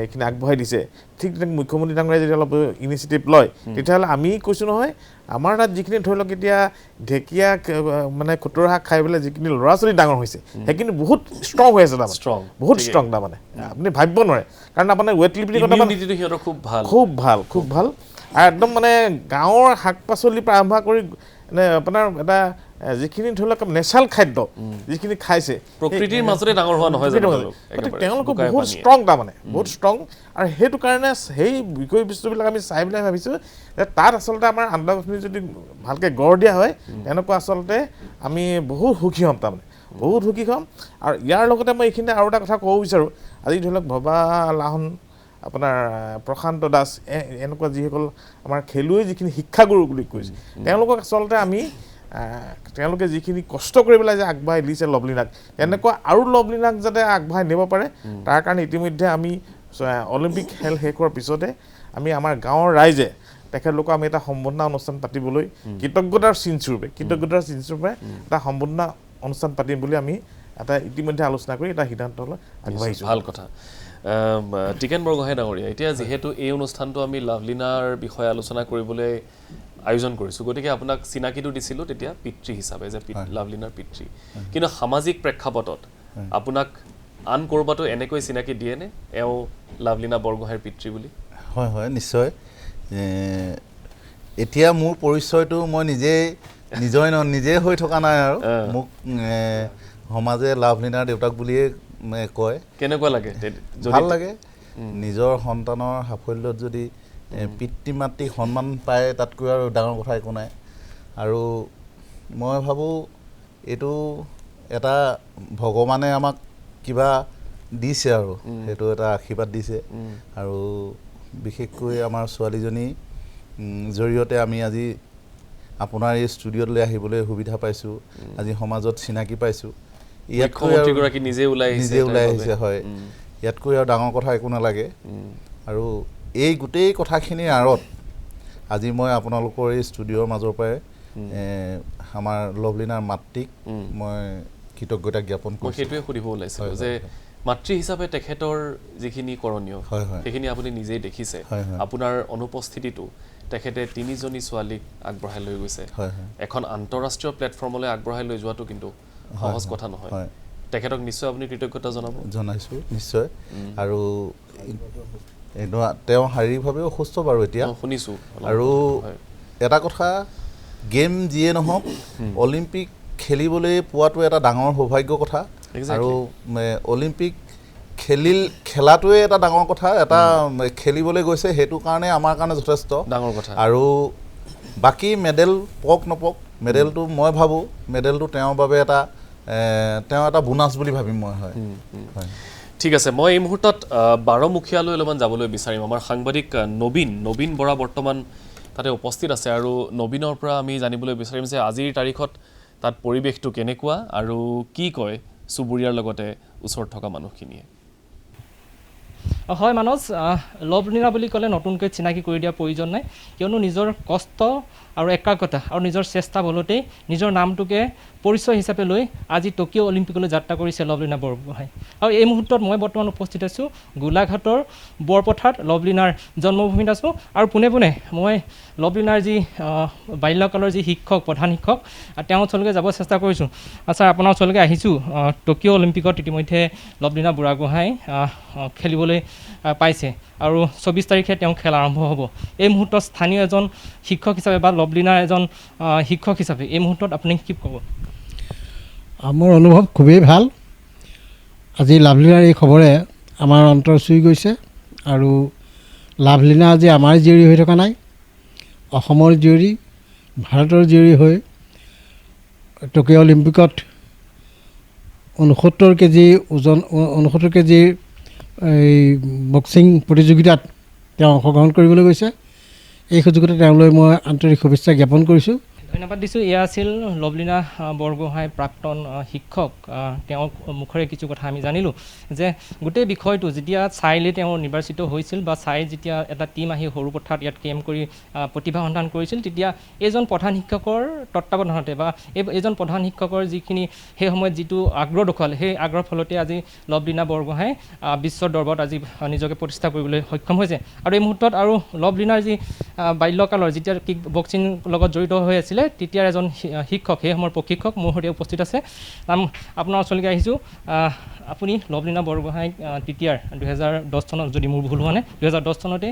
এইখিনি আগবঢ়াই দিছে ঠিক তেনেকৈ মুখ্যমন্ত্ৰী ডাঙৰীয়াই যদি অলপ ইনিচিয়েটিভ লয় তেতিয়াহ'লে আমি কৈছোঁ নহয় আমাৰ তাত যিখিনি ধৰি লওক এতিয়া ঢেকীয়া মানে খুতৰা শাক খাই পেলাই যিখিনি ল'ৰা ছোৱালী ডাঙৰ হৈছে সেইখিনি বহুত ষ্ট্ৰং হৈ আছে তাৰমানে বহুত ষ্ট্ৰং তাৰমানে আপুনি ভাবিব নোৱাৰে কাৰণ আপোনাৰ ৱেইট লিফ্টিং কথা খুব ভাল আৰু একদম মানে গাঁৱৰ শাক পাচলিৰ পৰা আৰম্ভ কৰি মানে আপোনাৰ এটা যিখিনি ধৰি লওক নেচাৰেল খাদ্য যিখিনি খাইছে প্ৰকৃতিৰ মাজতে ডাঙৰ হোৱা নহয় তেওঁলোক বহুত ষ্ট্ৰং তাৰমানে বহুত ষ্ট্ৰং আৰু সেইটো কাৰণে সেই বিষয়বস্তুবিলাক আমি চাই পেলাই ভাবিছোঁ যে তাত আচলতে আমাৰ আন্তঃগাঁথনি যদি ভালকৈ গঢ় দিয়া হয় তেনেকুৱা আচলতে আমি বহুত সুখী হ'ম তাৰমানে বহুত সুখী হ'ম আৰু ইয়াৰ লগতে মই এইখিনিতে আৰু এটা কথা ক'ব বিচাৰোঁ আজি ধৰি লওক ভবা লাহন আপোনাৰ প্ৰশান্ত দাস এনেকুৱা যিসকল আমাৰ খেলুৱৈ যিখিনি শিক্ষাগুৰু বুলি কৈছে তেওঁলোকক আচলতে আমি তেওঁলোকে যিখিনি কষ্ট কৰি পেলাই যে আগবঢ়াই দিছে লভলিনাক তেনেকুৱা আৰু লভলিনাক যাতে আগবঢ়াই নিব পাৰে তাৰ কাৰণে ইতিমধ্যে আমি অলিম্পিক খেল শেষ হোৱাৰ পিছতে আমি আমাৰ গাঁৱৰ ৰাইজে তেখেতলোকক আমি এটা সম্বৰ্ধনা অনুষ্ঠান পাতিবলৈ কৃতজ্ঞতাৰ চিনস্বৰূপে এটা সম্বৰ্ধনা অনুষ্ঠান পাতিম বুলি আমি এটা ইতিমধ্যে আলোচনা কৰি এটা সিদ্ধান্তলৈ আগবাঢ়িছোঁ ভাল কথা টিকেন বৰগোহাঁই ডাঙৰীয়া এতিয়া যিহেতু এই অনুষ্ঠানটো আমি লাভলিনাৰ বিষয়ে আলোচনা কৰিবলৈ আয়োজন কৰিছোঁ গতিকে আপোনাক চিনাকিটো দিছিলোঁ তেতিয়া পিতৃ হিচাপে যে লাভলিনাৰ পিতৃ কিন্তু সামাজিক প্ৰেক্ষাপটত আপোনাক আন ক'ৰবাতো এনেকৈ চিনাকি দিয়েনে এওঁ লাভলিনা বৰগোহাঁইৰ পিতৃ বুলি হয় হয় নিশ্চয় এতিয়া মোৰ পৰিচয়টো মই নিজে হৈ থকা নাই আৰু মোক সমাজে লাভলিনাৰ দেউতাক বুলিয়ে কয় কেনেকুৱা লাগে ভাল লাগে নিজৰ সন্তানৰ সাফল্যত যদি পিতৃ মাতৃক সন্মান পায় তাতকৈ আৰু ডাঙৰ কথা একো নাই আৰু মই ভাবোঁ এইটো এটা ভগৱানে আমাক কিবা দিছে আৰু সেইটো এটা আশীৰ্বাদ দিছে আৰু বিশেষকৈ আমাৰ ছোৱালীজনী জৰিয়তে আমি আজি আপোনাৰ এই ষ্টুডিঅ'লৈ আহিবলৈ সুবিধা পাইছোঁ আজি সমাজত চিনাকি পাইছোঁ মুখ্যমন্ত্ৰীগৰাকী নিজে ওলাই আহিছে হয় ইয়াতকৈ আৰু ডাঙৰ কথা একো নালাগে আৰু এই গোটেই কথাখিনিৰ আঁৰত আজি মই আপোনালোকৰ এই ষ্টুডিঅ'ৰ মাজৰ পৰাই আমাৰ লভলিনাৰ মাতৃক মই কৃতজ্ঞতা জ্ঞাপন কৰিছোঁ সেইটোৱে সুধিব ওলাইছিলোঁ যে মাতৃ হিচাপে তেখেতৰ যিখিনি কৰণীয় সেইখিনি আপুনি নিজেই দেখিছে আপোনাৰ অনুপস্থিতিটো তেখেতে 3জনী ছোৱালীক আগবঢ়াই লৈ গৈছে এখন আন্তঃৰাষ্ট্ৰীয় প্লেটফৰ্মলৈ আগবঢ়াই লৈ যোৱাটো কিন্তু সহজ কথা নহয় তেখেতক নিশ্চয় আপুনি কৃতজ্ঞতা জনাইছোঁ নিশ্চয় আৰু তেওঁ শাৰীৰিকভাৱে অসুস্থ বাৰু এতিয়া শুনিছোঁ আৰু এটা কথা গেম যিয়ে নহওক অলিম্পিক খেলিবলৈ পোৱাটো এটা ডাঙৰ সৌভাগ্য কথা আৰু অলিম্পিক খেলাটোৱে এটা ডাঙৰ কথা এটা খেলিবলৈ গৈছে সেইটো কাৰণে আমাৰ কাৰণে যথেষ্ট ডাঙৰ কথা আৰু বাকী মেডেল পক নপক মেডেলটো মই ভাবোঁ মেডেলটো তেওঁৰ বাবে তেওঁ এটা বোনাছ বুলি ভাবিম মই হয় ঠিক আছে মই এই মুহূৰ্তত 12মুখীয়ালৈ অলপমান যাবলৈ বিচাৰিম আমাৰ সাংবাদিক নবীন বৰা বৰ্তমান তাতে উপস্থিত আছে আৰু নবীনৰ পৰা আমি জানিবলৈ বিচাৰিম যে আজিৰ তাৰিখত তাত পৰিৱেশটো কেনেকুৱা আৰু কি কয় চুবুৰীয়াৰ লগতে ওচৰত থকা মানুহখিনিয়ে হয় মানস লভলিনা বুলি ক'লে নতুনকৈ চিনাকি কৰি দিয়াৰ প্ৰয়োজন নাই কিয়নো নিজৰ কষ্ট আৰু একাগ্ৰতা আৰু নিজৰ চেষ্টা বলতেই নিজৰ নামটোকে পৰিচয় হিচাপে লৈ আজি টকিঅ' অলিম্পিকলৈ যাত্ৰা কৰিছে লভলিনা বৰগোহাঁই আৰু এই মুহূৰ্তত মই বৰ্তমান উপস্থিত আছোঁ গোলাঘাটৰ বৰপথাৰত লভলিনাৰ জন্মভূমিত আছোঁ আৰু পোনে পোনে মই লভলিনাৰ যি বাল্যকালৰ যি শিক্ষক প্ৰধান শিক্ষক তেওঁ ওচৰলৈকে যাব চেষ্টা কৰিছোঁ ছাৰ আপোনাৰ ওচৰলৈকে আহিছোঁ টকিঅ' অলিম্পিকত ইতিমধ্যে লভলিনা বুঢ়াগোহাঁই খেলিবলৈ পাইছে আৰু 24 তাৰিখে তেওঁ খেল আৰম্ভ হ'ব এই মুহূৰ্তত স্থানীয় এজন শিক্ষক হিচাপে বা লভলিনাৰ এজন শিক্ষক হিচাপে এই মুহূৰ্তত আপুনি কি ক'ব মোৰ অনুভৱ খুবেই ভাল আজি লাভলিনাৰ এই খবৰে আমাৰ অন্তৰ চুই গৈছে আৰু লাভলীনা আজি আমাৰ জীয়ৰী হৈ থকা নাই, অসমৰ জীয়ৰী, ভাৰতৰ জীয়ৰী হৈ টকিঅ' অলিম্পিকত 69 কেজি ওজন 69 কেজিৰ এই বক্সিং প্ৰতিযোগিতাত তেওঁ অংশগ্ৰহণ কৰিবলৈ গৈছে। এই সুযোগতে তেওঁলৈ মই আন্তৰিক শুভেচ্ছা জ্ঞাপন কৰিছোঁ। ধন্যবাদ দিছোঁ। এয়া আছিল লভলীনা বৰগোহাঁই, প্ৰাক্তন শিক্ষক। তেওঁৰ মুখৰে কিছু কথা আমি জানিলোঁ যে গোটেই বিষয়টো যেতিয়া চাইলৈ তেওঁ নিৰ্বাচিত হৈছিল বা চাই যেতিয়া এটা টীম আহি সৰু পথাৰত ইয়াত কেম্প কৰি প্ৰতিভা সন্ধান কৰিছিল, তেতিয়া এইজন প্ৰধান শিক্ষকৰ তত্বাৱধানতে বা এইজন প্ৰধান শিক্ষকৰ যিখিনি সেই সময়ত যিটো আগ্ৰহ দেখুৱালে, সেই আগ্ৰহৰ ফলতে আজি লভলীনা বৰগোহাঁই বিশ্বৰ দৰবাৰত আজি নিজকে প্ৰতিষ্ঠা কৰিবলৈ সক্ষম হৈছে। আৰু এই মুহূৰ্তত আৰু লভলীনাৰ যি বাল্যকালৰ যেতিয়া কিক বক্সিং লগত জড়িত হৈ আছিল তেতিয়াৰ এজন শিক্ষক, সেই সময়ৰ প্ৰশিক্ষক মোৰ সৈতে উপস্থিত আছে। আপোনাৰ ওচৰলৈকে আহিছোঁ। আপুনি লভলীনা বৰগোহাঁইক তেতিয়াৰ 2010 চনত, যদি মোৰ ভুল হোৱা নাই, 2010 চনতে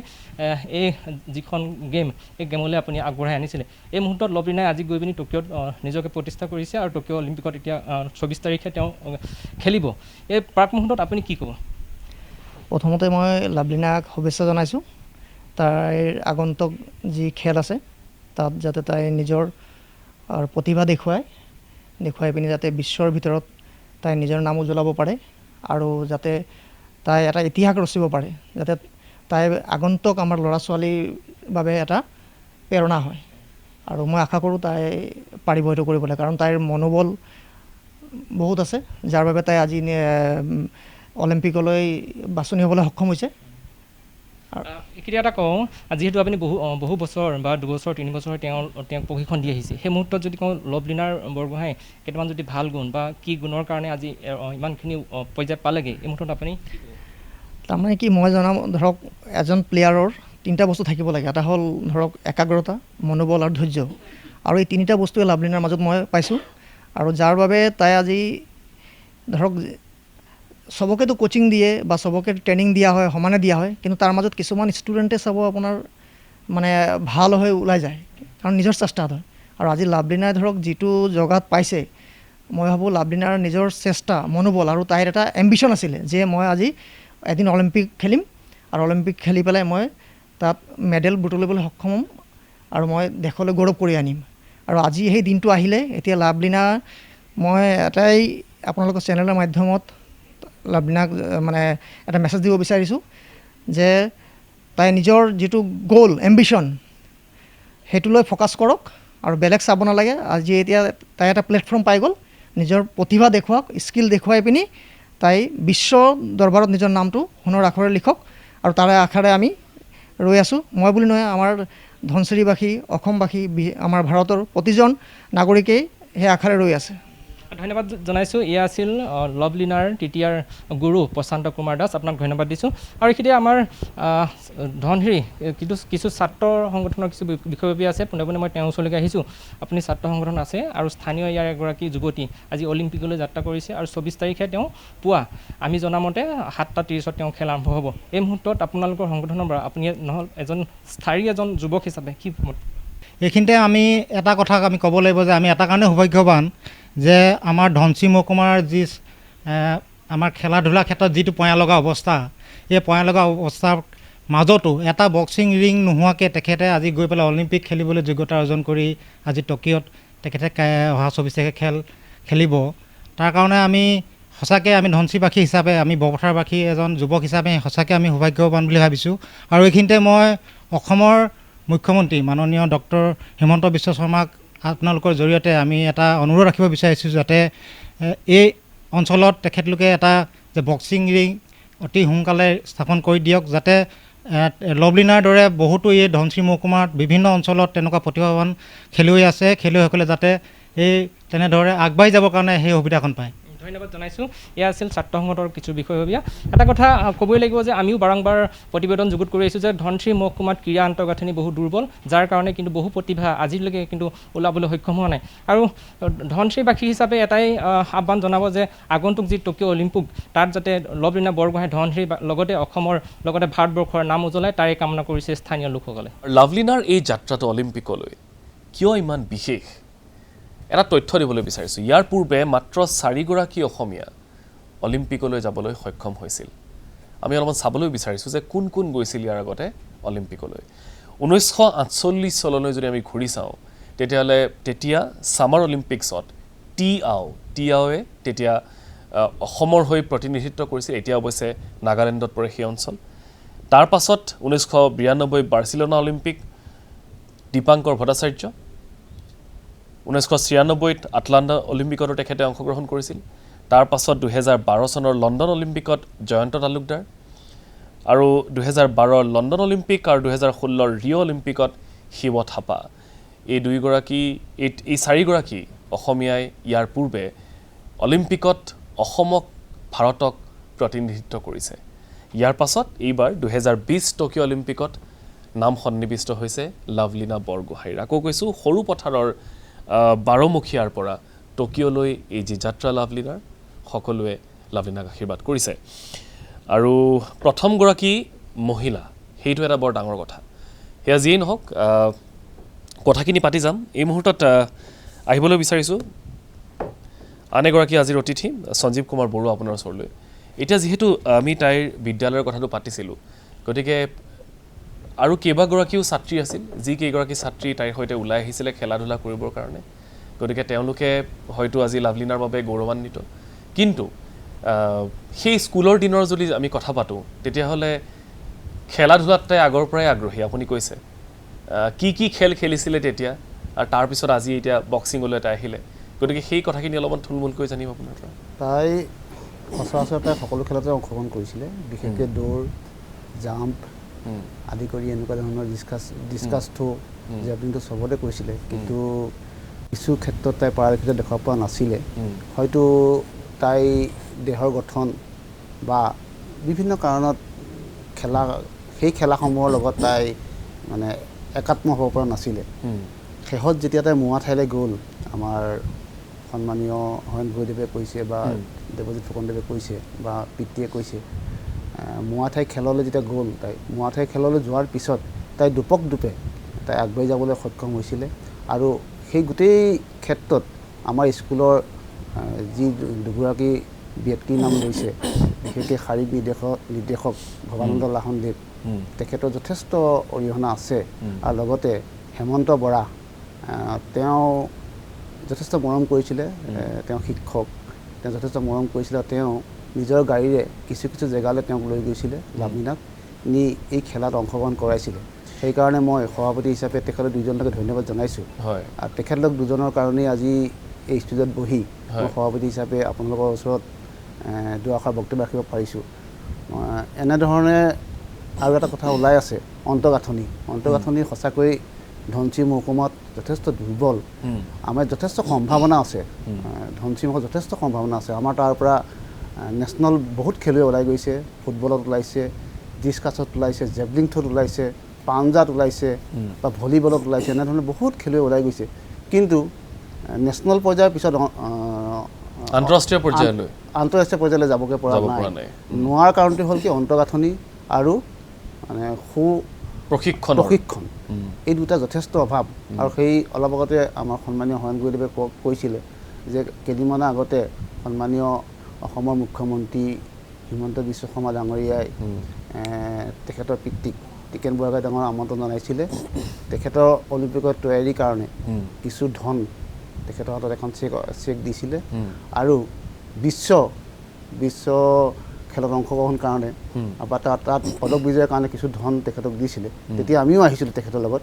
এই যিখন গেম, এই গেমলৈ আপুনি আগবঢ়াই আনিছিলে। এই মুহূৰ্তত লভলীনাই আজি গৈ পিনি টকিঅ'ত নিজকে প্ৰতিষ্ঠা কৰিছে আৰু টকিঅ' অলিম্পিকত এতিয়া 24 তাৰিখে তেওঁ খেলিব। এই প্ৰাক মুহূৰ্তত আপুনি কি ক'ব? প্ৰথমতে মই লাভলীনাক শুভেচ্ছা জনাইছোঁ। তাইৰ আগন্তুক যি খেল আছে তাত যাতে তাই নিজৰ প্ৰতিভা দেখুৱাই পিনি যাতে বিশ্বৰ ভিতৰত তাই নিজৰ নাম উজ্বলাব পাৰে আৰু যাতে তাই এটা ইতিহাস ৰচিব পাৰে, যাতে তাই আগন্তুক আমাৰ ল'ৰা ছোৱালীৰ বাবে এটা প্ৰেৰণা হয়। আৰু মই আশা কৰোঁ তাই পাৰিব এইটো কৰিবলৈ, কাৰণ তাইৰ মনোবল বহুত আছে, যাৰ বাবে তাই আজি অলিম্পিকলৈ বাছনি হ'বলৈ সক্ষম হৈছে। এইখিনি এটা কওঁ, যিহেতু আপুনি বহু বছৰ বা 2 বছৰ 3 বছৰ তেওঁক প্ৰশিক্ষণ দি আহিছে, সেই মুহূৰ্তত যদি কওঁ লভলীনাৰ বৰগোহাঁই কেইটামান যদি ভাল গুণ বা কি গুণৰ কাৰণে আজি ইমানখিনি পৰ্যায় পালেগৈ, এই মুহূৰ্তত আপুনি? তাৰমানে কি, মই জনা ধৰক এজন প্লেয়াৰৰ 3টা বস্তু থাকিব লাগে। এটা হ'ল ধৰক একাগ্ৰতা, মনোবল আৰু ধৈৰ্য। আৰু এই 3টা বস্তুৱে লাভলীনাৰ মাজত মই পাইছোঁ। আৰু যাৰ বাবে তাই আজি ধৰক চবকেতো কোচিং দিয়ে বা চবকে ট্ৰেইনিং দিয়া হয়, সমানে দিয়া হয়, কিন্তু তাৰ মাজত কিছুমান ষ্টুডেণ্টে চাব আপোনাৰ মানে ভাল হৈ ওলাই যায়, কাৰণ নিজৰ চেষ্টাত হয়। আৰু আজি লাভলীনাই ধৰক যিটো জগাত পাইছে, মই ভাবোঁ লাভলীনাৰ নিজৰ চেষ্টা, মনোবল আৰু তাইৰ এটা এম্বিশ্যন আছিলে যে মই আজি এদিন অলিম্পিক খেলিম আৰু অলিম্পিক খেলি পেলাই মই তাত মেডেল বুটলিবলৈ সক্ষম হ'ম আৰু মই দেশলৈ গৌৰৱ কৰি আনিম। আৰু আজি সেই দিনটো আহিলে। এতিয়া লাভলীনা, মই এটাই আপোনালোকৰ চেনেলৰ মাধ্যমত লাভলীনাক মানে এটা মেছেজ দিব বিচাৰিছোঁ যে তাই নিজৰ যিটো গ'ল, এম্বিশ্যন, সেইটোলৈ ফ'কাছ কৰক আৰু বেলেগ চাব নালাগে। আজি এতিয়া তাই এটা প্লেটফৰ্ম পাই গ'ল, নিজৰ প্ৰতিভা দেখুৱাওক, স্কিল দেখুৱাই পিনি তাই বিশ্ব দৰবাৰত নিজৰ নামটো সোণৰ আখৰে লিখক। আৰু তাৰে আশাৰে আমি ৰৈ আছোঁ। মই বুলি নহয়, আমাৰ ধনচিৰিবাসী, অসমবাসী, আমাৰ ভাৰতৰ প্ৰতিজন নাগৰিকেই সেই আশাৰে ৰৈ আছে। ধন্যবাদ জনাইছোঁ। এয়া আছিল লভলীনাৰ তেতিয়াৰ গুৰু প্ৰশান্ত কুমাৰ দাস। আপোনাক ধন্যবাদ দিছোঁ। আৰু এইখিনি আমাৰ ধনশিৰি কিছু ছাত্ৰ সংগঠনৰ কিছু বিষয়ববী আছে। পোনে পোনে মই তেওঁৰ ওচৰলৈকে আহিছোঁ। আপুনি ছাত্ৰ সংগঠন আছে আৰু স্থানীয় ইয়াৰ এগৰাকী যুৱতী আজি অলিম্পিকলৈ যাত্ৰা কৰিছে আৰু 24 তাৰিখে তেওঁ পুৱা আমি জনামতে 7:30 তেওঁ খেল আৰম্ভ হ'ব। এই মুহূৰ্তত আপোনালোকৰ সংগঠনৰ পৰা আপুনি নহ'ল এজন স্থায়ী এজন যুৱক হিচাপে কি? এইখিনিতে আমি এটা কথা আমি ক'ব লাগিব যে আমি এটা কাৰণে সৌভাগ্যৱান যে আমাৰ ধনশিৰি মহকুমাৰ যি আমাৰ খেলা ধূলাৰ ক্ষেত্ৰত যিটো পয়া লগা অৱস্থা, এই পয়া লগা অৱস্থাৰ মাজতো এটা বক্সিং ৰিং নোহোৱাকৈ তেখেতে আজি গৈ পেলাই অলিম্পিক খেলিবলৈ যোগ্যতা অৰ্জন কৰি আজি টকিঅ'ত তেখেতে অহা 24 তাৰিখে খেলিব। তাৰ কাৰণে আমি সঁচাকৈ আমি ধনশিৰিবাসী হিচাপে, আমি বৰপথাৰবাসী এজন যুৱক হিচাপে সঁচাকৈ আমি সৌভাগ্যৱান বুলি ভাবিছোঁ। আৰু এইখিনিতে মই অসমৰ মুখ্যমন্ত্ৰী মাননীয় ডক্টৰ হিমন্ত বিশ্ব শৰ্মাক আপোনালোকৰ জৰিয়তে আমি এটা অনুৰোধ ৰাখিব বিচাৰিছোঁ যাতে এই অঞ্চলত তেখেতলোকে এটা যে বক্সিং ৰিং অতি সোনকালে স্থাপন কৰি দিয়ক, যাতে লভলীনাৰ দৰে বহুতো এই ধনশিৰি মহকুমাত বিভিন্ন অঞ্চলত তেনেকুৱা প্ৰতিভাৱান খেলুৱৈ আছে, খেলুৱৈসকলে যাতে এই তেনেদৰে আগবাঢ়ি যাবৰ কাৰণে সেই সুবিধাখন পায়। ধন্যবাদ জনাইছোঁ। এয়া আছিল ছাত্ৰ সংগঠনৰ কিছু বিষয়ববীয়া। এটা কথা ক'বই লাগিব যে আমিও বাৰম্বাৰ প্ৰতিবেদন যুগুত কৰি আহিছোঁ যে ধনশিৰি মহকুমাত ক্ৰীড়া আন্তঃগাঁথনি বহু দুৰ্বল, যাৰ কাৰণে কিন্তু বহু প্ৰতিভা আজিলৈকে কিন্তু ওলাবলৈ সক্ষম হোৱা নাই। আৰু ধনশিৰিবাসী হিচাপে এটাই আহ্বান জনাব যে আগন্তুক যি টকিঅ' অলিম্পিক, তাত যাতে লভলীনা বৰগোহাঁই ধনশিৰি লগতে অসমৰ লগতে ভাৰতবৰ্ষৰ নাম উজ্বলাই তাৰে কামনা কৰিছে স্থানীয় লোকসকলে। লাভলীনাৰ এই যাত্ৰাটো অলিম্পিকলৈ কিয় ইমান বিশেষ, এটা তথ্য দিবলৈ বিচাৰিছোঁ। ইয়াৰ পূৰ্বে মাত্ৰ 4গৰাকী অসমীয়া অলিম্পিকলৈ যাবলৈ সক্ষম হৈছিল আমি অলপমান চাবলৈ বিচাৰিছোঁ যে কোন কোন গৈছিল ইয়াৰ আগতে অলিম্পিকলৈ 1948 চনলৈ যদি আমি ঘূৰি চাওঁ তেতিয়াহ'লে তেতিয়া ছামাৰ অলিম্পিকছত টিআওৱে তেতিয়া অসমৰ হৈ প্ৰতিনিধিত্ব কৰিছিল এতিয়া অৱশ্যে নাগালেণ্ডত পৰে সেই অঞ্চল তাৰ পাছত 1992 Barcelona Olympic Dipankar Bhattacharya 1996 Atlanta অলিম্পিকতো তেখেতে অংশগ্ৰহণ কৰিছিল তাৰ পাছত 2012 চনৰ লণ্ডন অলিম্পিকত জয়ন্ত তালুকদাৰ আৰু 2012 লণ্ডন অলিম্পিক আৰু 2016 ৰিঅ' অলিম্পিকত শিৱ থাপা এই দুইগৰাকী এই চাৰিগৰাকী অসমীয়াই ইয়াৰ পূৰ্বে অলিম্পিকত অসমক ভাৰতক প্ৰতিনিধিত্ব কৰিছে ইয়াৰ পাছত এইবাৰ 2020 টকিঅ' অলিম্পিকত নাম সন্নিবিষ্ট হৈছে লাভলীনা বৰগোহাঁইৰ আকৌ কৈছোঁ সৰু পথাৰৰ 12মুখীয়াৰ পৰা টকিঅ'লৈ এই যি যাত্ৰা লাভলীনাৰ সকলোৱে লাভলীনাক আশীৰ্বাদ কৰিছে আৰু প্ৰথমগৰাকী মহিলা সেইটো এটা বৰ ডাঙৰ কথা সেয়া যিয়েই নহওক কথাখিনি পাতি যাম এই মুহূৰ্তত আহিবলৈ বিচাৰিছোঁ আন এগৰাকী আজিৰ অতিথি সঞ্জীৱ কুমাৰ বৰুৱা আপোনাৰ ওচৰলৈ এতিয়া যিহেতু আমি তাইৰ বিদ্যালয়ৰ কথাটো পাতিছিলোঁ গতিকে আৰু কেইবাগৰাকীও ছাত্ৰী আছিল যি কেইগৰাকী ছাত্ৰী তাইৰ সৈতে ওলাই আহিছিলে খেলা ধূলা কৰিবৰ কাৰণে গতিকে তেওঁলোকে হয়তো আজি লাভলীনাৰ বাবে গৌৰৱান্বিত কিন্তু সেই স্কুলৰ দিনৰ যদি আমি কথা পাতোঁ তেতিয়াহ'লে খেলা ধূলাত তাই আগৰ পৰাই আগ্ৰহী আপুনি কৈছে কি খেল খেলিছিলে তেতিয়া আৰু তাৰপিছত আজি এতিয়া বক্সিঙলৈ তাই আহিলে গতিকে সেই কথাখিনি অলপমান থুলমূলকৈ জানিম আপোনাৰ পৰা তাই সচৰাচৰ তাই সকলো খেলতে অংশগ্ৰহণ কৰিছিলে বিশেষকৈ দৌৰ জাম্প আদি কৰি এনেকুৱা ধৰণৰ ডিছকাছ থ্ৰ' জেভলিনটো চবতে কৰিছিলে কিন্তু কিছু ক্ষেত্ৰত তাই পাৰদৰ্শিতা দেখুৱাব পৰা নাছিলে হয়তো তাই দেহৰ গঠন বা বিভিন্ন কাৰণত সেই খেলাসমূহৰ লগত তাই মানে একাত্ম হ'ব পৰা নাছিলে শেষত যেতিয়া তাই মোৱা ঠাইলৈ গ'ল আমাৰ সন্মানীয় হৰেণ ভৈদেৱে কৈছে বা দেৱজিৎ ফুকনদেৱে কৈছে বা পিতৃয়ে কৈছে মোৱা ঠাই খেললৈ যেতিয়া গ'ল তাই মোৱা ঠাই খেললৈ যোৱাৰ পিছত তাই দুপক দুপে তাই আগবাঢ়ি যাবলৈ সক্ষম হৈছিলে আৰু সেই গোটেই ক্ষেত্ৰত আমাৰ স্কুলৰ যি দুগৰাকী ব্যক্তিৰ নাম লৈছে বিশেষকৈ শাৰীৰিক নিৰ্দেশক ভৱানন্দ লাহনদেৱ তেখেতৰ যথেষ্ট অৰিহণা আছে আৰু লগতে হেমন্ত বৰা তেওঁ যথেষ্ট মৰম কৰিছিলে তেওঁ শিক্ষক তেওঁ যথেষ্ট মৰম কৰিছিলে তেওঁ নিজৰ গাড়ীৰে কিছু জেগালৈ তেওঁক লৈ গৈছিলে লাভলীনাক নি এই খেলাত অংশগ্ৰহণ কৰাইছিলে সেইকাৰণে মই সভাপতি হিচাপে তেখেতক দুইজনকে ধন্যবাদ জনাইছোঁ আৰু তেখেতলোক দুজনৰ কাৰণেই আজি এই ষ্টেজত বহি মই সভাপতি হিচাপে আপোনালোকৰ ওচৰত দুআষাৰ বক্তব্য ৰাখিব পাৰিছোঁ এনেধৰণে আৰু এটা কথা ওলাই আছে অন্তঃগাঁথনি সঁচাকৈ ধনশিৰি মহকুমাত যথেষ্ট দুৰ্বল আমাৰ যথেষ্ট সম্ভাৱনা আছে ধনশিৰি মহকুমাত যথেষ্ট সম্ভাৱনা আছে আমাৰ তাৰ পৰা নেশ্যনেল বহুত খেলুৱৈ ওলাই গৈছে ফুটবলত ওলাইছে ডিছকাছত ওলাইছে জেভলিন থ্ৰ'ত ওলাইছে পাঞ্জাত ওলাইছে বা ভলীবলত ওলাইছে এনেধৰণে বহুত খেলুৱৈ ওলাই গৈছে কিন্তু নেশ্যনেল পৰ্যায়ৰ পিছত আন্তঃৰাষ্ট্ৰীয় পৰ্যায়লৈ যাবগৈ পৰা নাই নোৱাৰাৰ কাৰণটো হ'ল কি অন্তঃগাঁথনি আৰু মানে প্ৰশিক্ষণ এই দুটা যথেষ্ট অভাৱ আৰু সেই অলপ আগতে আমাৰ সন্মানীয় হৰেণ ভৈদেৱে কৈছিলে যে কেইদিনমানৰ আগতে সন্মানীয় অসমৰ মুখ্যমন্ত্ৰী হিমন্ত বিশ্ব শৰ্মা ডাঙৰীয়াই তেখেতৰ পিতৃক টিকেন বুঢ়াগোহাঁই ডাঙৰ আমন্ত্ৰণ জনাইছিলে তেখেতৰ অলিম্পিকৰ তৈয়াৰীৰ কাৰণে কিছু ধন তেখেতৰ হাতত এখন চেক দিছিলে আৰু বিশ্ব খেলত অংশগ্ৰহণ কাৰণে বা তাত পদক বিজয়ৰ কাৰণে কিছু ধন তেখেতক দিছিলে তেতিয়া আমিও আহিছিলোঁ তেখেতৰ লগত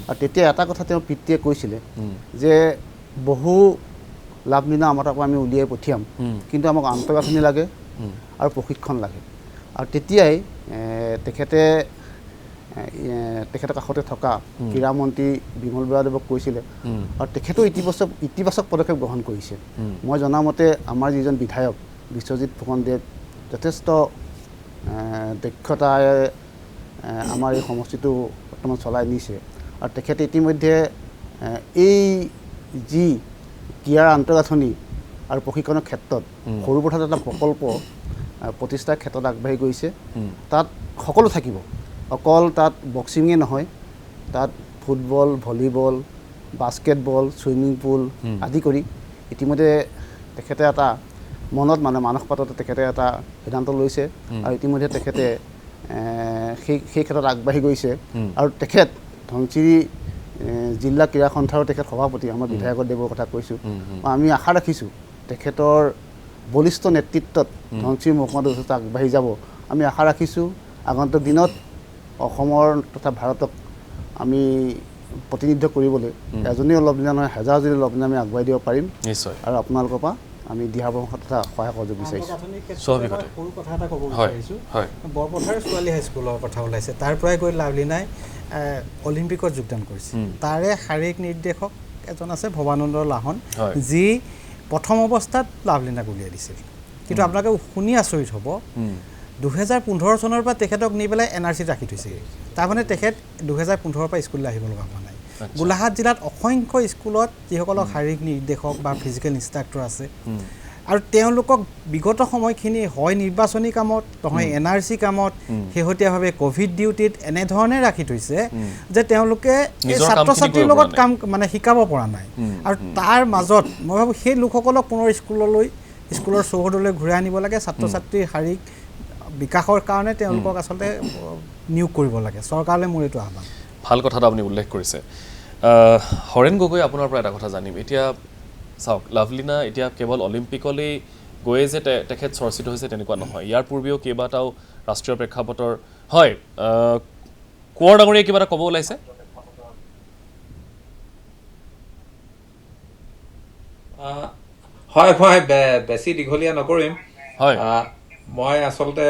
আৰু তেতিয়া এটা কথা তেওঁৰ পিতৃয়ে কৈছিলে যে বহু লাভলীনা আমাৰ তাৰ পৰা আমি উলিয়াই পঠিয়াম কিন্তু আমাক আন্তঃগাঁথনি লাগে আৰু প্ৰশিক্ষণ লাগে আৰু তেতিয়াই তেখেতৰ কাষতে থকা ক্ৰীড়া মন্ত্ৰী বিমল বৰাদেৱক কৈছিলে আৰু তেখেতেও ইতিবাচক পদক্ষেপ গ্ৰহণ কৰিছে মই জনামতে আমাৰ যিজন বিধায়ক বিশ্বজিৎ ফুকনদেৱ যথেষ্ট দক্ষতাৰে আমাৰ এই সমষ্টিটো বৰ্তমান চলাই নিছে আৰু তেখেতে ইতিমধ্যে এই যি ক্ৰীড়াৰ আন্তঃগাঁথনি আৰু প্ৰশিক্ষণৰ ক্ষেত্ৰত সৰু পথাৰত এটা প্ৰকল্প প্ৰতিষ্ঠাৰ ক্ষেত্ৰত আগবাঢ়ি গৈছে তাত সকলো থাকিব অকল তাত বক্সিঙে নহয় তাত football volleyball basketball swimming pool আদি কৰি ইতিমধ্যে তেখেতে এটা মনত মানসপাততে তেখেতে এটা সিদ্ধান্ত লৈছে আৰু ইতিমধ্যে তেখেতে সেই ক্ষেত্ৰত আগবাঢ়ি গৈছে আৰু তেখেত ধনচিৰি জিলা ক্ৰীড়া সন্থাৰ তেখেত সভাপতি আমাৰ বিধায়কদেৱৰ কথা কৈছোঁ আমি আশা ৰাখিছোঁ তেখেতৰ বলিষ্ঠ নেতৃত্বত ধনচিৰি মহকুমাটো যথেষ্ট আগবাঢ়ি যাব আমি আশা ৰাখিছোঁ আগন্তুক দিনত অসমৰ তথা ভাৰতক আমি প্ৰতিনিধিত্ব কৰিবলৈ এজনী লভলীনা নহয় হাজাৰজনী লভলীনা আমি আগুৱাই দিব পাৰিম নিশ্চয় আৰু আপোনালোকৰ পৰা আমি দিহা পৰামৰ্শ তথা সহায় সহযোগ বিচাৰিছোঁ সৰু কথা এটা ক'ব বিচাৰিছোঁ বৰপথাৰ ছোৱালী হাইস্কুলৰ কথা ওলাইছে তাৰ পৰাই গৈ লাভলীনাই অলিম্পিকত যোগদান কৰিছে তাৰে শাৰীৰিক নিৰ্দেশক এজন আছে ভৱানন্দ লাহন যি প্ৰথম অৱস্থাত লাভলীনাক উলিয়াই দিছিল কিন্তু আপোনালোকে শুনি আচৰিত হ'ব 2015 চনৰ পৰা তেখেতক নি পেলাই NRCত ৰাখি থৈছে তাৰমানে তেখেত 2015 পৰা স্কুললৈ আহিব লগা হোৱা নাই গোলাঘাট জিলাত অসংখ্য স্কুলত যিসকলক শাৰীৰিক নিৰ্দেশক বা ফিজিকেল ইনষ্ট্ৰাক্টৰ আছে আৰু তেওঁলোকক বিগত সময়খিনি হয় নিৰ্বাচনী কামত নহয় NRC কামত শেহতীয়াভাৱে কোভিড ডিউটিত এনেধৰণে ৰাখি থৈছে যে তেওঁলোকে ছাত্ৰ ছাত্ৰীৰ লগত কাম মানে শিকাব পৰা নাই আৰু তাৰ মাজত মই ভাবোঁ সেই লোকসকলক পুনৰ স্কুলৰ চৌহদলৈ ঘূৰাই আনিব লাগে ছাত্ৰ ছাত্ৰীৰ শাৰীৰিক বিকাশৰ কাৰণে তেওঁলোকক আচলতে নিয়োগ কৰিব লাগে চৰকাৰলৈ মোৰ এইটো আহ্বান ভাল কথা এটা আপুনি উল্লেখ কৰিছে হৰেণ গগৈ আপোনাৰ পৰা এটা কথা জানিম এতিয়া চাওক লাভলীনা এতিয়া কেৱল অলিম্পিকলৈ গৈয়ে যে তেখেত চৰ্চিত হৈছে তেনেকুৱা নহয় ইয়াৰ পূৰ্বেও কেইবাটাও ৰাষ্ট্ৰীয় প্ৰেক্ষাপটৰ হয় কোঁৱৰ ডাঙৰীয়ে কিবা এটা ক'ব ওলাইছে হয় মই বেছি দীঘলীয়া নকৰিম হয় মই আচলতে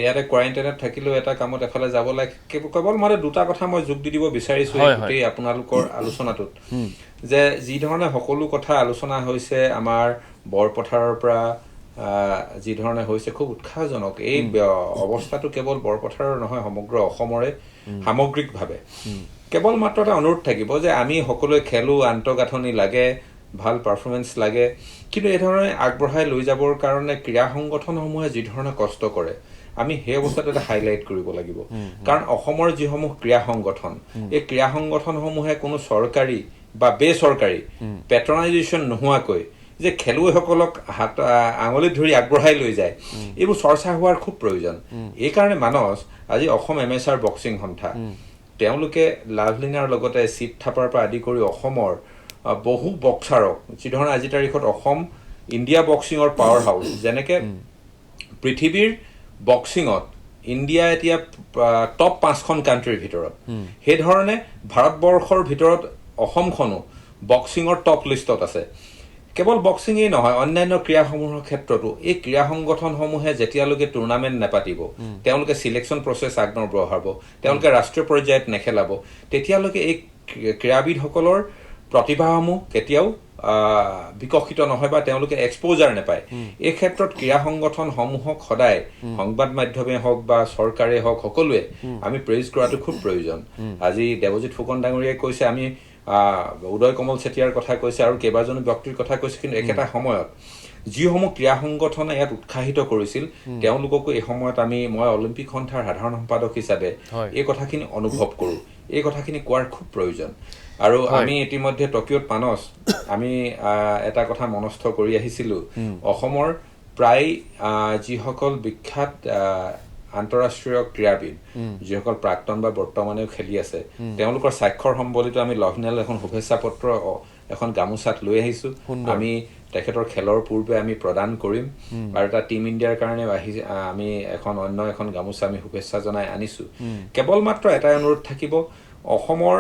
ইয়াতে কোৱাৰেণ্টাইনত থাকিলেও এটা কামত এফালে যাব লাগে কেৱল মই দুটা কথা মই যোগ দি দিব বিচাৰিছোঁ গোটেই আপোনালোকৰ আলোচনাটোত যে যি ধৰণে সকলো কথা আলোচনা হৈছে আমাৰ বৰপথাৰৰ পৰা যি ধৰণে হৈছে খুব উৎসাহজনক এই অৱস্থাটো কেৱল বৰপথাৰৰ নহয় সমগ্ৰ অসমৰে সামগ্ৰিকভাৱে কেৱল মাত্ৰ এটা অনুৰোধ থাকিব যে আমি সকলোৱে খেলো আন্তঃগাঁথনি লাগে ভাল পাৰফৰ্মেন্স লাগে কিন্তু এই ধৰণে আগবঢ়াই লৈ যাবৰ কাৰণে ক্ৰীড়া সংগঠনসমূহে যি ধৰণে কষ্ট কৰে আমি সেই অৱস্থাত এটা হাইলাইট কৰিব লাগিব কাৰণ অসমৰ যিসমূহ ক্ৰীড়া সংগঠন এই ক্ৰীড়া সংগঠনসমূহে কোনো চৰকাৰী বা বেচৰকাৰী পেট্ৰনাইজেশ্যন নোহোৱাকৈ যে খেলুৱৈসকলক হাত আঙুলিত ধৰি আগবঢ়াই লৈ যায় এইবোৰ চৰ্চা হোৱাৰ খুব প্ৰয়োজন এইকাৰণে মানস আজি অসম MSR বক্সিং সন্থা তেওঁলোকে লাভলীনাৰ লগতে চিট থাপাৰ পৰা আদি কৰি অসমৰ বহু বক্সাৰক যি ধৰণে আজি তাৰিখত অসম ইণ্ডিয়া বক্সিঙৰ পাৱাৰ হাউচ যেনেকৈ পৃথিৱীৰ বক্সিঙত ইণ্ডিয়া এতিয়া টপ 5খন কাণ্ট্ৰিৰ ভিতৰত সেই ধৰণে ভাৰতবৰ্ষৰ ভিতৰত অসমখনো বক্সিঙৰ টপ লিষ্টত আছে কেৱল বক্সিঙেই নহয় অন্যান্য ক্ৰীড়াসমূহৰ ক্ষেত্ৰতো এই ক্ৰীড়া সংগঠনসমূহে যেতিয়ালৈকে টুৰ্ণামেণ্ট নেপাতিব তেওঁলোকে সিলেকশ্যন প্ৰচেছ আগনবঢ়াব তেওঁলোকে ৰাষ্ট্ৰীয় পৰ্যায়ত নেখেলাব তেতিয়ালৈকে এই ক্ৰীড়াবিদসকলৰ প্ৰতিভাসমূহ কেতিয়াও বিকশিত নহয় বা তেওঁলোকে এক্সপোজাৰ নাপায় এই ক্ষেত্ৰত ক্ৰীড়া সংগঠনসমূহক সদায় সংবাদ মাধ্যমে হওক বা চৰকাৰে হওক সকলোৱে আমি প্ৰেইজ কৰাটো খুব প্ৰয়োজন আজি দেৱজিৎ ফুকন ডাঙৰীয়াই কৈছে আমি উদয় কমল চেতিয়াৰ কথা কৈছে আৰু কেইবাজনো ব্যক্তিৰ কথা কৈছে কিন্তু একেটা সময়ত যিসমূহ ক্ৰীড়া সংগঠনে ইয়াত উৎসাহিত কৰিছিল তেওঁলোককো এই সময়ত মই অলিম্পিক সন্থাৰ সাধাৰণ সম্পাদক হিচাপে এই কথাখিনি অনুভৱ কৰোঁ এই কথাখিনি কোৱাৰ খুব প্ৰয়োজন আৰু আমি ইতিমধ্যে টকিঅ'ত মানস আমি এটা কথা মনস্থ কৰি আহিছিলোঁ অসমৰ প্ৰায় যিসকল বিখ্যাত আন্তঃৰাষ্ট্ৰীয় ক্ৰীড়াবিদ যিসকল প্ৰাক্তন বা বৰ্তমানেও খেলি আছে তেওঁলোকৰ স্বাক্ষৰ সম্বলিত আমি লাভলীনালৈ এখন শুভেচ্ছা পত্ৰ এখন গামোচাত লৈ আহিছোঁ আমি তেখেতৰ খেলৰ পূৰ্বে আমি প্ৰদান কৰিম আৰু এটা টিম ইণ্ডিয়াৰ কাৰণে আমি অন্য এখন গামোচা আমি শুভেচ্ছা জনাই আনিছোঁ কেৱল মাত্ৰ এটাই অনুৰোধ থাকিব অসমৰ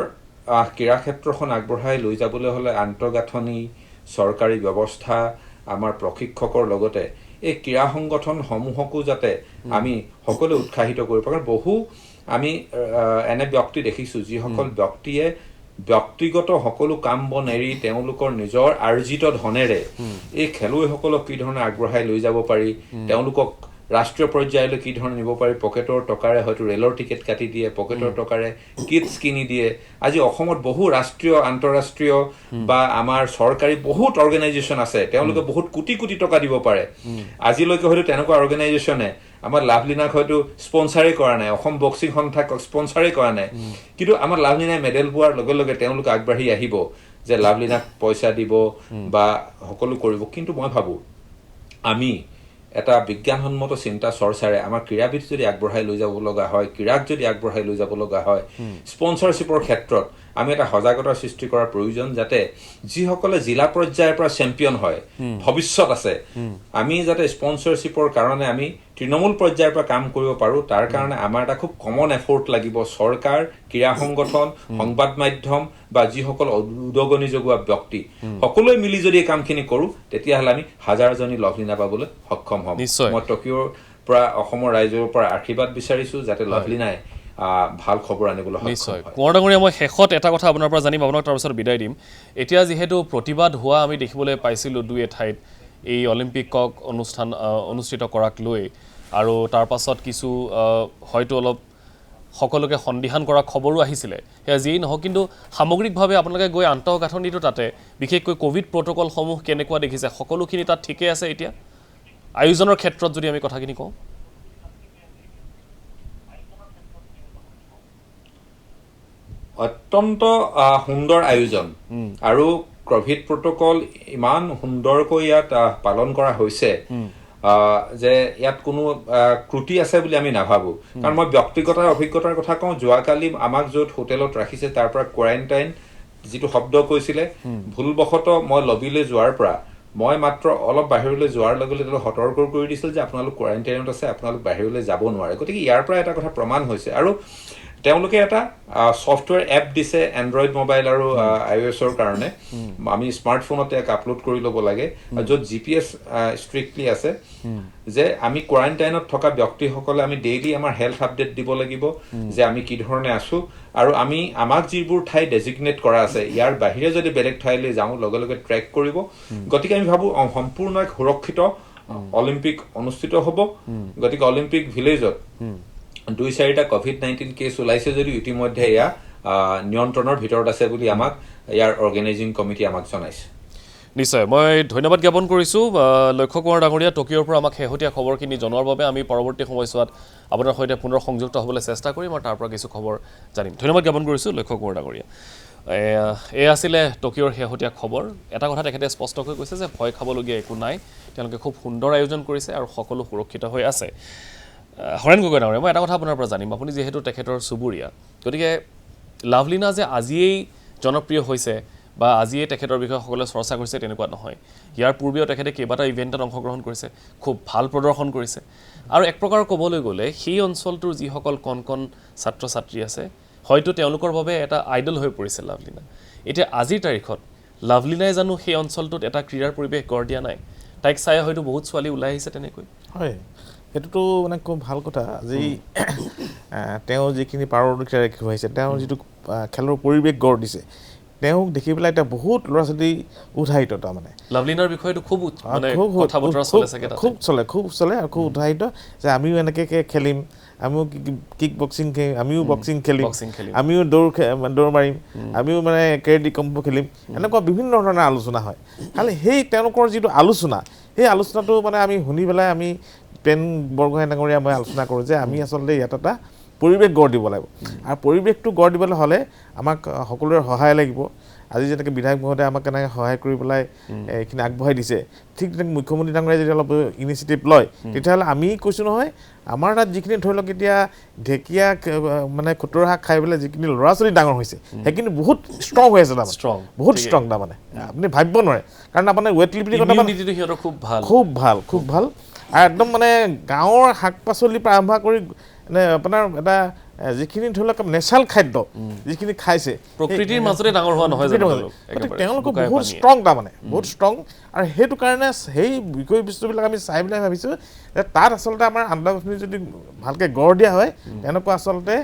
ক্ৰীড়া ক্ষেত্ৰখন আগবঢ়াই লৈ যাবলৈ হ'লে আন্তঃগাঁথনি চৰকাৰী ব্যৱস্থা আমাৰ প্ৰশিক্ষকৰ লগতে এই ক্ৰীড়া সংগঠনসমূহকো যাতে আমি সকলোৱে উৎসাহিত কৰিব পাৰোঁ বহু আমি এনে ব্যক্তি দেখিছোঁ যিসকল ব্যক্তিয়ে ব্যক্তিগত সকলো কাম বন এৰি তেওঁলোকৰ নিজৰ আৰ্জিত ধনেৰে এই খেলুৱৈসকলক কি ধৰণে আগবঢ়াই লৈ যাব পাৰি তেওঁলোকক ৰাষ্ট্ৰীয় পৰ্যায়লৈ কি ধৰণে নিব পাৰি পকেটৰ টকাৰে হয়তো ৰেলৰ টিকেট কাটি দিয়ে পকেটৰ টকাৰে কিটছ কিনি দিয়ে আজি অসমত বহু ৰাষ্ট্ৰীয় আন্তঃৰাষ্ট্ৰীয় বা আমাৰ চৰকাৰী বহুত অৰ্গেনাইজেশ্যন আছে তেওঁলোকে বহুত কোটি কোটি টকা দিব পাৰে আজিলৈকে হয়তো তেনেকুৱা অৰ্গেনাইজেশ্যনে আমাৰ লাভলীনাক হয়তো স্পন্সাৰেই কৰা নাই অসম বক্সিং সন্থাক স্পন্সাৰেই কৰা নাই কিন্তু আমাৰ লাভলীনাই মেডেল পোৱাৰ লগে লগে তেওঁলোকে আগবাঢ়ি আহিব যে লাভলীনাক পইচা দিব বা সকলো কৰিব কিন্তু মই ভাবোঁ আমি এটা বিজ্ঞানসন্মত চিন্তা চৰ্চাৰে আমাৰ ক্ৰীড়াবিদ যদি আগবঢ়াই লৈ যাব লগা হয়, ক্ৰীড়াক যদি আগবঢ়াই লৈ যাব লগা হয়, স্পনচৰশ্বিপৰ ক্ষেত্ৰত আমি এটা সজাগতাৰ সৃষ্টি কৰাৰ প্ৰয়োজন, যাতে যিসকলে জিলা পৰ্যায়ৰ পৰা চেম্পিয়ন হয়, ভৱিষ্যত আছে, আমি যাতে স্পনচৰশ্বিপৰ কাৰণে আমি তৃণমূল পৰ্যায়ৰ পৰা কাম কৰিব পাৰোঁ। তাৰ কাৰণে আমাৰ এটা খুব কমন এফৰ্ট লাগিব। চৰকাৰ, ক্ৰীড়া সংগঠন, সংবাদ মাধ্যম বা যিসকল উদগনি যোগোৱা ব্যক্তি সকলোৱে মিলি যদি এই কামখিনি কৰোঁ, তেতিয়াহ'লে আমি হাজাৰজনী লভলীনা পাবলৈ সক্ষম হ'ম। মই টকিঅ'ৰ পৰা অসমৰ ৰাইজৰ পৰা আশীৰ্বাদ বিচাৰিছোঁ যাতে লভলীনাই ভাল খবৰ আনিবলৈ নিশ্চয়। কোঁৱৰ ডাঙৰীয়া, মই শেষত এটা কথা আপোনাৰ পৰা জানিম, আপোনাক তাৰপিছত বিদায় দিম। এতিয়া যিহেতু প্ৰতিবাদ হোৱা আমি দেখিবলৈ পাইছিলোঁ দুই এঠাইত এই অলিম্পিকক অনুষ্ঠিত কৰাক লৈ, আৰু তাৰ পাছত কিছু হয়তো অলপ সকলোকে সন্দিহান কৰা খবৰো আহিছিলে। সেয়া যিয়েই নহওক, কিন্তু সামগ্ৰিকভাৱে আপোনালোকে গৈ আন্তঃগাঁথনিটো তাতে বিশেষকৈ ক'ভিড প্ৰট'কলসমূহ কেনেকুৱা দেখিছে? সকলোখিনি তাত ঠিকেই আছে এতিয়া আয়োজনৰ ক্ষেত্ৰত যদি আমি কথাখিনি কওঁ? অত্যন্ত সুন্দৰ আয়োজন, আৰু ক'ভিড প্ৰট'কল ইমান সুন্দৰকৈ ইয়াত পালন কৰা হৈছে যে ইয়াত কোনো ত্ৰুটি আছে বুলি আমি নাভাবোঁ। কাৰণ মই ব্যক্তিগত অভিজ্ঞতাৰ কথা কওঁ, যোৱাকালি আমাক য'ত হোটেলত ৰাখিছে তাৰ পৰা কোৱাৰেণ্টাইন যিটো শব্দ কৈছিলে, ভুলবশতঃ মই লবিলৈ যোৱাৰ পৰা মই মাত্ৰ অলপ বাহিৰলৈ যোৱাৰ লগে লগে সতৰ্ক কৰি দিছিল যে আপোনালোক কোৱাৰেণ্টাইনত আছে, আপোনালোক বাহিৰলৈ যাব নোৱাৰে। গতিকে ইয়াৰ পৰা এটা কথা প্ৰমাণ হৈছে। আৰু তেওঁলোকে এটা ছফ্টৱেৰ এপ দিছে এণ্ড্ৰইড মোবাইল আৰু iOS-ৰ কাৰণে। আমি স্মাৰ্টফোনতে এক আপলোড কৰি ল'ব লাগে, য'ত GPS ষ্ট্ৰিক্টলি আছে যে আমি কোৱাৰেণ্টাইনত থকা ব্যক্তিসকলে আমি ডেইলি আমাৰ হেল্থ আপডেট দিব লাগিব যে আমি কি ধৰণে আছোঁ, আৰু আমাক যিবোৰ ঠাই ডেজিগনেট কৰা আছে ইয়াৰ বাহিৰে যদি বেলেগ ঠাইলৈ যাওঁ লগে লগে ট্ৰেক কৰিব। গতিকে আমি ভাবোঁ সম্পূৰ্ণ এক সুৰক্ষিত অলিম্পিক অনুষ্ঠিত হ'ব। গতিকে অলিম্পিক ভিলেজত 2-4টা COVID-19 কেছ ওলাইছে যদিও ইতিমধ্যে এয়া নিয়ন্ত্ৰণৰ ভিতৰত আছে বুলি আমাক ইয়াৰ অৰ্গেনাইজিং কমিটি আমাক জনাইছে। নিশ্চয়, মই ধন্যবাদ জ্ঞাপন কৰিছোঁ লক্ষ্য কোঁৱৰ ডাঙৰীয়া, টকিঅ'ৰ পৰা আমাক শেহতীয়া খবৰখিনি জনোৱাৰ বাবে। আমি পৰৱৰ্তী সময়ছোৱাত আপোনাৰ সৈতে পুনৰ সংযুক্ত হ'বলৈ চেষ্টা কৰিম আৰু তাৰ পৰা কিছু খবৰ জানিম। ধন্যবাদ জ্ঞাপন কৰিছোঁ লক্ষ্য কোঁৱৰ ডাঙৰীয়া। এই আছিলে টকিঅ'ৰ শেহতীয়া খবৰ। এটা কথা তেখেতে স্পষ্টকৈ কৈছে যে ভয় খাবলগীয়া একো নাই, তেওঁলোকে খুব সুন্দৰ আয়োজন কৰিছে আৰু সকলো সুৰক্ষিত হৈ আছে। হৰেণ গগৈ ডাঙৰীয়া, মই এটা কথা আপোনাৰ পৰা জানিম, আপুনি যিহেতু তেখেতৰ চুবুৰীয়া, গতিকে লাভলীনা যে আজিয়েই জনপ্ৰিয় হৈছে বা আজিয়েই তেখেতৰ বিষয়ে সকলোৱে চৰ্চা কৰিছে তেনেকুৱা নহয়। ইয়াৰ পূৰ্বেও তেখেতে কেইবাটা ইভেণ্টত অংশগ্ৰহণ কৰিছে, খুব ভাল প্ৰদৰ্শন কৰিছে। আৰু এক প্ৰকাৰ ক'বলৈ গ'লে সেই অঞ্চলটোৰ যিসকল কণ কণ ছাত্ৰ ছাত্ৰী আছে, হয়তো তেওঁলোকৰ বাবে এটা আইডল হৈ পৰিছে লাভলীনা। এতিয়া আজিৰ তাৰিখত লাভলীনাই জানো সেই অঞ্চলটোত এটা ক্ৰীড়াৰ পৰিৱেশ গঢ় দিয়া নাই? তাইক চাই হয়তো বহুত ছোৱালী ওলাই আহিছে তেনেকৈ। হয়, সেইটোতো মানে খুব ভাল কথা। আজি তেওঁ যিখিনি পাৰদৰ্শিতা দেখুৱাইছে, তেওঁ যিটো খেলৰ পৰিৱেশ গঢ় দিছে, তেওঁক দেখি পেলাই এতিয়া বহুত ল'ৰা ছোৱালী উৎসাহিত। তাৰমানে লাভলীনাৰ বিষয়টো খুব চলে আৰু খুব উৎসাহিত যে আমিও এনেকৈ খেলিম, আমিও কিক বক্সিং খেলিম, আমিও বক্সিং খেলিম, আমিও দৌৰ মাৰিম, আমিও মানে কেৰেডি কম্প খেলিম, এনেকুৱা বিভিন্ন ধৰণৰ আলোচনা হয়। খালি সেই তেওঁলোকৰ যিটো আলোচনা, সেই আলোচনাটো মানে আমি শুনি পেলাই আমি পেন বৰগোহাঁই ডাঙৰীয়া মই আলোচনা কৰোঁ যে আমি আচলতে ইয়াত এটা পৰিৱেশ গঢ় দিব লাগিব। আৰু পৰিৱেশটো গঢ় দিবলৈ হ'লে আমাক সকলোৰে সহায় লাগিব। আজি যেনেকৈ বিধায়ক মহোদয়ে আমাক কেনেকৈ সহায় কৰি পেলাই এইখিনি আগবঢ়াই দিছে, ঠিক তেনেকৈ মুখ্যমন্ত্ৰী ডাঙৰীয়াই যদি অলপ ইনিচিয়েটিভ লয়, তেতিয়াহ'লে আমি কৈছোঁ নহয়, আমাৰ তাত যিখিনি ধৰি লওক এতিয়া ঢেকীয়া মানে খুতৰা শাক খাই পেলাই যিখিনি ল'ৰা ছোৱালী ডাঙৰ হৈছে, সেইখিনি বহুত ষ্ট্ৰং হৈ আছে। তাৰমানে বহুত ষ্ট্ৰং, তাৰমানে আপুনি ভাবিব নোৱাৰে। কাৰণ আপোনাৰ ৱেট লিফ্টিং খুব ভাল। আৰু একদম মানে গাঁৱৰ শাক পাচলিৰ পৰা আৰম্ভ কৰি মানে আপোনাৰ এটা যিখিনি ধৰি লওক নেচাৰেল খাদ্য যিখিনি খাইছে, প্ৰকৃতিৰ মাজতে ডাঙৰ হোৱা নহয়, তেওঁলোকে বহুত ষ্ট্ৰং, তাৰমানে বহুত ষ্ট্ৰং। আৰু সেইটো কাৰণে সেই বিষয়বস্তুবিলাক আমি চাই পেলাই ভাবিছোঁ যে তাত আচলতে আমাৰ আন্তঃগাঁথনি যদি ভালকৈ গঢ় দিয়া হয়, তেনেকুৱা আচলতে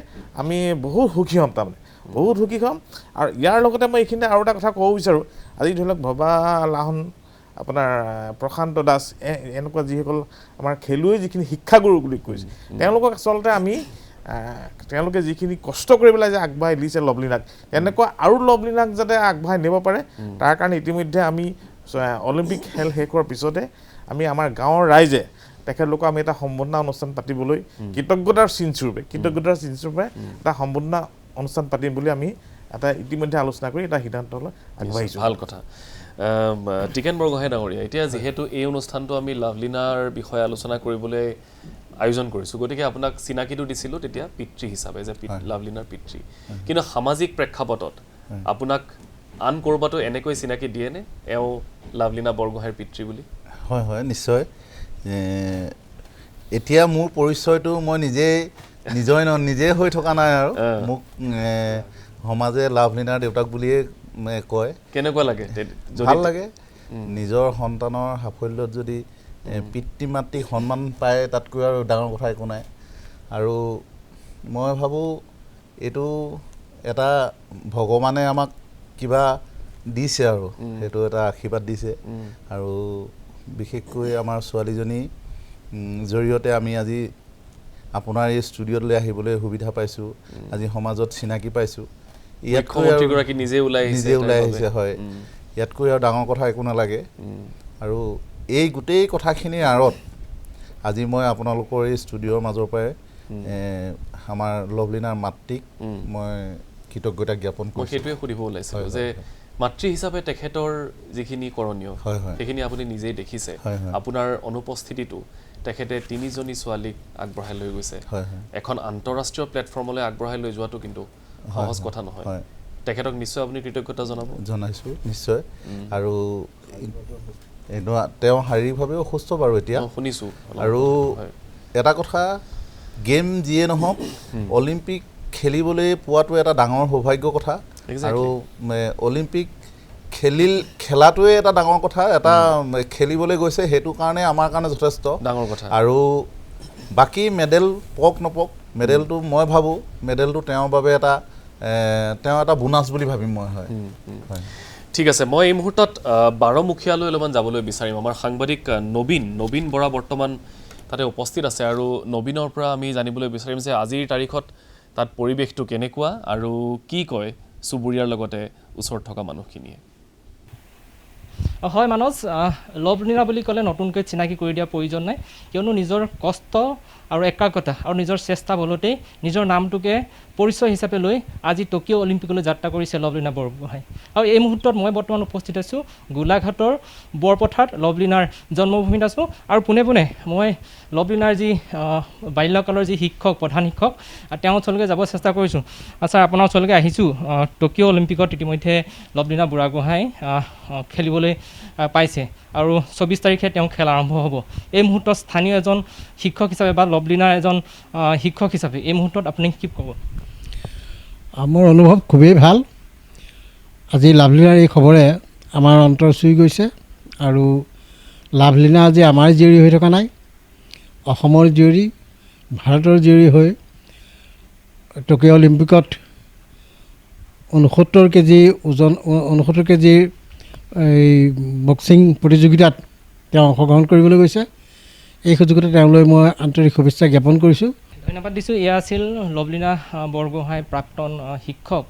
আমি বহুত সুখী হ'ম, তাৰমানে বহুত সুখী হ'ম। আৰু ইয়াৰ লগতে মই এইখিনিতে আৰু এটা কথা ক'ব বিচাৰোঁ। আজি ধৰি লওক ভবা লাহন, আপোনাৰ প্ৰশান্ত দাস, এনেকুৱা যিসকল আমাৰ খেলুৱৈ যিখিনি শিক্ষাগুৰু বুলি কৈছে, তেওঁলোকক আচলতে আমি তেওঁলোকে যিখিনি কষ্ট কৰি পেলাই যে আগবঢ়াই দিছে লভলীনাক, এনেকুৱা আৰু লভলীনাক যাতে আগবঢ়াই নিব পাৰে, তাৰ কাৰণে ইতিমধ্যে আমি অলিম্পিক খেল শেষ হোৱাৰ পিছতে আমি আমাৰ গাঁৱৰ ৰাইজে তেখেতলোকক আমি এটা সম্বৰ্ধনা অনুষ্ঠান পাতিবলৈ কৃতজ্ঞতাৰ চিনস্বৰূপে এটা সম্বৰ্ধনা অনুষ্ঠান পাতিম বুলি আমি এটা ইতিমধ্যে আলোচনা কৰি এটা সিদ্ধান্তলৈ আগবাঢ়িছোঁ। ভাল কথা। টিকেন বৰগোহাঁই ডাঙৰীয়া, এতিয়া যিহেতু এই অনুষ্ঠানটো আমি লাভলীনাৰ বিষয়ে আলোচনা কৰিবলৈ আয়োজন কৰিছোঁ, গতিকে আপোনাক চিনাকিটো দিছিলোঁ তেতিয়া পিতৃ হিচাপে যে লাভলীনাৰ পিতৃ, কিন্তু সামাজিক প্ৰেক্ষাপটত আপোনাক আন ক'ৰবাতো এনেকৈ চিনাকি দিয়েনে এওঁ লাভলীনা বৰগোহাঁইৰ পিতৃ বুলি? হয় হয় নিশ্চয়। এতিয়া মোৰ পৰিচয়টো মই নিজেই হৈ থকা নাই আৰু মোক সমাজে লাভলীনাৰ দেউতাক বুলিয়ে কয়। কেনেকুৱা লাগে? ভাল লাগে। নিজৰ সন্তানৰ সাফল্যত যদি পিতৃ মাতৃক সন্মান পায় তাতকৈ আৰু ডাঙৰ কথা একো নাই। আৰু মই ভাবোঁ এইটো এটা ভগৱানে আমাক কিবা দিছে আৰু সেইটো এটা আশীৰ্বাদ দিছে। আৰু বিশেষকৈ আমাৰ ছোৱালীজনী জৰিয়তে আমি আজি আপোনাৰ এই ষ্টুডিঅ'লৈ আহিবলৈ সুবিধা পাইছোঁ, আজি সমাজত চিনাকি পাইছোঁ। ইয়াতকৈ নিজে ওলাই আহিছে হয়, ইয়াতকৈ আৰু ডাঙৰ কথা একো নালাগে। আৰু এই গোটেই কথাখিনিৰ আঁৰত আজি মই আপোনালোকৰ এই ষ্টুডিঅ'ৰ মাজৰ পৰাই আমাৰ লাভলীনাৰ মাতৃক মই কৃতজ্ঞতা জ্ঞাপন কৰিছোঁ। সেইটোৱে সুধিব ওলাইছিলোঁ যে মাতৃ হিচাপে তেখেতৰ যিখিনি কৰণীয় সেইখিনি আপুনি নিজেই দেখিছে। আপোনাৰ অনুপস্থিতিটো তেখেতে 3জনী ছোৱালীক আগবঢ়াই লৈ গৈছে। এখন আন্তঃৰাষ্ট্ৰীয় প্লেটফৰ্মলৈ আগবঢ়াই লৈ যোৱাটো কিন্তু সহজ কথা নহয়। তেখেতক নিশ্চয় আপুনি কৃতজ্ঞতা জনাইছোঁ নিশ্চয়। আৰু তেওঁ শাৰীৰিকভাৱেও অসুস্থ বাৰু এতিয়া শুনিছোঁ। আৰু এটা কথা, গেম যিয়ে নহওক অলিম্পিক খেলিবলৈ পোৱাটো এটা ডাঙৰ সৌভাগ্য কথা। আৰু অলিম্পিক খেলাটোৱে এটা ডাঙৰ কথা। এটা খেলিবলৈ গৈছে সেইটো কাৰণে আমাৰ কাৰণে যথেষ্ট ডাঙৰ কথা। আৰু বাকী মেডেল পক নপক, মেডেলটো মই ভাবোঁ মেডেলটো তেওঁৰ বাবে তেওঁ এটা বোনাছ বুলি ভাবিম মই। হয় ঠিক আছে, মই এই মুহূৰ্তত 12মুখীয়ালৈ অলপমান যাবলৈ বিচাৰিম। আমাৰ সাংবাদিক নবীন বৰা বৰ্তমান তাতে উপস্থিত আছে আৰু নবীনৰ পৰা আমি জানিবলৈ বিচাৰিম যে আজিৰ তাৰিখত তাত পৰিৱেশটো কেনেকুৱা আৰু কি কয় চুবুৰীয়াৰ লগতে ওচৰত থকা মানুহখিনিয়ে। হয় মানস, লাভলীনা বুলি ক'লে নতুনকৈ চিনাকি কৰি দিয়াৰ প্ৰয়োজন নাই, কিয়নো নিজৰ কষ্ট আৰু একাগ্ৰতা আৰু নিজৰ চেষ্টা বলতেই নিজৰ নামটোকে পৰিচয় হিচাপে লৈ আজি টকিঅ' অলিম্পিকলৈ যাত্ৰা কৰিছে লাভলীনা বৰগোহাঁই। আৰু এই মুহূৰ্তত মই বৰ্তমান উপস্থিত আছোঁ গোলাঘাটৰ বৰপথাৰত লাভলীনাৰ জন্মভূমিত আছোঁ। আৰু পোনে পোনে মই লাভলীনাৰ যি বাল্যকালৰ যি প্ৰধান শিক্ষক তেওঁৰ ওচৰলৈকে যাব চেষ্টা কৰিছোঁ। ছাৰ, আপোনাৰ ওচৰলৈকে আহিছোঁ। টকিঅ' অলিম্পিকত ইতিমধ্যে লাভলীনা বুঢ়াগোহাঁই খেলিবলৈ পাইছে আৰু 24 তাৰিখে তেওঁ খেল আৰম্ভ হ'ব। এই মুহূৰ্তত স্থানীয় এজন শিক্ষক হিচাপে বা লাভলীনাৰ এজন শিক্ষক হিচাপে এই মুহূৰ্তত আপুনি কি ক'ব? মোৰ অনুভৱ খুবেই ভাল। আজি লাভলীনাৰ এই খবৰে আমাৰ অন্তৰ চুই গৈছে। আৰু লাভলীনা আজি আমাৰ জীয়ৰী হৈ থকা নাই, অসমৰ জীয়ৰী, ভাৰতৰ জীয়ৰী হৈ টকিঅ' অলিম্পিকত 69 কেজি ওজন 69 কেজিৰ এই বক্সিং প্ৰতিযোগিতাত তেওঁ অংশগ্ৰহণ কৰিবলৈ গৈছে। এই সুযোগতে তেওঁলৈ মই আন্তৰিক শুভেচ্ছা জ্ঞাপন কৰিছোঁ। ধন্যবাদ দিছোঁ। এয়া আছিল লাভলীনা বৰগোহাঁই প্ৰাক্তন শিক্ষক।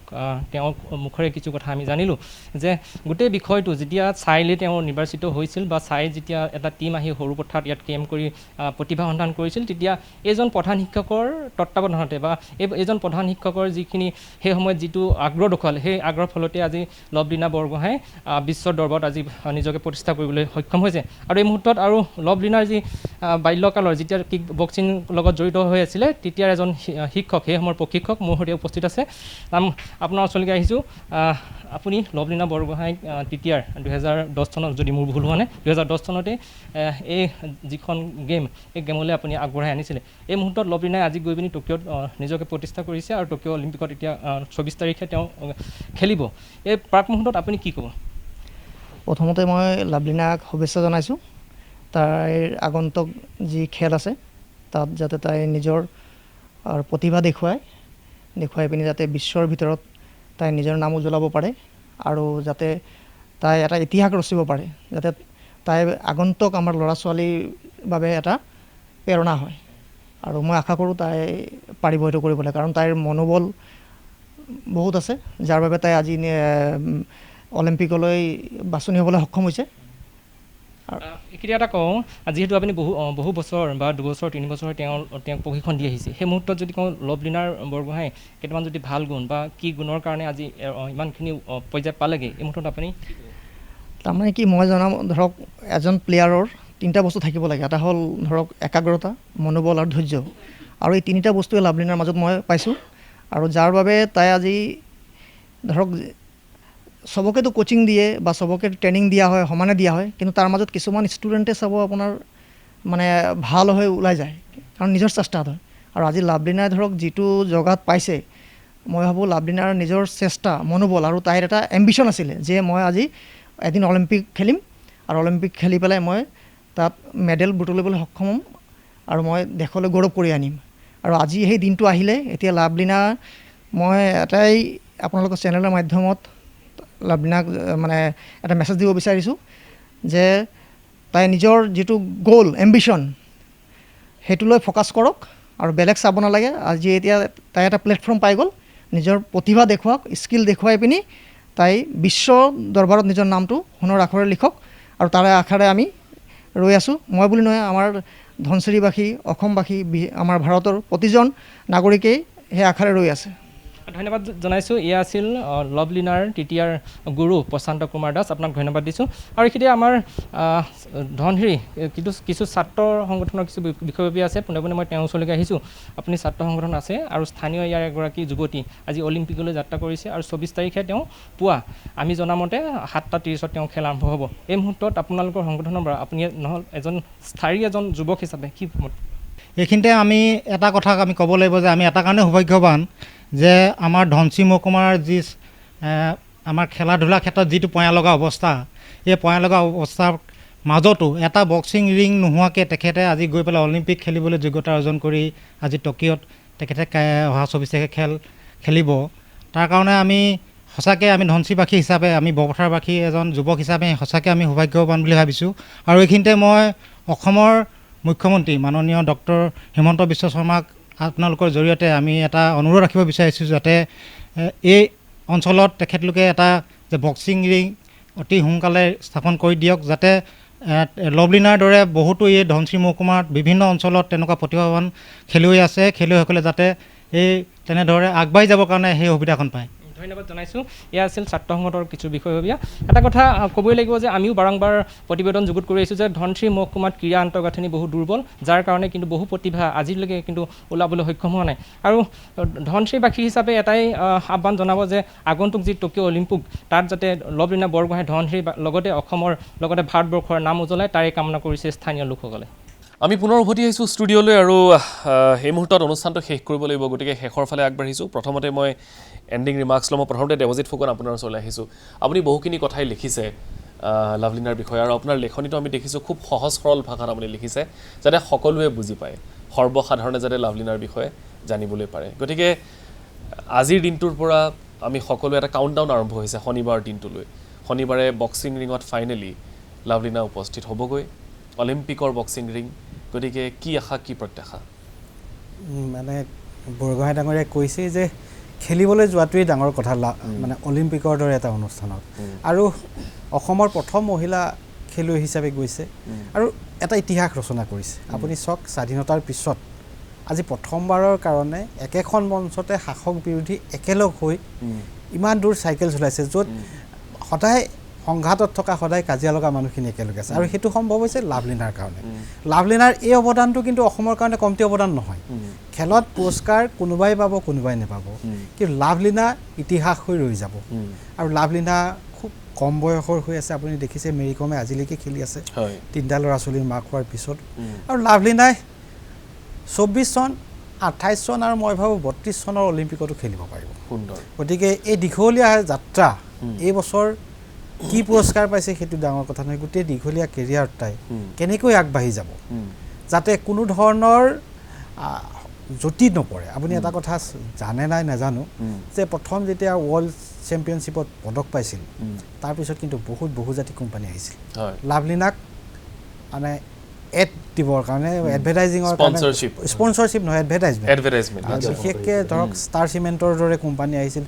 তেওঁৰ মুখৰে কিছু কথা আমি জানিলোঁ যে গোটেই বিষয়টো যেতিয়া চাইলৈ তেওঁ নিৰ্বাচিত হৈছিল বা চাই যেতিয়া এটা টীম আহি সৰুপথাৰত ইয়াত কেম্প কৰি প্ৰতিভা সন্ধান কৰিছিল, তেতিয়া এইজন প্ৰধান শিক্ষকৰ তত্বাৱধানতে বা এইজন প্ৰধান শিক্ষকৰ যিখিনি সেই সময়ত যিটো আগ্ৰহ দেখুৱালে, সেই আগ্ৰহৰ ফলতে আজি লাভলীনা বৰগোহাঁই বিশ্বৰ দৰবাৰত আজি নিজকে প্ৰতিষ্ঠা কৰিবলৈ সক্ষম হৈছে। আৰু এই মুহূৰ্তত আৰু লাভলীনাৰ যি বাল্যকালৰ যেতিয়া কিক বক্সিং লগত জড়িত হৈ আছিলে তেতিয়াৰ এজন শিক্ষক, সেই সময়ৰ প্ৰশিক্ষক মোৰ সৈতে উপস্থিত আছে। আপোনাৰ ওচৰলৈকে আহিছোঁ। আপুনি লাভলীনা বৰগোহাঁইক তেতিয়াৰ 2010 চনত, যদি মোৰ ভুল হোৱা নাই, 2010 চনতে এই যিখন গেম, এই গেমলৈ আপুনি আগবঢ়াই আনিছিলে। এই মুহূৰ্তত লাভলীনাই আজি গৈ পিনি টকিঅ'ত নিজকে প্ৰতিষ্ঠা কৰিছে আৰু টকিঅ' অলিম্পিকত এতিয়া 24 তাৰিখে তেওঁ খেলিব। এই প্ৰাক মুহূৰ্তত আপুনি কি ক'ব? প্ৰথমতে মই লাভলীনাক শুভেচ্ছা জনাইছোঁ। তাইৰ আগন্তুক যি খেল আছে তাত যাতে তাই নিজৰ প্ৰতিভা দেখুৱাই পিনি যাতে বিশ্বৰ ভিতৰত তাই নিজৰ নাম উজ্বলাব পাৰে আৰু যাতে তাই এটা ইতিহাস ৰচিব পাৰে, যাতে তাই আগন্তুক আমাৰ ল'ৰা ছোৱালীৰ বাবে এটা প্ৰেৰণা হয়। আৰু মই আশা কৰোঁ তাই পাৰিব এইটো কৰিবলৈ, কাৰণ তাইৰ মনোবল বহুত আছে, যাৰ বাবে তাই আজি অলিম্পিকলৈ বাছনি হ'বলৈ সক্ষম হৈছে। এইখিনি এটা কওঁ, যিহেতু আপুনি বহু বছৰ বা 2 বছৰ 3 বছৰ তেওঁক প্ৰশিক্ষণ দি আহিছে, সেই মুহূৰ্তত যদি কওঁ লাভলীনাৰ বৰগোহাঁই কেইটামান যদি ভাল গুণ বা কি গুণৰ কাৰণে আজি ইমানখিনি পৰ্যায় পালেগৈ, এই মুহূৰ্তত আপুনি? তাৰমানে কি মই জনা ধৰক এজন প্লেয়াৰৰ তিনিটা বস্তু থাকিব লাগে এটা হ'ল ধৰক একাগ্ৰতা মনোবল আৰু ধৈৰ্য আৰু এই তিনিটা বস্তুৱে লাভলিনাৰ মাজত মই পাইছোঁ আৰু যাৰ বাবে তাই আজি ধৰক চবকেতো কোচিং দিয়ে বা চবকে ট্ৰেইনিং দিয়া হয় সমানে দিয়া হয় কিন্তু তাৰ মাজত কিছুমান ষ্টুডেণ্টে চাব আপোনাৰ মানে ভাল হৈ ওলাই যায় কাৰণ নিজৰ চেষ্টাত হয় আৰু আজি লাভলিনাই ধৰক যিটো জগাত পাইছে মই ভাবোঁ লাভলিনাৰ নিজৰ চেষ্টা মনোবল আৰু তাইৰ এটা এম্বিশ্যন আছিলে যে মই আজি এদিন অলিম্পিক খেলিম আৰু অলিম্পিক খেলি পেলাই মই তাত মেডেল বুটলিবলৈ সক্ষম হ'ম আৰু মই দেশলৈ গৌৰৱ কৰি আনিম আৰু আজি সেই দিনটো আহিলে এতিয়া লাভলিনা মই এটাই আপোনালোকৰ চেনেলৰ মাধ্যমত লাভলিনাক মানে এটা মেছেজ দিব বিচাৰিছোঁ যে তাই নিজৰ যিটো গ'ল এম্বিশ্যন সেইটোলৈ ফ'কাছ কৰক আৰু বেলেগ চাব নালাগে আজি এতিয়া তাই এটা প্লেটফৰ্ম পাই গ'ল নিজৰ প্ৰতিভা দেখুৱাওক স্কিল দেখুৱাই পিনি তাই বিশ্ব দৰবাৰত নিজৰ নামটো সোণৰ আখৰে লিখক আৰু তাৰে আশাৰে আমি ৰৈ আছোঁ মই বুলি নহয় আমাৰ ধনচিৰিবাসী অসমবাসী আমাৰ ভাৰতৰ প্ৰতিজন নাগৰিকেই সেই আশাৰে ৰৈ আছে ধন্যবাদ জনাইছোঁ এয়া আছিল লাভলিনাৰ তৃতীয়াৰ গুৰু প্ৰশান্ত কুমাৰ দাস আপোনাক ধন্যবাদ দিছোঁ আৰু এইখিনি আমাৰ ধনশিৰি কিছু ছাত্ৰ সংগঠনৰ কিছু বিষয়ববীয়া আছে পোনে পোনে মই তেওঁৰ ওচৰলৈকে আহিছোঁ আপুনি ছাত্ৰ সংগঠন আছে আৰু স্থানীয় ইয়াৰ এগৰাকী যুৱতী আজি অলিম্পিকলৈ যাত্ৰা কৰিছে আৰু 24 তাৰিখে তেওঁ পুৱা আমি জনামতে 7:30 তেওঁ খেল আৰম্ভ হ'ব এই মুহূৰ্তত আপোনালোকৰ সংগঠনৰ পৰা আপুনি নহ'ল এজন স্থায়ী এজন যুৱক হিচাপে কি এইখিনিতে আমি এটা কথা আমি ক'ব লাগিব যে আমি এটা কাৰণে সৌভাগ্যৱান যে আমাৰ ধনশিৰি মহকুমাৰ যি আমাৰ খেলা ধূলাৰ ক্ষেত্ৰত যিটো পয়া লগা অৱস্থা এই পয়া লগা অৱস্থাৰ মাজতো এটা বক্সিং ৰিং নোহোৱাকৈ তেখেতে আজি গৈ পেলাই অলিম্পিক খেলিবলৈ যোগ্যতা অৰ্জন কৰি আজি টকিঅ'ত তেখেতে অহা 24 তাৰিখে খেলিব তাৰ কাৰণে আমি সঁচাকৈ আমি ধনশিৰিবাসী হিচাপে আমি বৰপথাৰবাসী এজন যুৱক হিচাপে সঁচাকৈ আমি সৌভাগ্যৱান বুলি ভাবিছোঁ আৰু এইখিনিতে মই অসমৰ মুখ্যমন্ত্ৰী মাননীয় ডক্টৰ হিমন্ত বিশ্ব শৰ্মাক আপোনালোকৰ জৰিয়তে আমি এটা অনুৰোধ ৰাখিব বিচাৰিছোঁ যাতে এই অঞ্চলত তেখেতলোকে এটা যে বক্সিং ৰিং অতি সোনকালে স্থাপন কৰি দিয়ক যাতে লাভলিনাৰ দৰে বহুতো এই ধনশিৰি মহকুমাত বিভিন্ন অঞ্চলত তেনেকুৱা প্ৰতিভাৱান খেলুৱৈ আছে খেলুৱৈসকলে যাতে এই তেনেদৰে আগবাঢ়ি যাবৰ কাৰণে সেই সুবিধাখন পায় ধন্যবাদ জনাইছোঁ এয়া আছিল ছাত্ৰ সংগঠনৰ কিছু বিষয়ববীয়া এটা কথা ক'বই লাগিব যে আমিও বাৰম্বাৰ প্ৰতিবেদন যুগুত কৰি আহিছোঁ যে ধনশিৰি মহকুমাত ক্ৰীড়া আন্তঃগাঁথনি বহু দুৰ্বল যাৰ কাৰণে কিন্তু বহু প্ৰতিভা আজিলৈকে কিন্তু ওলাবলৈ সক্ষম হোৱা নাই আৰু ধনশিৰিবাসী হিচাপে এটাই আহ্বান জনাব যে আগন্তুক যি টকিঅ' অলিম্পিক তাত যাতে লাভলিনা বৰগোহাঁই ধনশিৰি লগতে অসমৰ লগতে ভাৰতবৰ্ষৰ নাম উজ্বলাই তাৰে কামনা কৰিছে স্থানীয় লোকসকলে আমি পুনৰ উভতি আহিছোঁ ষ্টুডিঅ'লৈ আৰু এই মুহূৰ্তত অনুষ্ঠানটো শেষ কৰিব লাগিব গতিকে শেষৰ ফালে আগবাঢ়িছোঁ প্ৰথমতে মই এণ্ডিং ৰিমাৰ্কছ ল'ম প্ৰথমতে দেৱজিৎ ফুকন আপোনাৰ ওচৰলৈ আহিছোঁ আপুনি বহুখিনি কথাই লিখিছে লাভলিনাৰ বিষয়ে আৰু আপোনাৰ লেখনিটো আমি দেখিছোঁ খুব সহজ সৰল ভাষাত আপুনি লিখিছে যাতে সকলোৱে বুজি পায় সৰ্বসাধাৰণে যাতে লাভলিনাৰ বিষয়ে জানিবলৈ পাৰে গতিকে আজিৰ দিনটোৰ পৰা আমি সকলোৱে এটা কাউণ্টডাউন আৰম্ভ হৈছে শনিবাৰ দিনটোলৈ শনিবাৰে বক্সিং ৰিঙত ফাইনেলি লাভলিনা উপস্থিত হ'বগৈ অলিম্পিকৰ বক্সিং ৰিং গতিকে কি আশা কি প্ৰত্যাশা মানে বৰগোহাঁই ডাঙৰীয়াই কৈছে যে খেলিবলৈ যোৱাটোৱেই ডাঙৰ কথা মানে অলিম্পিকৰ দৰে এটা অনুষ্ঠানত আৰু অসমৰ প্ৰথম মহিলা খেলুৱৈ হিচাপে গৈছে আৰু এটা ইতিহাস ৰচনা কৰিছে আপুনি চাওক স্বাধীনতাৰ পিছত আজি প্ৰথমবাৰৰ কাৰণে একেখন মঞ্চতে শাসক বিৰোধী একেলগ হৈ ইমান দূৰ চাইকেল চলাইছে য'ত সদায় সংঘাতত থকা সদায় কাজিয়া লগা মানুহখিনি একেলগে আছে আৰু সেইটো সম্ভৱ হৈছে লাভলিনাৰ কাৰণে লাভলিনাৰ এই অৱদানটো কিন্তু অসমৰ কাৰণে কমটি অৱদান নহয় খেলত পুৰস্কাৰ কোনোবাই পাব কোনোবাই নাপাব কিন্তু লাভলিনা ইতিহাস হৈ ৰৈ যাব আৰু লাভলিনা খুব কম বয়সৰ হৈ আছে আপুনি দেখিছে মেৰী কমে আজিলৈকে খেলি আছে তিনিটা ল'ৰা ছোৱালীৰ মাক হোৱাৰ পিছত আৰু লাভলিনাই 24 চন 28 চন আৰু মই ভাবোঁ 32 চনৰ অলিম্পিকতো খেলিব পাৰিব সুন্দৰ গতিকে এই দীঘলীয়া যাত্ৰা এই বছৰ কি পুৰস্কাৰ পাইছে সেইটো ডাঙৰ কথা নহয় গোটেই দীঘলীয়া কেৰিয়াৰত তাই কেনেকৈ আগবাঢ়ি যাব যাতে কোনো ধৰণৰ জ্যোতি নপৰে আপুনি এটা কথা জানে নাই নাজানো যে প্ৰথম যেতিয়া ৱৰ্ল্ড চেম্পিয়নশ্বিপত পদক পাইছিল তাৰপিছত কিন্তু বহুত বহুজাতিক কোম্পানী আহিছিল লাভলিনাক মানে এড দিবৰ কাৰণে এডভাৰটাইজিঙৰ কাৰণে স্পনচৰশ্বিপ নহয় এডভাৰটাইজমেণ্ট বিশেষকৈ ধৰক ষ্টাৰ চিমেণ্টৰ দৰে কোম্পানী আহিছিল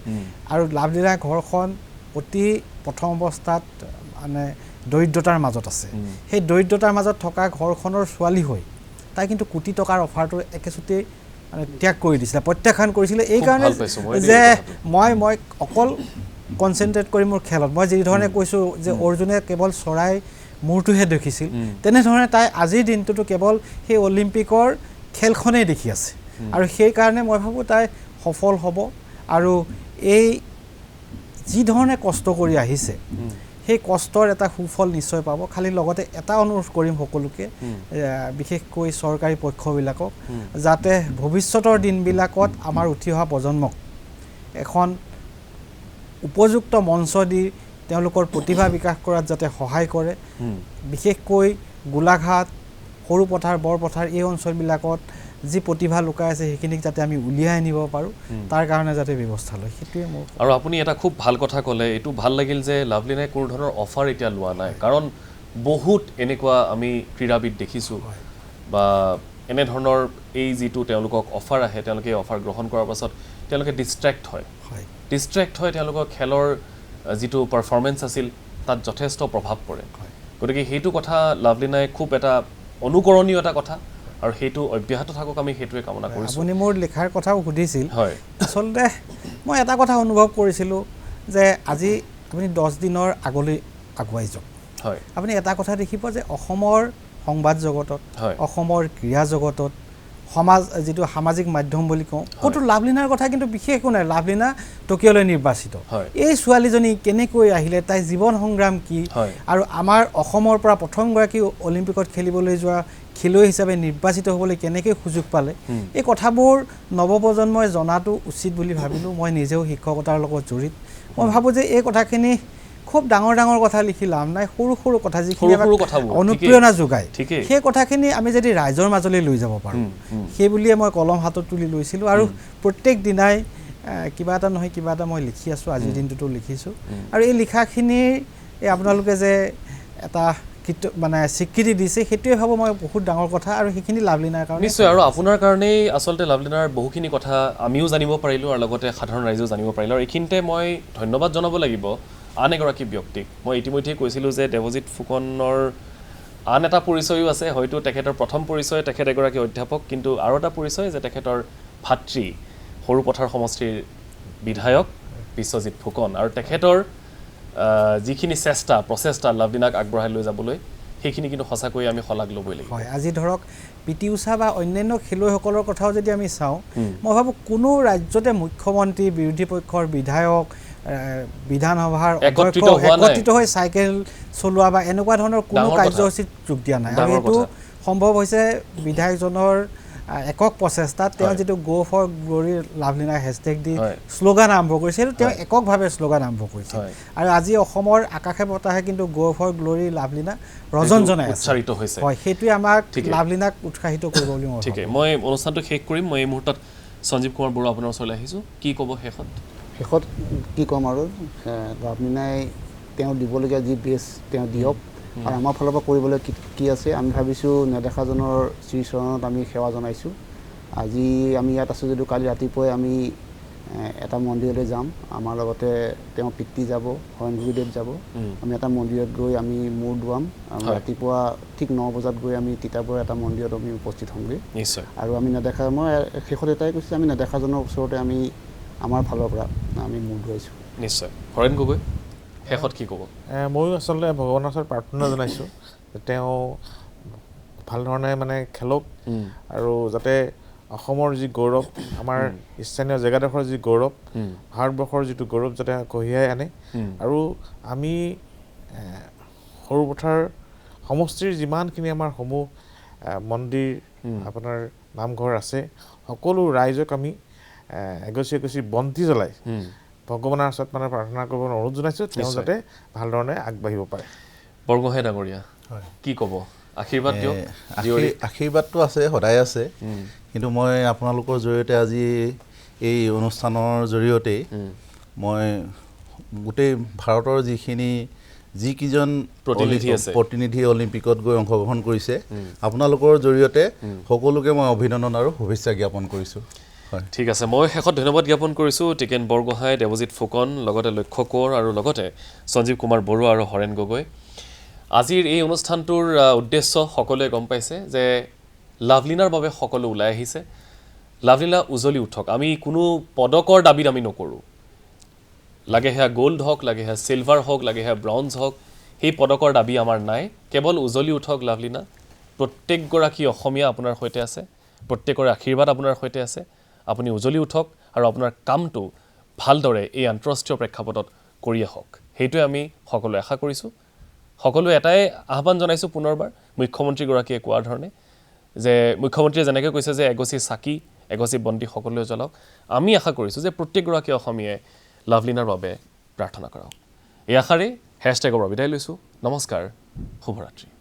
আৰু লাভলিনাৰ ঘৰখন অতি প্ৰথম অৱস্থাত মানে দৰিদ্ৰতাৰ মাজত আছে সেই দৰিদ্ৰতাৰ মাজত থকা ঘৰখনৰ ছোৱালী হৈ তাই কিন্তু কোটি টকাৰ অফাৰটো একেচুতে মানে ত্যাগ কৰি দিছিলে প্ৰত্যাখ্যান কৰিছিলে এই কাৰণে যে মই অকল কনচেনট্ৰেট কৰি মোৰ খেলত মই যিধৰণে কৈছোঁ যে অৰ্জুনে কেৱল চৰাই মূৰটোহে দেখিছিল তেনেধৰণে তাই আজিৰ দিনটোতো কেৱল সেই অলিম্পিকৰ খেলখনেই দেখি আছে আৰু সেইকাৰণে মই ভাবোঁ তাই সফল হ'ব আৰু এই যিধৰণে কষ্ট কৰি আহিছে সেই কষ্টৰ এটা সুফল নিশ্চয় পাব খালি লগতে এটা অনুৰোধ কৰিম সকলোকে বিশেষকৈ চৰকাৰী পক্ষবিলাকক যাতে ভৱিষ্যতৰ দিনবিলাকত আমাৰ উঠি অহা প্ৰজন্মক এখন উপযুক্ত মঞ্চ দি তেওঁলোকৰ প্ৰতিভা বিকাশ কৰাত যাতে সহায় কৰে বিশেষকৈ গোলাঘাট সৰুপথাৰ বৰপথাৰ এই অঞ্চলবিলাকত যি প্ৰতিভা লুকাই আছে সেইখিনিক যাতে আমি উলিয়াই আনিব পাৰোঁ তাৰ কাৰণে যাতে ব্যৱস্থা লয় সেইটোৱে মোৰ আৰু আপুনি এটা খুব ভাল কথা ক'লে এইটো ভাল লাগিল যে লাভলিনাই কোনো ধৰণৰ অফাৰ এতিয়া লোৱা নাই কাৰণ বহুত এনেকুৱা আমি ক্ৰীড়াবিদ দেখিছোঁ বা এনেধৰণৰ এই যিটো তেওঁলোকক অফাৰ আহে তেওঁলোকে অফাৰ গ্ৰহণ কৰাৰ পাছত তেওঁলোকে ডিষ্ট্ৰেক্ট হয় তেওঁলোকৰ খেলৰ যিটো পাৰফৰ্মেঞ্চ আছিল তাত যথেষ্ট প্ৰভাৱ পৰে গতিকে সেইটো কথা লাভলিনাই খুব এটা অনুকৰণীয় এটা কথা আৰু সেইটো অব্যাহত থাকক আমি সেইটোৱে কামনা কৰিছোঁ আপুনি মোৰ লিখাৰ কথাও সুধিছিল হয় আচলতে মই এটা কথা অনুভৱ কৰিছিলোঁ যে আজি আপুনি 10 দিনৰ আগলৈ আগুৱাই যাওক হয় আপুনি এটা কথা দেখিব যে অসমৰ সংবাদ জগতত অসমৰ ক্ৰীড়া জগতত সমাজ যিটো সামাজিক মাধ্যম বুলি কওঁ ক'তো লাভলিনাৰ কথা কিন্তু বিশেষ একো নাই লাভলিনা টকিঅ'লৈ নিৰ্বাচিত এই ছোৱালীজনী কেনেকৈ আহিলে তাই জীৱন সংগ্ৰাম কি আৰু আমাৰ অসমৰ পৰা প্ৰথমগৰাকী অলিম্পিকত খেলিবলৈ যোৱা খেলুৱৈ হিচাপে নিৰ্বাচিত হ'বলৈ কেনেকৈ সুযোগ পালে এই কথাবোৰ নৱপ্ৰজন্মই জনাটো উচিত বুলি ভাবিলোঁ মই নিজেও শিক্ষকতাৰ লগত জড়িত মই ভাবোঁ যে এই কথাখিনি খুব ডাঙৰ ডাঙৰ কথা লিখি লাভ নাই সৰু সৰু কথা যিখিনি অনুপ্ৰেৰণা যোগায় সেই কথাখিনি আমি যদি ৰাইজৰ মাজলৈ লৈ যাব পাৰোঁ সেই বুলিয়ে মই কলম হাতত তুলি লৈছিলোঁ আৰু প্ৰত্যেক দিনাই কিবা এটা নহয় কিবা এটা মই লিখি আছোঁ আজিৰ দিনটোতো লিখিছোঁ আৰু এই লিখাখিনিৰ এই আপোনালোকে যে এটা মানে স্বীকৃতি দিছে সেইটোৱে ভাবোঁ মই বহুত ডাঙৰ কথা আৰু সেইখিনি লাভলিনাৰ কাৰণে নিশ্চয় আৰু আপোনাৰ কাৰণেই আচলতে লাভলিনাৰ বহুখিনি কথা আমিও জানিব পাৰিলোঁ আৰু লগতে সাধাৰণ ৰাইজেও জানিব পাৰিলোঁ আৰু এইখিনিতে মই ধন্যবাদ জনাব লাগিব আন এগৰাকী ব্যক্তিক মই ইতিমধ্যে কৈছিলোঁ যে দেৱজিৎ ফুকনৰ আন এটা পৰিচয়ো আছে হয়তো তেখেতৰ প্ৰথম পৰিচয় তেখেত এগৰাকী অধ্যাপক কিন্তু আৰু এটা পৰিচয় যে তেখেতৰ ভাতৃ সৰুপথাৰ সমষ্টিৰ বিধায়ক বিশ্বজিৎ ফুকন আৰু তেখেতৰ যিখিনি প্ৰচেষ্টা লাভলিনাক আগবঢ়াই লৈ যাবলৈ সেইখিনি কিন্তু সঁচাকৈ আমি শলাগ ল'বই লাগিব হয় আজি ধৰক পিটি উষা বা অন্যান্য খেলুৱৈসকলৰ কথাও যদি আমি চাওঁ মই ভাবোঁ কোনো ৰাজ্যতে মুখ্যমন্ত্ৰী বিৰোধী পক্ষৰ বিধায়ক বিধানসভাৰ একত্ৰিত হৈ চাইকেল চলোৱা বা এনেকুৱা ধৰণৰ কোনো কাৰ্যসূচীত যোগ দিয়া নাই আৰু এইটো সম্ভৱ হৈছে বিধায়কজনৰ একক প্ৰচেষ্টাত তেওঁ যিটো go for glory Lovlina hashtag the slogan আৰম্ভ কৰিছে সেইটো তেওঁ এককভাৱে শ্লোগান আৰম্ভ কৰিছে আৰু আজি অসমৰ আকাশে বতাহে কিন্তু গো ফৰ গ্লৰি লাভলিনা ৰজন জনাই উচ্চাৰিত হৈছে হয় সেইটোৱে আমাক লাভলিনাক উৎসাহিত কৰিব বুলি মই ঠিকে মই অনুষ্ঠানটো শেষ কৰিম মই এই মুহূৰ্তত সঞ্জীৱ কুমাৰ বৰুৱা আপোনাৰ ওচৰলৈ আহিছোঁ কি ক'ব শেষত কি ক'ম আৰু লাভলিনাই তেওঁ দিবলগীয়া যি বেষ্ট তেওঁ দিয়ক আৰু আমাৰ ফালৰ পৰা কৰিবলৈ কি আছে আমি ভাবিছোঁ নেদেখাজনৰ শ্ৰীচৰণত আমি সেৱা জনাইছোঁ আজি আমি ইয়াত আছোঁ যদিও কালি ৰাতিপুৱাই আমি এটা মন্দিৰলৈ যাম আমাৰ লগতে তেওঁ পিতৃ যাব হৰেণ গুৰুদেৱ যাব আমি এটা মন্দিৰত গৈ আমি মূৰ ধুৱাম ৰাতিপুৱা ঠিক 9 বজাত গৈ আমি তিতাবৰ এটা মন্দিৰত আমি উপস্থিত হ'মগৈ নিশ্চয় আৰু আমি নেদেখা মই শেষত এটাই কৈছোঁ আমি নেদেখাজনৰ ওচৰতে আমি আমাৰ ফালৰ পৰা আমি মূৰ ধুৱাইছোঁ নিশ্চয় হৰেণ গগৈ শেষত কি ক'ব ময়ো আচলতে ভগৱানৰ ওচৰত প্ৰাৰ্থনা জনাইছোঁ যে তেওঁ ভাল ধৰণে মানে খেলক আৰু যাতে অসমৰ যি গৌৰৱ আমাৰ স্থানীয় জেগাডোখৰ যি গৌৰৱ ভাৰতবৰ্ষৰ যিটো গৌৰৱ যাতে কঢ়িয়াই আনে আৰু আমি সৰুপথাৰ সমষ্টিৰ যিমানখিনি আমাৰ সমূহ মন্দিৰ আপোনাৰ নামঘৰ আছে সকলো ৰাইজক আমি এগছি বন্তি জ্বলাই ভগৱানৰ ওচৰত মানে প্ৰাৰ্থনা কৰিবলৈ অনুৰোধ জনাইছোঁ তেওঁ যাতে ভাল ধৰণে আগবাঢ়িব পাৰে বৰগোহাঁই ডাঙৰীয়া কি ক'ব আশীৰ্বাদ দিয়ক আশীৰ্বাদটো আছে সদায় আছে কিন্তু মই আপোনালোকৰ জৰিয়তে আজি এই অনুষ্ঠানৰ জৰিয়তেই মই গোটেই ভাৰতৰ যিকেইজন প্ৰতিনিধি অলিম্পিকত গৈ অংশগ্ৰহণ কৰিছে আপোনালোকৰ জৰিয়তে সকলোকে মই অভিনন্দন আৰু শুভেচ্ছা জ্ঞাপন কৰিছোঁ ঠিক আছে মই শেষত ধন্যবাদ জ্ঞাপন কৰিছোঁ টিকেন বৰগোহাঁই দেৱজিৎ ফুকন লগতে লক্ষ্য কোঁৱৰ আৰু লগতে সঞ্জীৱ কুমাৰ বৰুৱা আৰু হৰেণ গগৈ আজিৰ এই অনুষ্ঠানটোৰ উদ্দেশ্য সকলোৱে গম পাইছে যে লাভলিনাৰ বাবে সকলো ওলাই আহিছে লাভলিনা উজলি উঠক আমি কোনো পদকৰ দাবীত আমি নকৰোঁ লাগে সেয়া গ'ল্ড হওক, লাগে সেয়া চিলভাৰ হওক, লাগে সেয়া ব্ৰঞ্জ হওক, সেই পদকৰ দাবী আমাৰ নাই। কেৱল উজলি উঠক লাভলীনা। প্ৰত্যেকগৰাকী অসমীয়া আপোনাৰ সৈতে আছে, প্ৰত্যেকৰে আশীৰ্বাদ আপোনাৰ সৈতে আছে। আপুনি উজলি উঠক আৰু আপোনাৰ কামটো ভালদৰে এই আন্তঃৰাষ্ট্ৰীয় প্ৰেক্ষাপটত কৰি আহক, সেইটোৱে আমি সকলোৱে আশা কৰিছোঁ। সকলোৱে এটাই আহ্বান জনাইছোঁ পুনৰবাৰ মুখ্যমন্ত্ৰীগৰাকীয়ে কোৱাৰ ধৰণে, যে মুখ্যমন্ত্ৰীয়ে যেনেকৈ কৈছে যে এগছি চাকি এগছি বন্তি সকলোৱে জ্বলাওক, আমি আশা কৰিছোঁ যে প্ৰত্যেকগৰাকী অসমীয়াই লাভলীনাৰ বাবে প্ৰাৰ্থনা কৰক। এই আশাৰে হেশ্বটেগৰ পৰা বিদায় লৈছোঁ। নমস্কাৰ, শুভৰাত্ৰি।